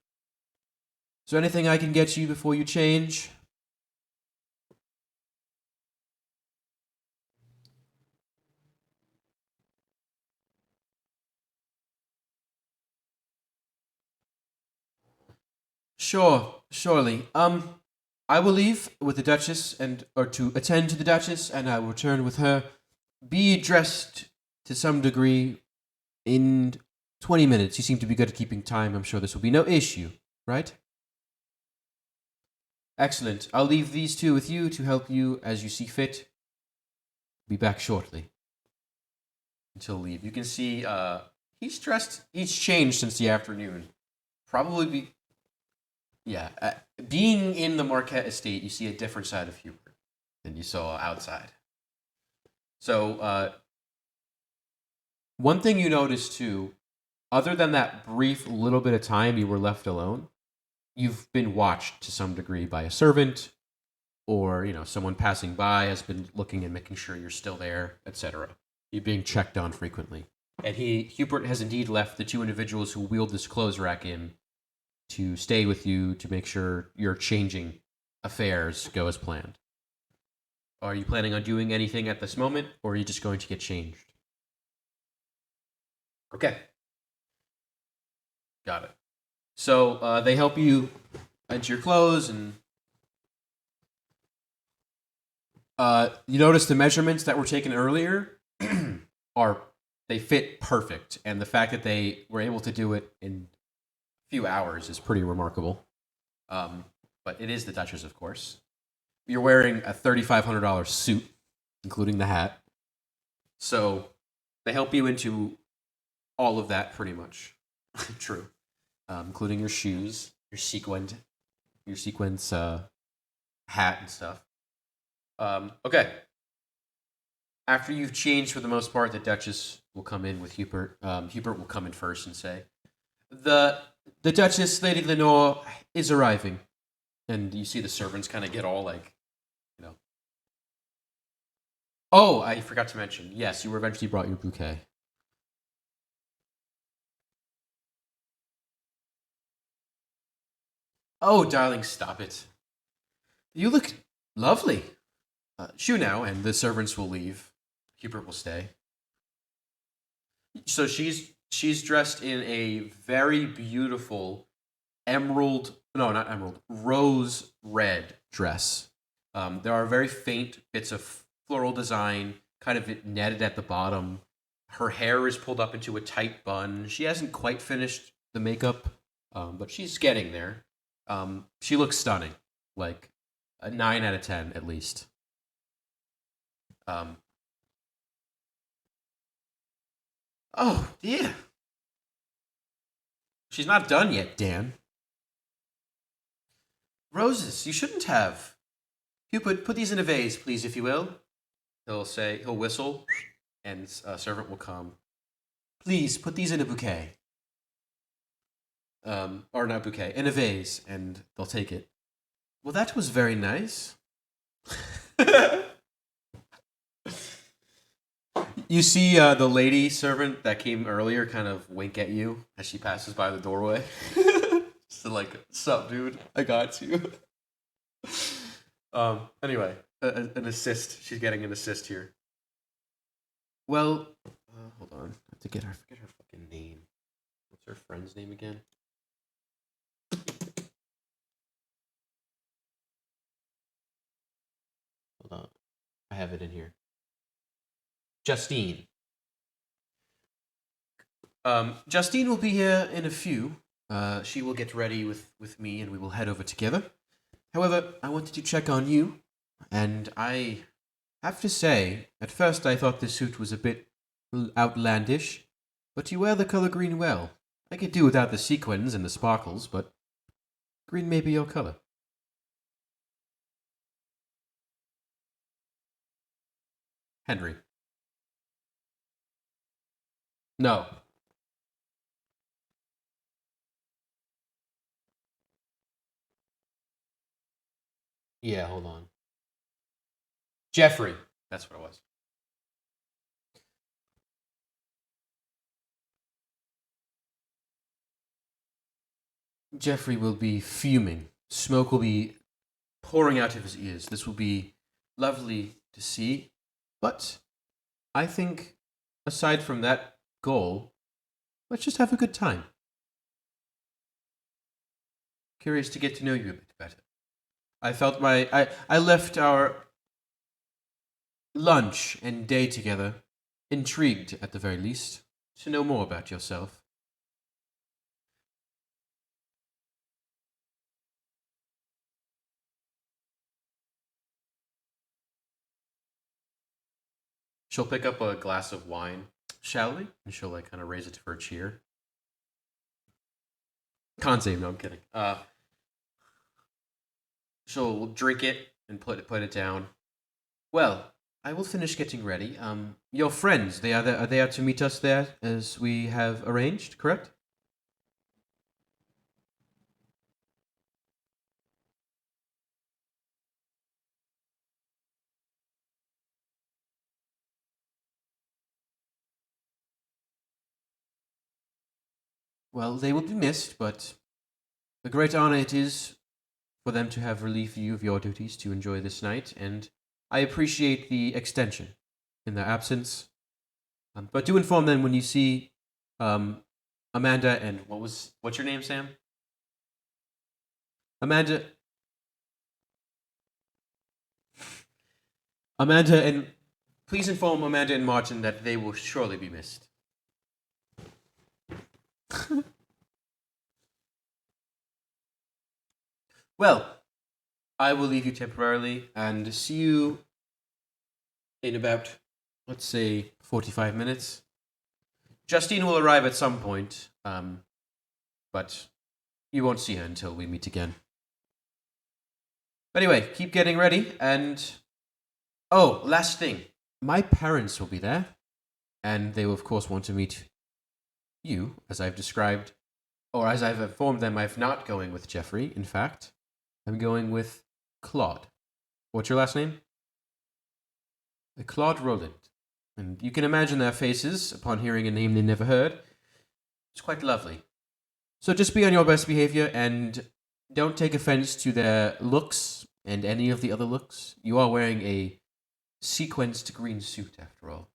Is there anything I can get you before you change? Sure, surely. I will leave with the Duchess or to attend to the Duchess, and I will return with her. Be dressed to some degree in 20 minutes. You seem to be good at keeping time. I'm sure this will be no issue, right? Excellent. I'll leave these two with you to help you as you see fit. Be back shortly. Until leave. You can see he's dressed, he's changed since the afternoon. Probably be. Yeah. Being in the Marquette estate, you see a different side of Hubert than you saw outside. So, one thing you notice too, other than that brief little bit of time you were left alone, you've been watched to some degree by a servant, or someone passing by has been looking and making sure you're still there, etc. You're being checked on frequently. And Hubert has indeed left the two individuals who wheeled this clothes rack in to stay with you to make sure your changing affairs go as planned. Are you planning on doing anything at this moment, or are you just going to get changed? Okay. Got it. So they help you into your clothes, and you notice the measurements that were taken earlier they fit perfect, and the fact that they were able to do it in a few hours is pretty remarkable. But it is the Duchess, of course. You're wearing a $3,500 suit, including the hat. So they help you into all of that, pretty much. True. Including your shoes, your sequence hat and stuff. Okay. After you've changed for the most part, the Duchess will come in with Hubert. Hubert will come in first and say, The Duchess, Lady Lenore, is arriving. And you see the servants kind of get all like, Oh, I forgot to mention. Yes, you were eventually brought your bouquet. Oh, darling, stop it. You look lovely. Shoo now, and the servants will leave. Hubert will stay. So she's dressed in a very beautiful not emerald, rose red dress. There are very faint bits of floral design, kind of netted at the bottom. Her hair is pulled up into a tight bun. She hasn't quite finished the makeup, but she's getting there. She looks stunning, like a 9 out of 10 at least. Oh dear, she's not done yet, Dan. Roses, you shouldn't have. You put these in a vase, please, if you will. He'll whistle. and a servant will come. Please put these in a bouquet. Or not bouquet, in a vase, and they'll take it. Well, that was very nice. You see the lady servant that came earlier kind of wink at you as she passes by the doorway. So like, sup, dude? I got you. Anyway, an assist. She's getting an assist here. Well, hold on. I have to get her. I forget her fucking name. What's her friend's name again? Hold on. I have it in here. Justine. Justine will be here in a few. She will get ready with me and we will head over together. However, I wanted to check on you, and I have to say, at first I thought this suit was a bit outlandish, but you wear the color green well. I could do without the sequins and the sparkles, but green may be your color. Henry. No. Yeah, hold on. Jeffrey. That's what it was. Jeffrey will be fuming. Smoke will be pouring out of his ears. This will be lovely to see. But I think, aside from that goal, let's just have a good time. Curious to get to know you a bit better. I felt I left our lunch and day together intrigued, at the very least, to know more about yourself. She'll pick up a glass of wine, shall we? And she'll like kind of raise it for a cheer. Can't save. No, I'm kidding. She'll drink it and put it down. Well, I will finish getting ready. Your friends, are they out to meet us there as we have arranged, correct? Well, they will be missed, but a great honor it is for them to have relieved you of your duties to enjoy this night, and I appreciate the extension in their absence. But do inform them when you see Amanda and what's your name, Sam? Amanda. Amanda and please inform Amanda and Martin that they will surely be missed. Well, I will leave you temporarily and see you in about, let's say, 45 minutes. Justine will arrive at some point, but you won't see her until we meet again. Anyway, keep getting ready, and oh, last thing. My parents will be there, and they will, of course, want to meet you, as I've described, or as I've informed them, I'm not going with Jeffrey, in fact. I'm going with Claude. What's your last name? Claude Roland. And you can imagine their faces upon hearing a name they never heard. It's quite lovely. So just be on your best behavior and don't take offense to their looks and any of the other looks. You are wearing a sequenced green suit, after all.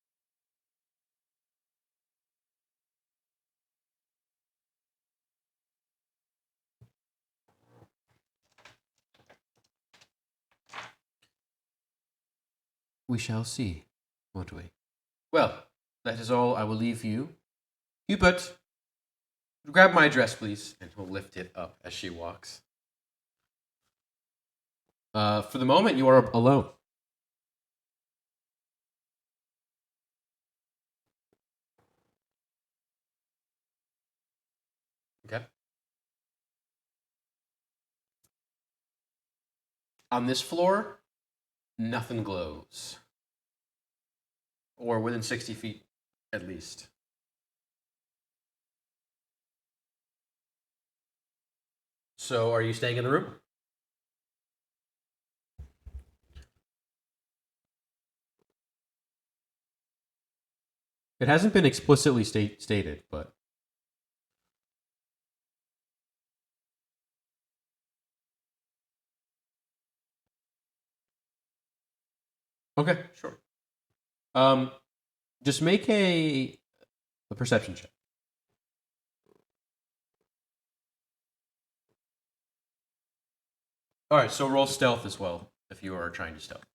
We shall see, won't we? Well, that is all I will leave you. Hubert, grab my dress, please, and he'll lift it up as she walks. For the moment, you are alone. Okay. On this floor, nothing glows. or within 60 feet at least. So, are you staying in the room? It hasn't been explicitly stated, but okay, sure. Just make a perception check. All right, so roll stealth as well if you are trying to stealth.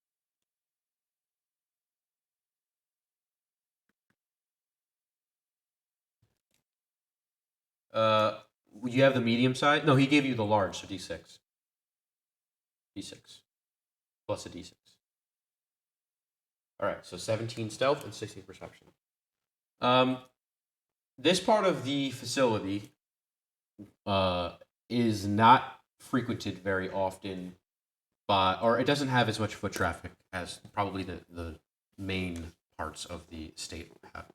You have the medium size? No, he gave you the large, so D6. D6 plus a D6. All right, so 17 stealth and 16 perception. This part of the facility is not frequented very often by, or it doesn't have as much foot traffic as probably the main parts of the state have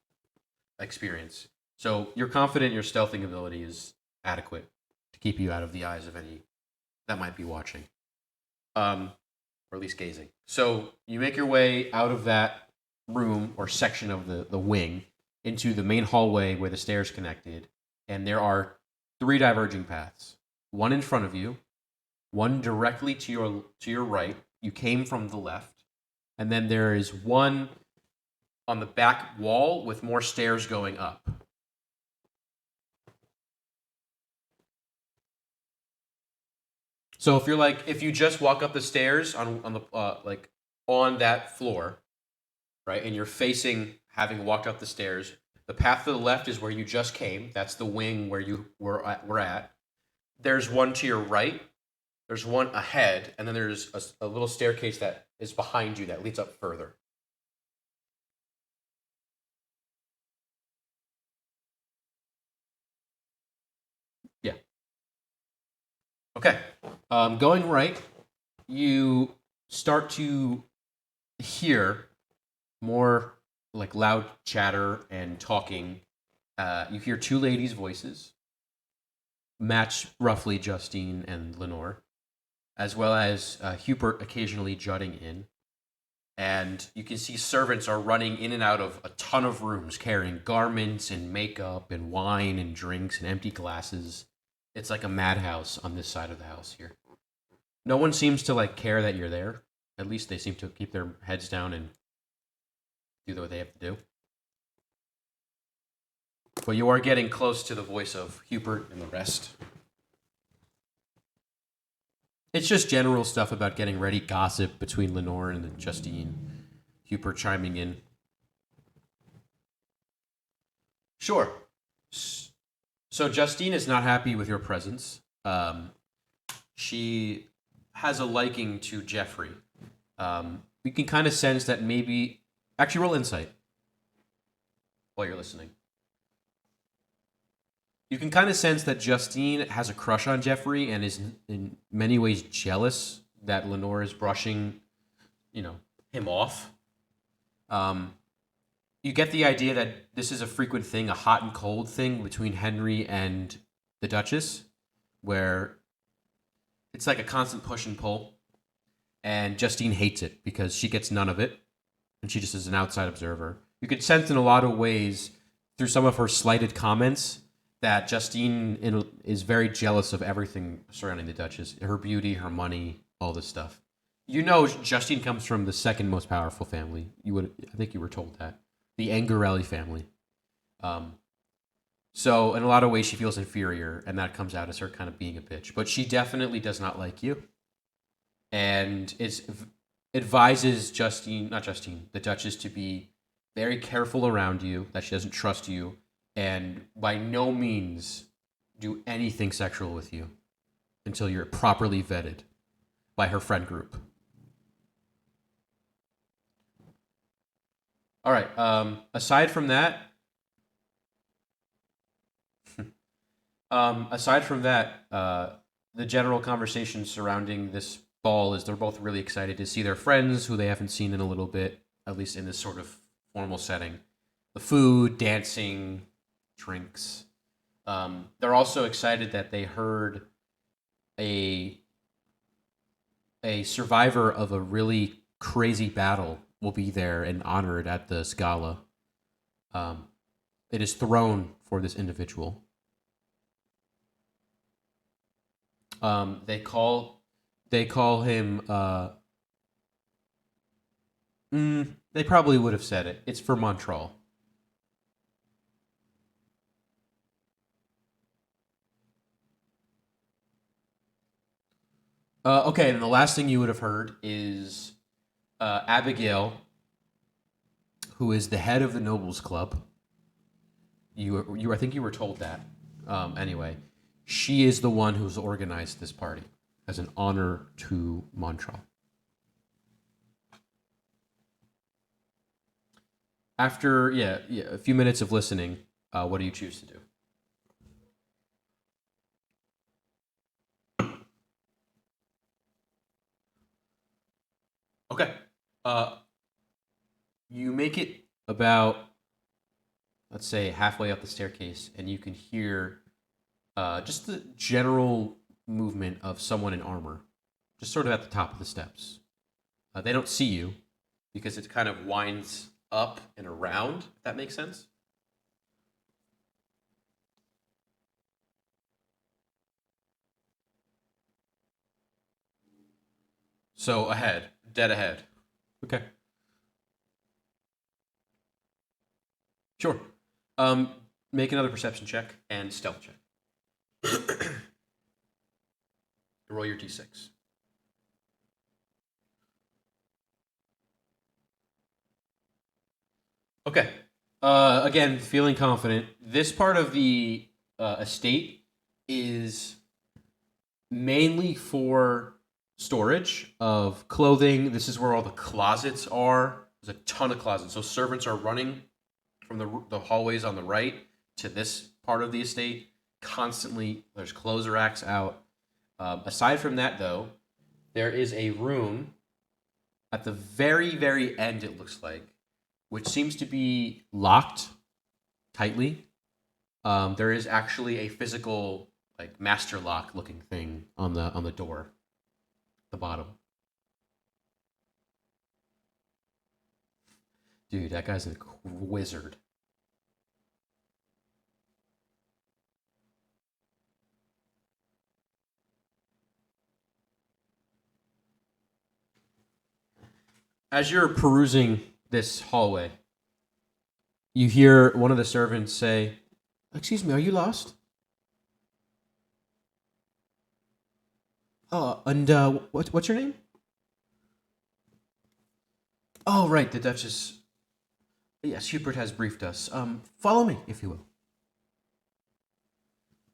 experience. So you're confident your stealthing ability is adequate to keep you out of the eyes of any that might be watching, or at least gazing. So you make your way out of that room or section of the wing into the main hallway where the stairs connected, and there are 3 diverging paths. One in front of you, one directly to your right. You came from the left, and then there is one on the back wall with more stairs going up. So if you just walk up the stairs on the on that floor, right, and you're facing having walked up the stairs, the path to the left is where you just came. That's the wing where you were at. There's one to your right. There's one ahead, and then there's a little staircase that is behind you that leads up further. Yeah. Okay. Going right, you start to hear more like loud chatter and talking. You hear 2 ladies' voices, match roughly Justine and Lenore, as well as Hubert occasionally jutting in. And you can see servants are running in and out of a ton of rooms carrying garments and makeup and wine and drinks and empty glasses. It's like a madhouse on this side of the house here. No one seems to care that you're there. At least they seem to keep their heads down and do what they have to do. But you are getting close to the voice of Hubert and the rest. It's just general stuff about getting ready, gossip between Lenore and Justine. Hubert chiming in. Sure. So Justine is not happy with your presence. She has a liking to Jeffrey. We can kind of sense that maybe... Actually, roll insight while you're listening. You can kind of sense that Justine has a crush on Jeffrey and is in many ways jealous that Lenore is brushing, him off. You get the idea that this is a frequent thing, a hot and cold thing between Henry and the Duchess, where it's like a constant push and pull. And Justine hates it because she gets none of it, and she just is an outside observer. You could sense in a lot of ways through some of her slighted comments that Justine is very jealous of everything surrounding the Duchess. Her beauty, her money, all this stuff. Justine comes from the second most powerful family. I think you were told that. The Angarelli family. So in a lot of ways she feels inferior, and that comes out as her kind of being a bitch. But she definitely does not like you. And advises the Duchess to be very careful around you, that she doesn't trust you, and by no means do anything sexual with you until you're properly vetted by her friend group. All right. Aside from that, the general conversation surrounding this ball is they're both really excited to see their friends who they haven't seen in a little bit, at least in this sort of formal setting. The food, dancing, drinks. They're also excited that they heard a survivor of a really crazy battle will be there and honored at the Scala. It is thrown for this individual. They call him. They probably would have said it. It's for Montreal. Okay, and the last thing you would have heard is Abigail, who is the head of the Nobles Club. I think you were told that. Anyway, she is the one who's organized this party as an honor to Montreal. After a few minutes of listening, what do you choose to do? Okay. You make it about, let's say, halfway up the staircase, and you can hear just the general movement of someone in armor, just sort of at the top of the steps. They don't see you because it kind of winds up and around, if that makes sense. So ahead, dead ahead. Okay. Sure. Make another perception check and stealth check. Roll your d6. Okay. Again, feeling confident. This part of the estate is mainly for storage of clothing. This is where all the closets are. There's a ton of closets. So servants are running from the hallways on the right to this part of the estate. Constantly, there's clothes racks out. Aside from that, though, there is a room at the very, very end, it looks like, which seems to be locked tightly. There is actually a physical, like, master lock looking thing on the door, the bottom. Dude, that guy's a wizard. As you're perusing this hallway, you hear one of the servants say, "Excuse me, are you lost?" Oh, and what's your name? Oh, right, the Duchess. Yes, Hubert has briefed us. Follow me, if you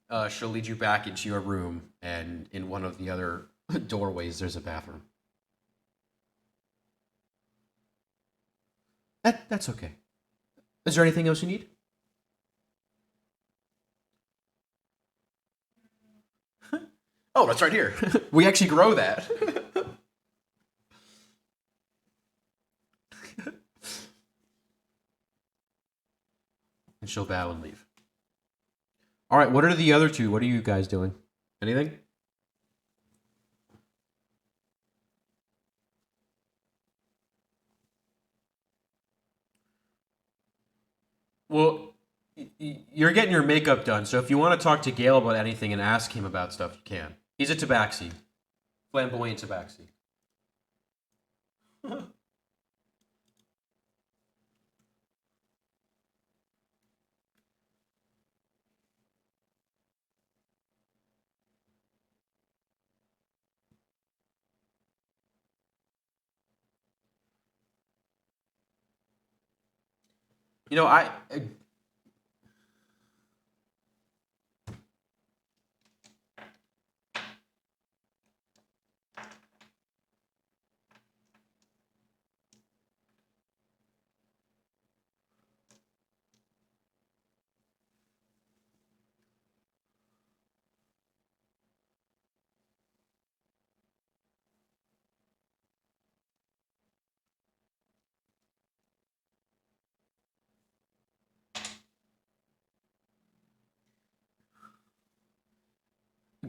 will. She'll lead you back into your room, and in one of the other doorways, there's a bathroom. That's okay. Is there anything else you need? Oh, that's right here. We actually grow that. And she'll bow and leave. All right, what are the other two? What are you guys doing? Anything? Well, you're getting your makeup done, so if you want to talk to Gale about anything and ask him about stuff, you can. He's a tabaxi. Flamboyant tabaxi. You know,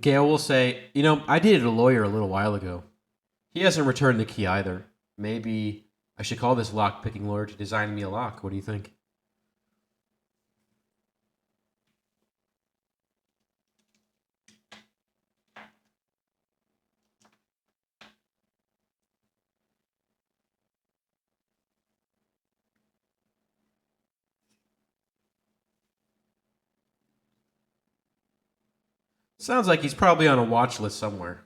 Gale will say, I dated a lawyer a little while ago. He hasn't returned the key either. Maybe I should call this lock-picking lawyer to design me a lock. What do you think? Sounds like he's probably on a watch list somewhere.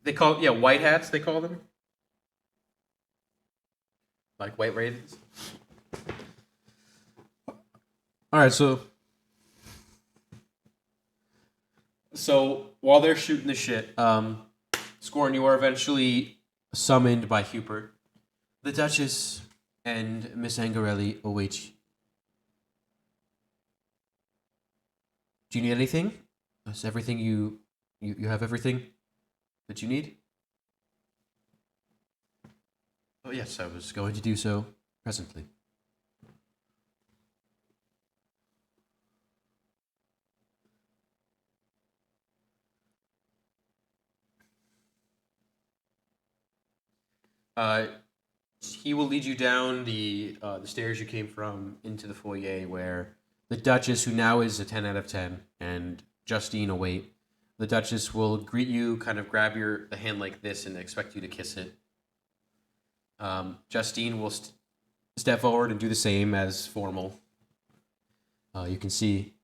They call white hats. They call them like white ravens. All right, so while they're shooting the shit, Scorn, you are eventually summoned by Hubert. The Duchess and Miss Angarelli await you. Do you need anything? Is everything you have everything that you need? Oh yes, I was going to do so presently. He will lead you down the stairs you came from into the foyer where the Duchess, who now is a 10 out of 10, and Justine await. The Duchess will greet you, kind of grab the hand like this and expect you to kiss it. Justine will step forward and do the same as formal. You can see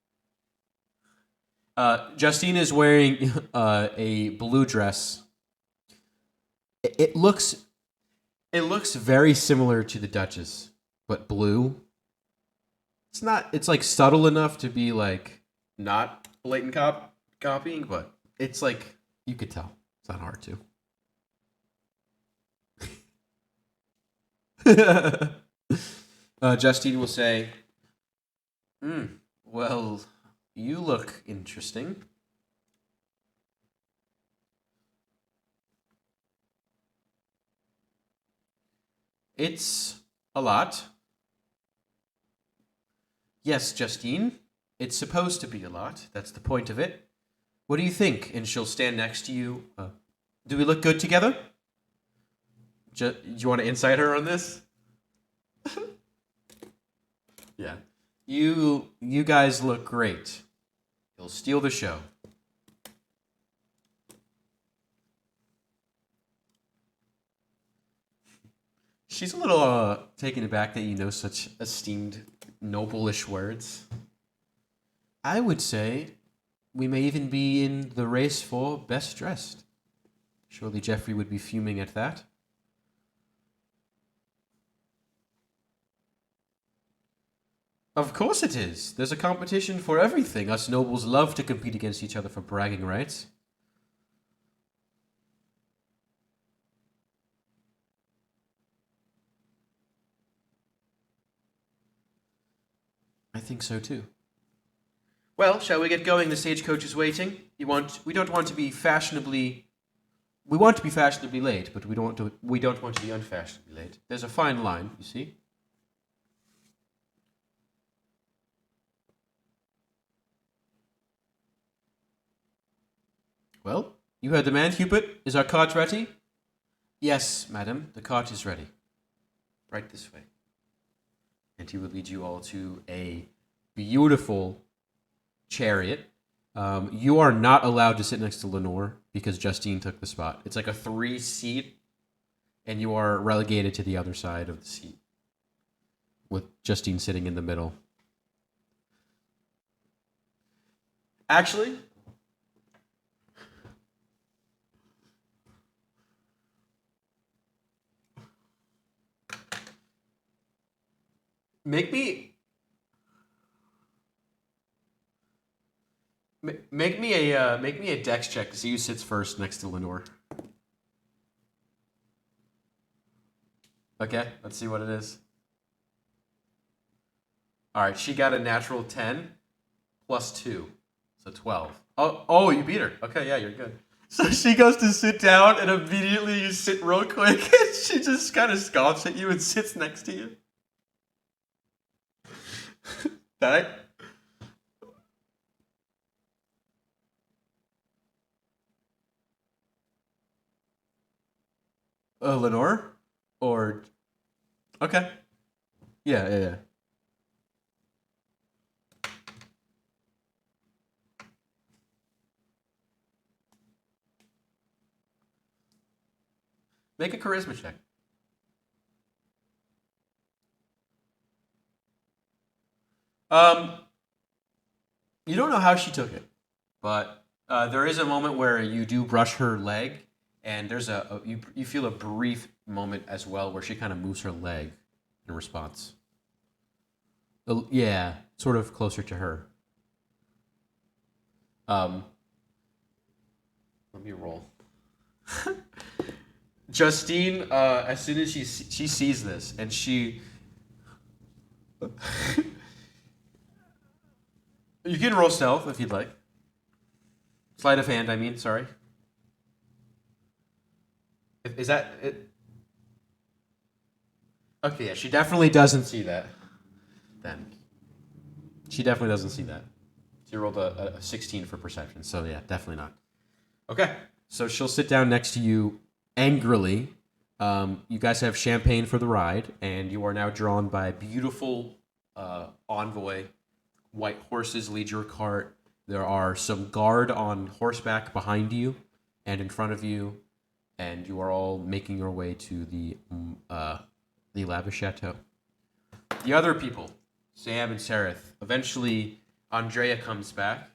Justine is wearing a blue dress. It looks very similar to the Duchess, but blue. It's like subtle enough to be like not blatant copying, but it's like you could tell. It's not hard to. Justine will say, well, you look interesting. It's a lot. Yes, Justine. It's supposed to be a lot. That's the point of it. What do you think? And she'll stand next to you. Do we look good together? Do you want to insight her on this? Yeah. You guys look great. You'll steal the show. She's a little taken aback that you know such esteemed, noble-ish words. I would say we may even be in the race for best dressed. Surely Jeffrey would be fuming at that. Of course it is. There's a competition for everything. Us nobles love to compete against each other for bragging rights. I think so too. Well, shall we get going? The stagecoach is waiting. We don't want to be fashionably. We want to be fashionably late, but we don't want to be unfashionably late. There's a fine line, you see. Well, you heard the man, Hubert. Is our cart ready? Yes, madam, the cart is ready. Right this way. And he will lead you all to a beautiful chariot. You are not allowed to sit next to Lenore because Justine took the spot. It's like a 3-seat, and you are relegated to the other side of the seat, with Justine sitting in the middle. Actually, make me a dex check to see who sits first next to Lenore. Okay, let's see what it is. All right, she got a natural 10 plus 2, so 12. Oh, you beat her. Okay, yeah, you're good. So she goes to sit down, and immediately you sit real quick, and she just kind of scoffs at you and sits next to you. That Lenore? Or okay. Yeah, yeah, yeah. Make a charisma check. Um, you don't know how she took it, but there is a moment where you do brush her leg, and there's you feel a brief moment as well where she kind of moves her leg in response. Yeah, sort of closer to her. Um, let me roll. Justine, as soon as she sees this, and she, you can roll stealth if you'd like. Sleight of hand, I mean. Sorry. Is that it? Okay, yeah, she definitely doesn't see that. Then she definitely doesn't see that. She rolled a 16 for perception, so yeah, definitely not. Okay, so she'll sit down next to you angrily. You guys have champagne for the ride, and you are now drawn by a beautiful envoy. White horses lead your cart. There are some guard on horseback behind you and in front of you, and you are all making your way to the lavish chateau. The other people, Sam and Sereth, eventually Andrea comes back.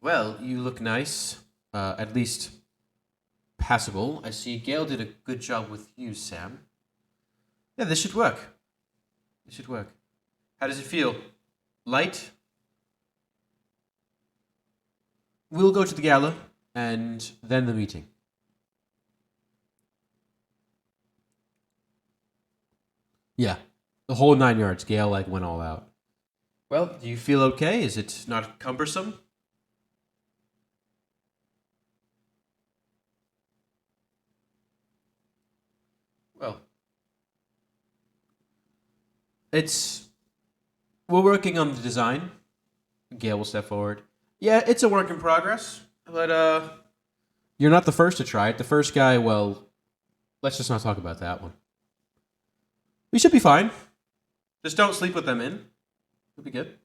Well, you look nice, at least passable. I see Gail did a good job with you, Sam. Yeah, this should work. This should work. How does it feel? Light? We'll go to the gala and then the meeting. Yeah, the whole 9 yards. Gail went all out. Well, do you feel okay? Is it not cumbersome? Well, it's we're working on the design. Gail will step forward. Yeah, it's a work in progress, but you're not the first to try it. The first guy, well, let's just not talk about that one. We should be fine. Just don't sleep with them in. We'll be good.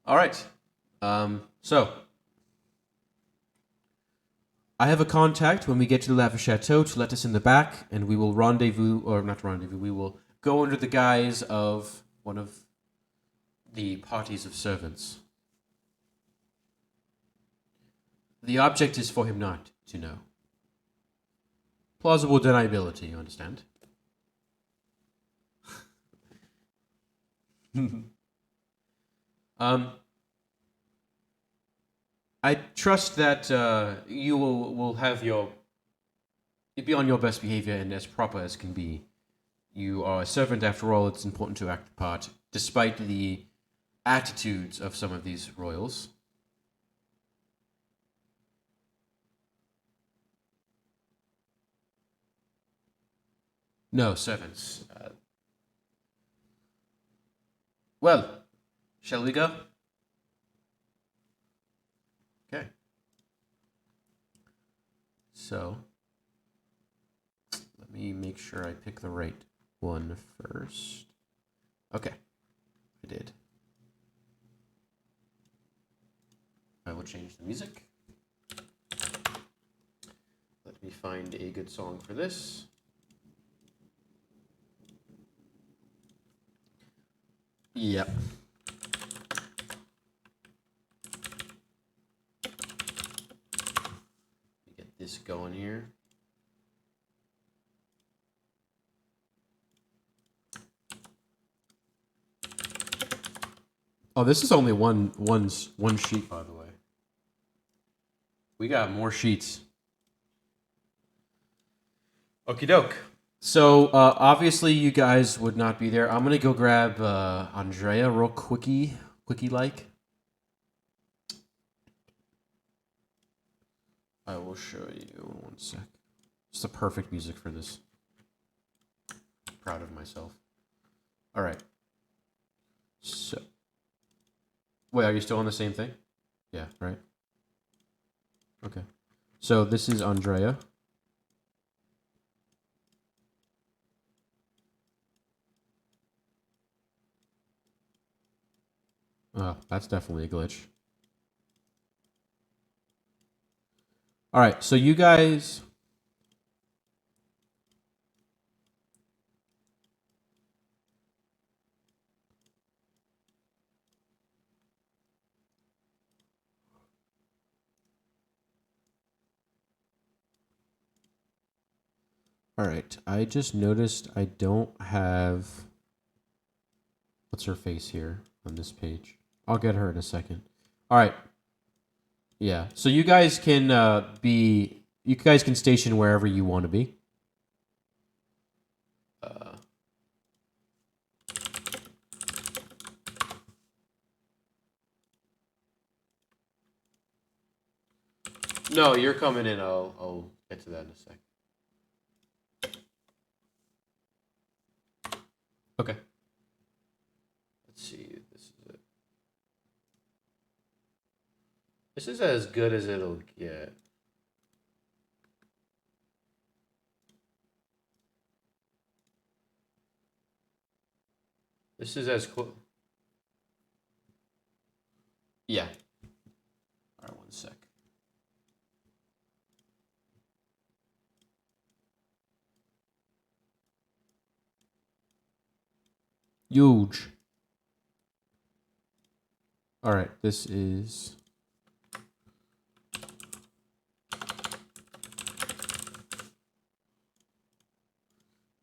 All right. So I have a contact when we get to the Lava Chateau to let us in the back, and we will rendezvous, or not rendezvous, we will go under the guise of one of the parties of servants. The object is for him not to know. Plausible deniability, you understand? um, I trust that you will have your be on your best behavior and as proper as can be. You are a servant after all. It's important to act a part, despite the attitudes of some of these royals. No, servants. Well, shall we go? Okay. So, let me make sure I pick the right one first. Okay, I did. I will change the music. Let me find a good song for this. Yep. Get this going here. Oh, this is only one sheet, by the way. We got more sheets. Okie doke. So obviously you guys would not be there. I'm gonna go grab Andrea real quickie like. I will show you in 1 sec. It's the perfect music for this. Proud of myself. All right. So, wait, are you still on the same thing? Yeah, right. Okay. So this is Andrea. Oh, that's definitely a glitch. All right, so you guys. All right, I just noticed I don't have. What's her face here on this page? I'll get her in a second. All right. Yeah. So you guys can be. You guys can station wherever you want to be. No, you're coming in. I'll get to that in a sec. Okay. Let's see. This is it. This is as good as it'll get. This is as close. Yeah. All right, one sec. Huge. All right, this is.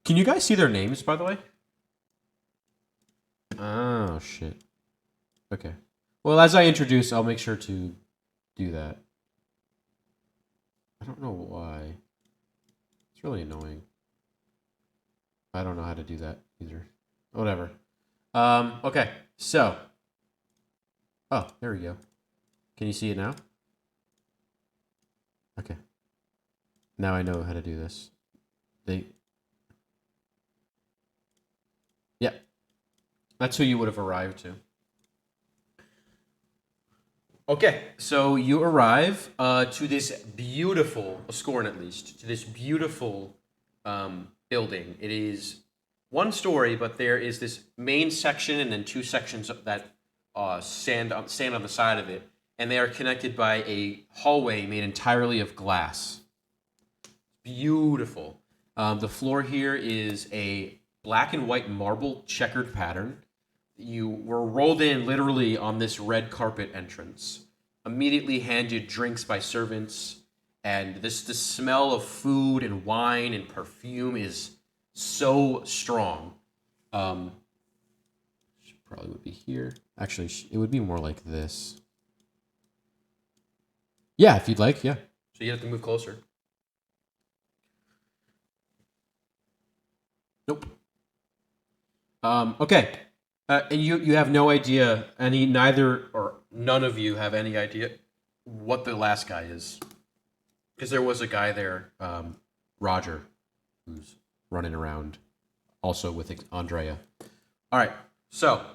Can you guys see their names, by the way? Oh, shit. Okay. Well, as I introduce, I'll make sure to do that. I don't know why. It's really annoying. I don't know how to do that either. Whatever. Okay, so. Oh, there we go. Can you see it now? Okay. Now I know how to do this. Yeah. That's who you would have arrived to. Okay, so you arrive to this beautiful, Scorn at least, to this beautiful building. It is one story, but there is this main section and then two sections that stand on the side of it, and they are connected by a hallway made entirely of glass. Beautiful. The floor here is a black and white marble checkered pattern. You were rolled in literally on this red carpet entrance, immediately handed drinks by servants, and the smell of food and wine and perfume is so strong. Probably would be here. Actually, it would be more like this. Yeah, if you'd like, yeah. So you have to move closer. Nope. Okay. And you have no idea, neither or none of you have any idea what the last guy is. Because there was a guy there, Roger, who's running around also with Andrea. All right, so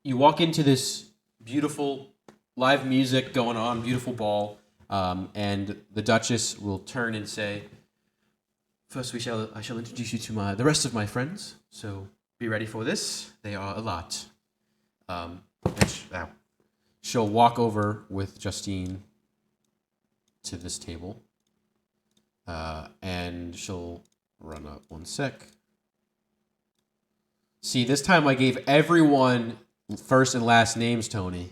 you walk into this beautiful live music going on, beautiful ball, and the Duchess will turn and say, "First, I shall introduce you to the rest of my friends. So be ready for this. They are a lot." She'll walk over with Justine to this table, and she'll run up one sec. See, this time I gave everyone first and last names, Tony.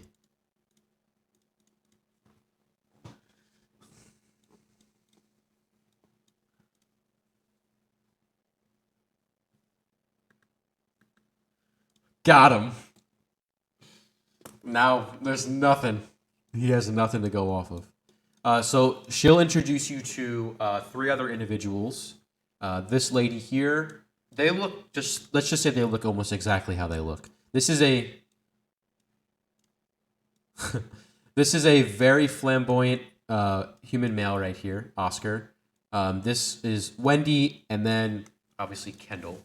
Got him. Now there's nothing. He has nothing to go off of. So she'll introduce you to three other individuals. This lady here, they look let's just say they look almost exactly how they look. This is a this is a very flamboyant human male right here, Oscar. This is Wendy, and then obviously Kendall.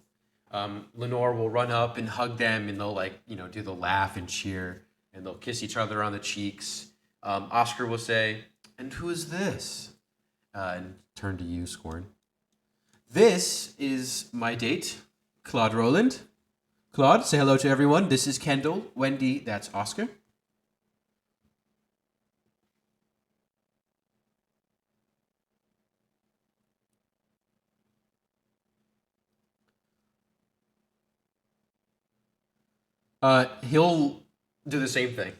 Lenore will run up and hug them, and they'll do the laugh and cheer, and they'll kiss each other on the cheeks. Oscar will say, "And who is this?" And turn to you, Scorn. This is my date, Claude Roland. Claude, say hello to everyone. This is Kendall. Wendy, that's Oscar. He'll do the same thing.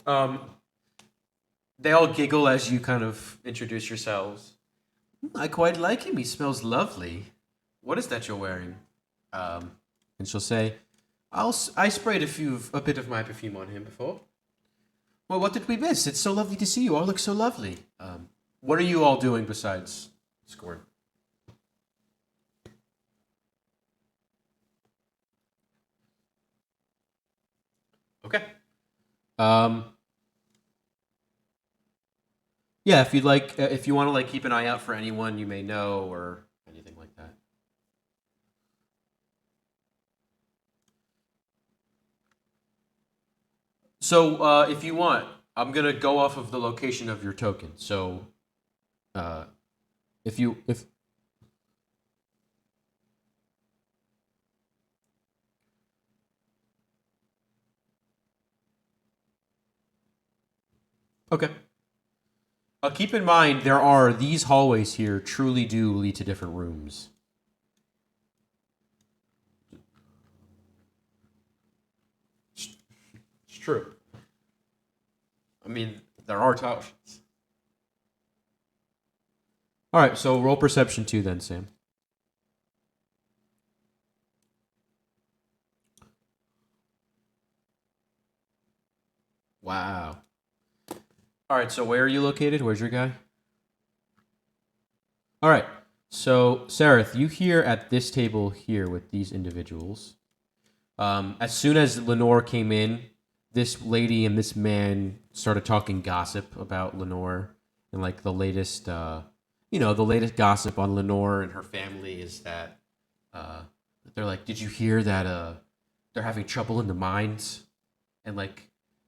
um, they all giggle as you kind of introduce yourselves. I quite like him. He smells lovely. What is that you're wearing? And she'll say, I sprayed a bit of my perfume on him before. Well, what did we miss? It's so lovely to see you. All look so lovely. What are you all doing besides Scorn? Okay. Um, yeah, if you'd like, if you want to keep an eye out for anyone you may know or anything like that. So, if you want, I'm gonna go off of the location of your token. So, uh, if okay. Keep in mind there are these hallways here. Truly do lead to different rooms. It's true. I mean, there are options. All right, so roll perception 2 then, Sam. Wow. All right, so where are you located? Where's your guy? All right. So, Sareth, you here at this table here with these individuals. As soon as Lenore came in, this lady and this man started talking gossip about Lenore and the latest, the latest gossip on Lenore and her family is that they're like, did you hear that they're having trouble in the mines and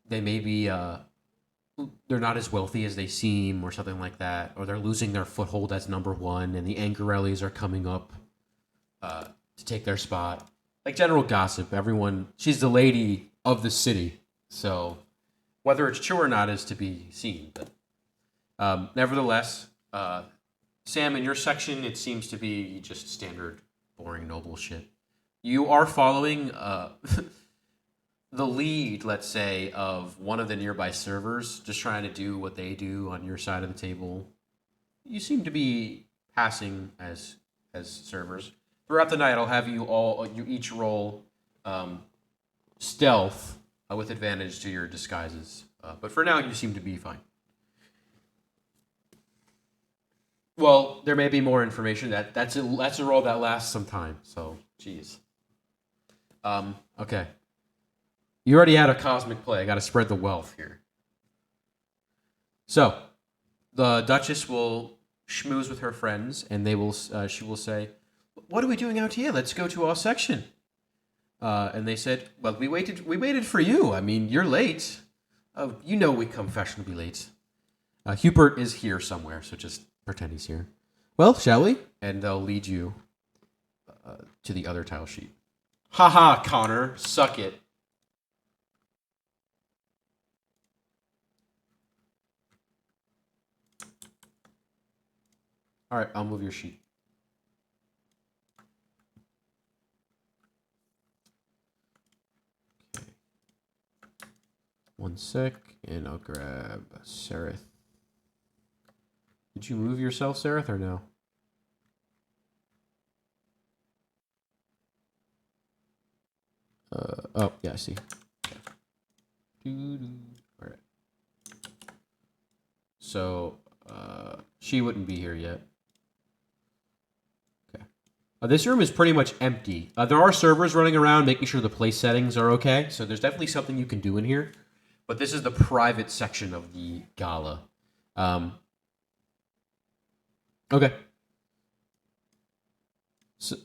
they may be they're not as wealthy as they seem or something like that, or they're losing their foothold as number one and the Angarellis are coming up to take their spot. Like general gossip, everyone, she's the lady of the city. So whether it's true or not is to be seen. But nevertheless, Sam, in your section, it seems to be just standard, boring, noble shit. You are following the lead, let's say, of one of the nearby servers, just trying to do what they do on your side of the table. You seem to be passing as servers. Throughout the night, I'll have you each roll stealth with advantage to your disguises. But for now, you seem to be fine. Well, there may be more information. That's a roll that lasts some time. So, jeez. Okay. You already had a cosmic play. I got to spread the wealth here. So, the Duchess will schmooze with her friends, and she will say, "What are we doing out here? Let's go to our section." And they said, "Well, we waited for you. I mean, you're late. Oh, you know we come fashionably late." Hubert is here somewhere, so just pretend he's here. Well, shall we? And they'll lead you to the other tile sheet. Haha, Connor, suck it. All right, I'll move your sheet. Okay. One sec, and I'll grab Sareth. Did you move yourself, Sareth, or no? Oh, yeah, I see. Okay. All right. So, she wouldn't be here yet. Okay. This room is pretty much empty. There are servers running around making sure the place settings are okay, so there's definitely something you can do in here. but this is the private section of the gala. Okay. So,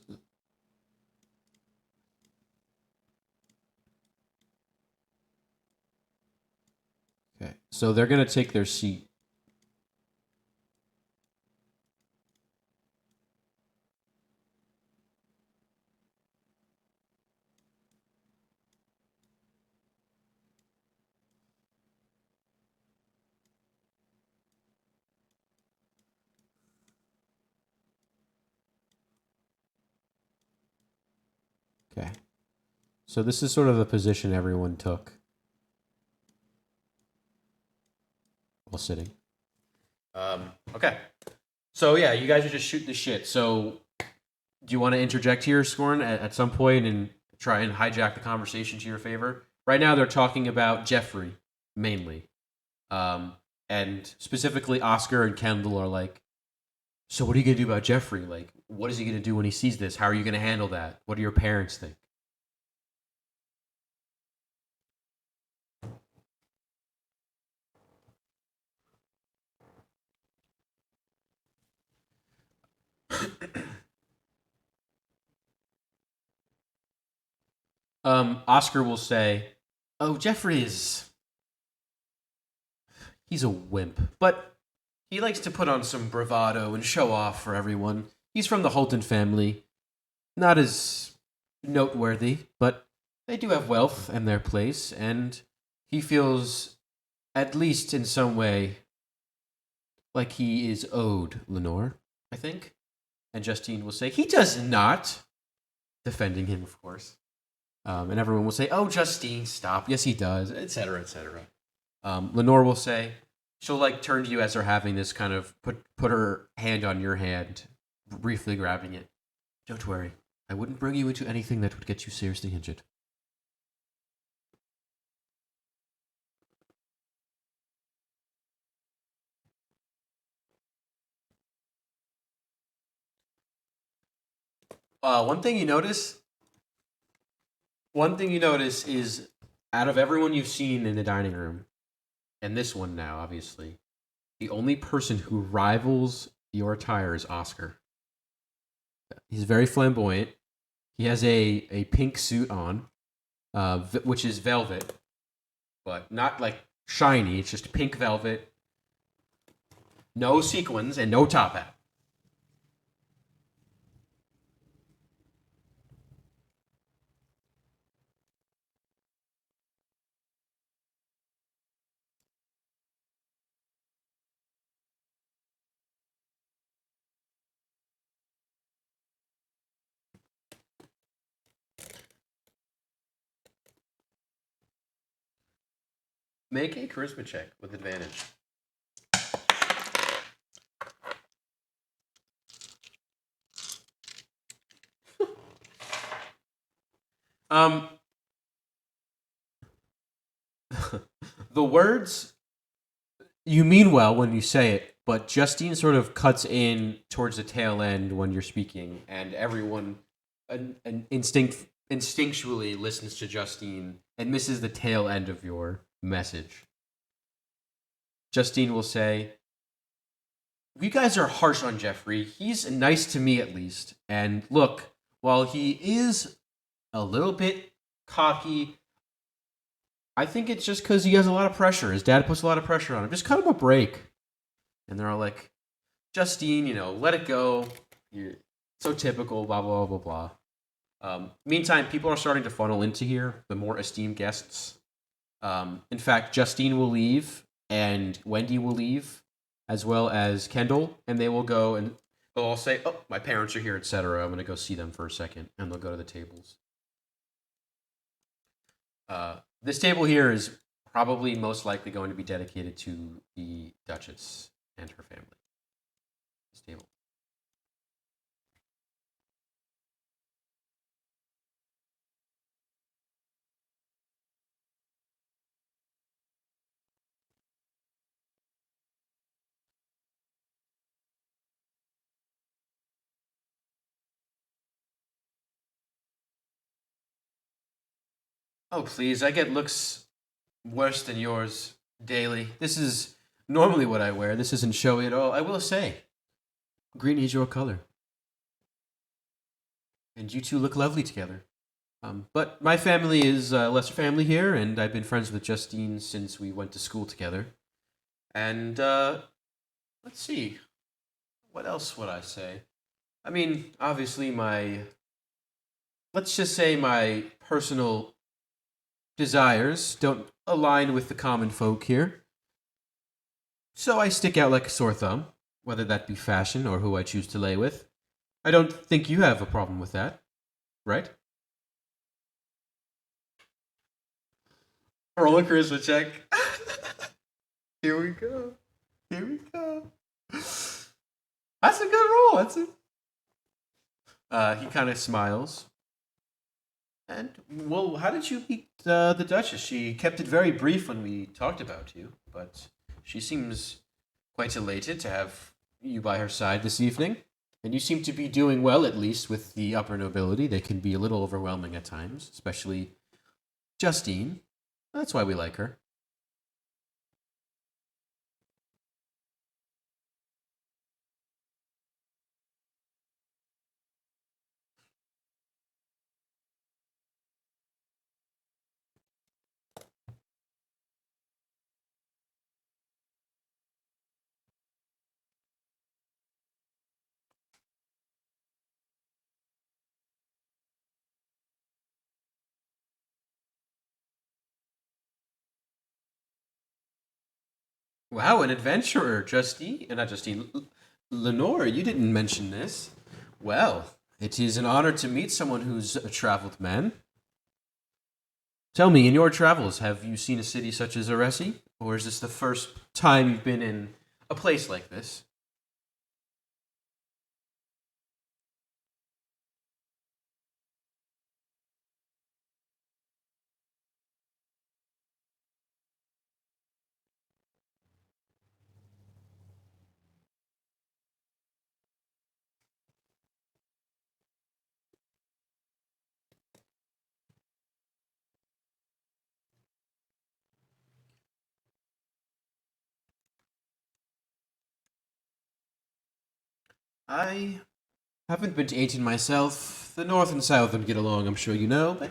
okay. So they're gonna take their seat. Okay. So this is sort of the position everyone took while sitting. Okay. So yeah, you guys are just shooting the shit. So do you want to interject here, Scorn, at some point and try and hijack the conversation to your favor? Right now, they're talking about Jeffrey mainly, and specifically Oscar and Kendall are like, "So what are you gonna do about Jeffrey? Like, what is he gonna do when he sees this? How are you gonna handle that? What do your parents think?" Oscar will say, "Oh, Jeffrey is he's a wimp, but he likes to put on some bravado and show off for everyone. He's from the Holton family. Not as noteworthy, but they do have wealth and their place, and he feels, at least in some way, like he is owed Lenore, I think." And Justine will say, "He does not," defending him, of course. And everyone will say, "Oh, Justine, stop. Yes, he does," etc., etc. Lenore will say, she'll like turn to you as they're having this kind of put her hand on your hand, briefly grabbing it. "Don't worry. I wouldn't bring you into anything that would get you seriously injured." One thing you notice. One thing you notice is, out of everyone you've seen in the dining room, and this one now, obviously, the only person who rivals your attire is Oscar. He's very flamboyant. He has a pink suit on, which is velvet, but not like shiny. It's just pink velvet, no sequins, and no top hat. Make a charisma check with advantage. Um, the words, you mean well when you say it, but Justine sort of cuts in towards the tail end when you're speaking, and everyone instinctually listens to Justine and misses the tail end of your message. Justine will say, "You guys are harsh on Jeffrey. He's nice to me at least. And look, while he is a little bit cocky, I think it's just because he has a lot of pressure. His dad puts a lot of pressure on him. Just cut him a break." And they're all like, "Justine, let it go. You're so typical, blah, blah, blah, blah, blah." Meantime, people are starting to funnel into here, the more esteemed guests. In fact, Justine will leave, and Wendy will leave, as well as Kendall, and they will go and they'll all say, "Oh, my parents are here, etc. I'm going to go see them for a second," and they'll go to the tables. This table here is probably most likely going to be dedicated to the Duchess and her family. This table. "Oh, please, I get looks worse than yours daily. This is normally what I wear. This isn't showy at all. I will say, green is your color. And you two look lovely together. But my family is a lesser family here, and I've been friends with Justine since we went to school together. And let's see, what else would I say? I mean, obviously, let's just say my personal desires don't align with the common folk here. So I stick out like a sore thumb, whether that be fashion or who I choose to lay with. I don't think you have a problem with that, right? Roll a charisma check. Here we go. Here we go. That's a good roll. That's it. He kind of smiles. And, well, how did you meet the Duchess? She kept it very brief when we talked about you, but she seems quite elated to have you by her side this evening. And you seem to be doing well, at least, with the upper nobility. They can be a little overwhelming at times, especially Justine. That's why we like her. Wow, an adventurer, Justine, not Justine, Lenore, you didn't mention this. Well, it is an honor to meet someone who's a traveled man. Tell me, in your travels, have you seen a city such as Aresi? Or is this the first time you've been in a place like this? I haven't been to 18 myself. The North and South don't get along, I'm sure you know, but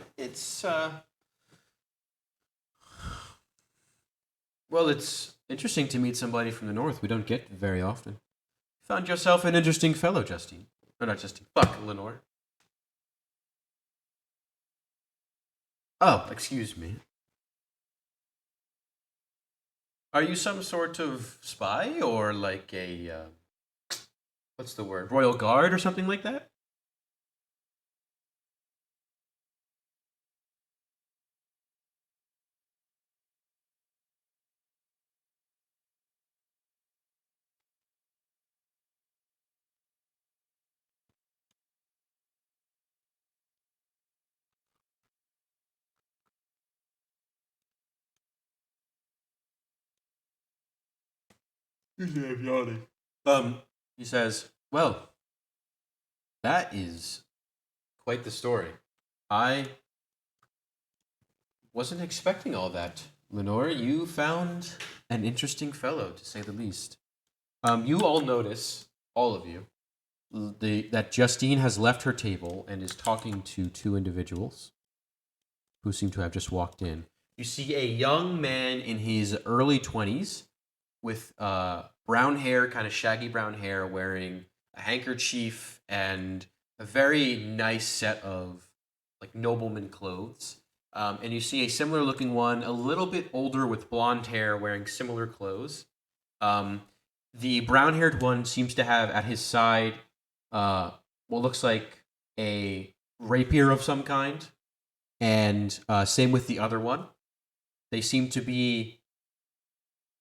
well, it's interesting to meet somebody from the North we don't get very often. Found yourself an interesting fellow, Justine. Or not Justine. Fuck, Lenore. Oh, excuse me. Are you some sort of spy or like what's the word? Royal Guard or something like that? I'm yawning. He says, "Well, that is quite the story. I wasn't expecting all that. Lenore, you found an interesting fellow, to say the least. You all notice, all of you, that Justine has left her table and is talking to two individuals who seem to have just walked in. You see a young man in his early 20s with brown hair, kind of shaggy brown hair, wearing a handkerchief and a very nice set of like nobleman clothes. And you see a similar looking one, a little bit older with blonde hair, wearing similar clothes. Um, the brown haired one seems to have at his side what looks like a rapier of some kind, and same with the other one. They seem to be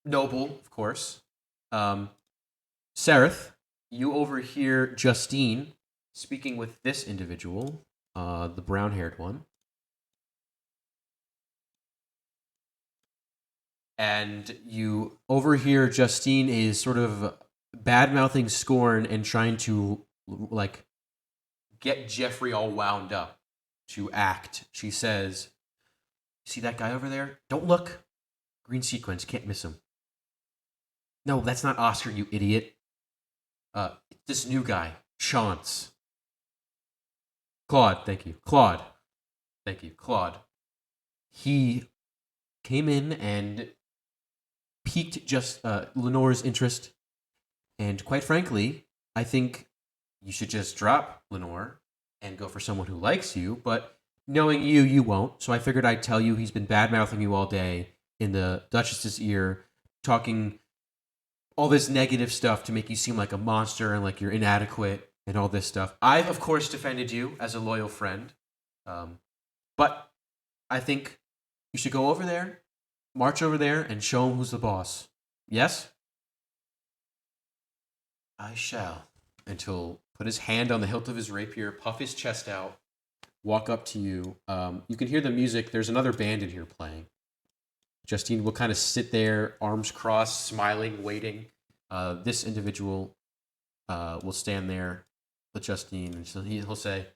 noble, of course. Um, Sareth, you overhear Justine speaking with this individual, the brown haired one. And you overhear Justine is sort of bad mouthing Scorn and trying to like get Jeffrey all wound up to act. She says, "See that guy over there? Don't look. Green sequins, can't miss him. No, that's not Oscar, you idiot. This new guy, Chance. Claude, thank you. Claude. Thank you. Claude. He came in and piqued just Lenore's interest. And quite frankly, I think you should just drop Lenore and go for someone who likes you. But knowing you, you won't. So I figured I'd tell you he's been bad-mouthing you all day in the Duchess's ear, talking all this negative stuff to make you seem like a monster and like you're inadequate and all this stuff. I've, of course, defended you as a loyal friend. But I think you should go over there, march over there, and show him who's the boss. Yes? I shall. And he'll put his hand on the hilt of his rapier, puff his chest out, walk up to you. You can hear the music. There's another band in here playing. Justine will kind of sit there, arms crossed, smiling, waiting. This individual will stand there with Justine, and so he'll say,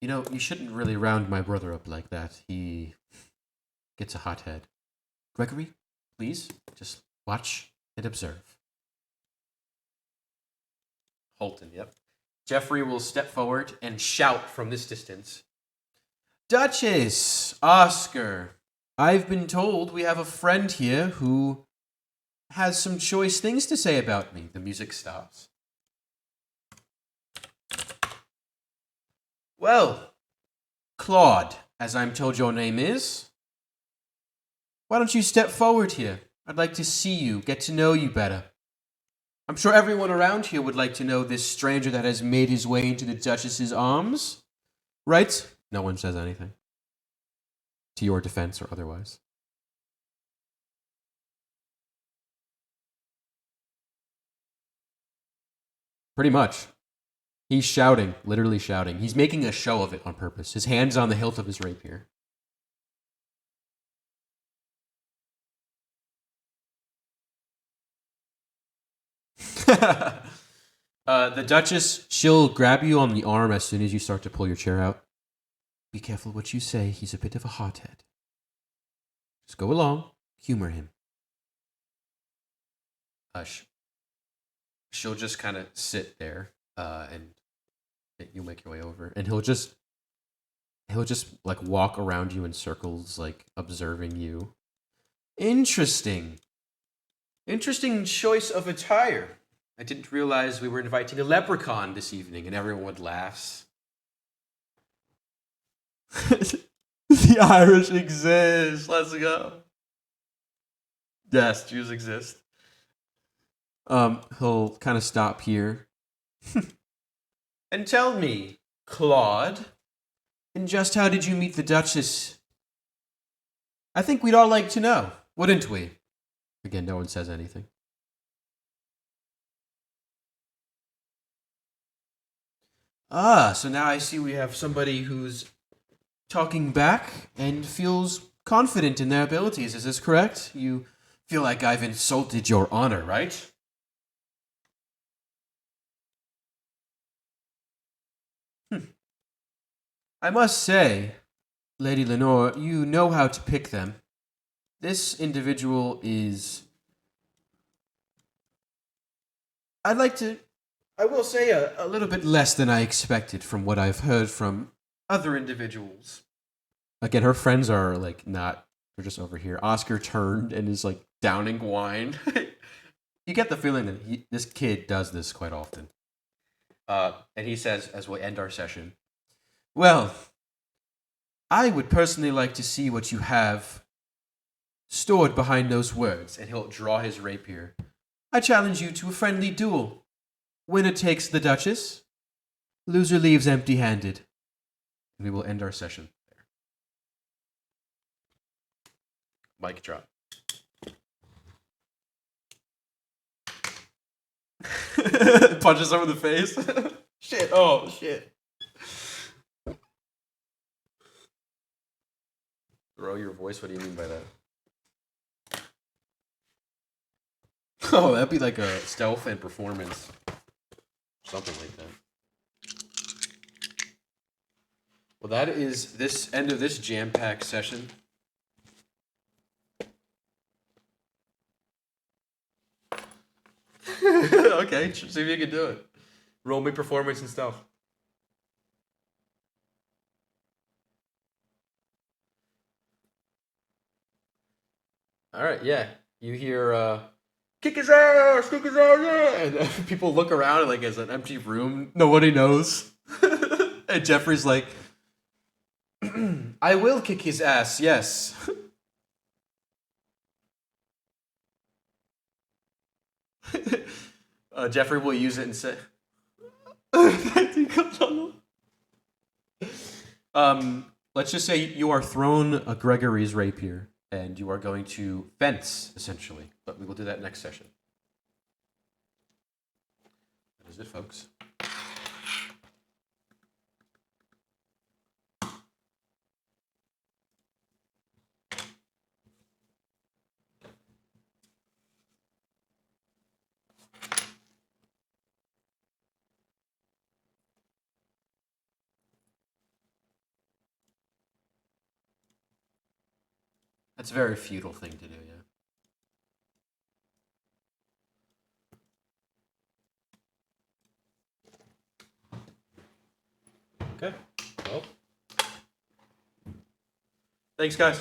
"You know, you shouldn't really round my brother up like that. He gets a hothead. Gregory, please, just watch and observe." Holton, yep. Jeffrey will step forward and shout from this distance, "Duchess, Oscar, I've been told we have a friend here who has some choice things to say about me." The music stops. "Well, Claude, as I'm told your name is, why don't you step forward here? I'd like to see you, get to know you better. I'm sure everyone around here would like to know this stranger that has made his way into the Duchess's arms. Right?" No one says anything. To your defense or otherwise. Pretty much. He's shouting, literally shouting. He's making a show of it on purpose. His hand's on the hilt of his rapier. The Duchess, she'll grab you on the arm as soon as you start to pull your chair out. "Be careful what you say. He's a bit of a hothead. Just go along. Humor him." Hush. She'll just kind of sit there, and you'll make your way over, and he'll just like walk around you in circles, like observing you. Interesting choice of attire. I didn't realize we were inviting a leprechaun this evening, and everyone laughs. The Irish exist. Let's go. Yes, Jews exist. He'll kind of stop here. "And tell me, Claude, and just how did you meet the Duchess? I think we'd all like to know, wouldn't we?" Again, no one says anything. "Ah, so now I see we have somebody who's talking back and feels confident in their abilities. Is this correct? You feel like I've insulted your honor, right?" "I must say, Lady Lenore, you know how to pick them. This individual is... I will say a little bit less than I expected from what I've heard from other individuals." Again, her friends are like not, they're just over here. Oscar turned and is like downing wine. You get the feeling that this kid does this quite often. And he says, as we end our session, "Well, I would personally like to see what you have stored behind those words." And he'll draw his rapier. "I challenge you to a friendly duel. Winner takes the Duchess. Loser leaves empty-handed." And we will end our session there. Mic drop. Punches him in the face. Shit. Oh, shit. Grow your voice? What do you mean by that? Oh, that'd be like a stealth and performance. Something like that. Well, that is this end of this jam-packed session. Okay, see if you can do it. Roll me performance and stuff. All right, yeah. You hear kick his ass, yeah. And people look around and like it's an empty room. Nobody knows. And Jeffrey's like, I will kick his ass, yes. Jeffrey will use it and say, let's just say you are thrown a Gregory's rapier and you are going to fence, essentially. But we will do that next session. That is it, folks. That's a very futile thing to do, yeah. Okay. Well. Thanks, guys.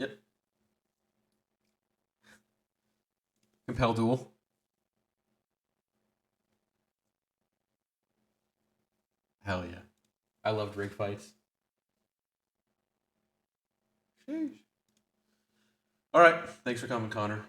Yep. Compel duel. Hell yeah. I loved rig fights. Sheesh. All right. Thanks for coming, Connor.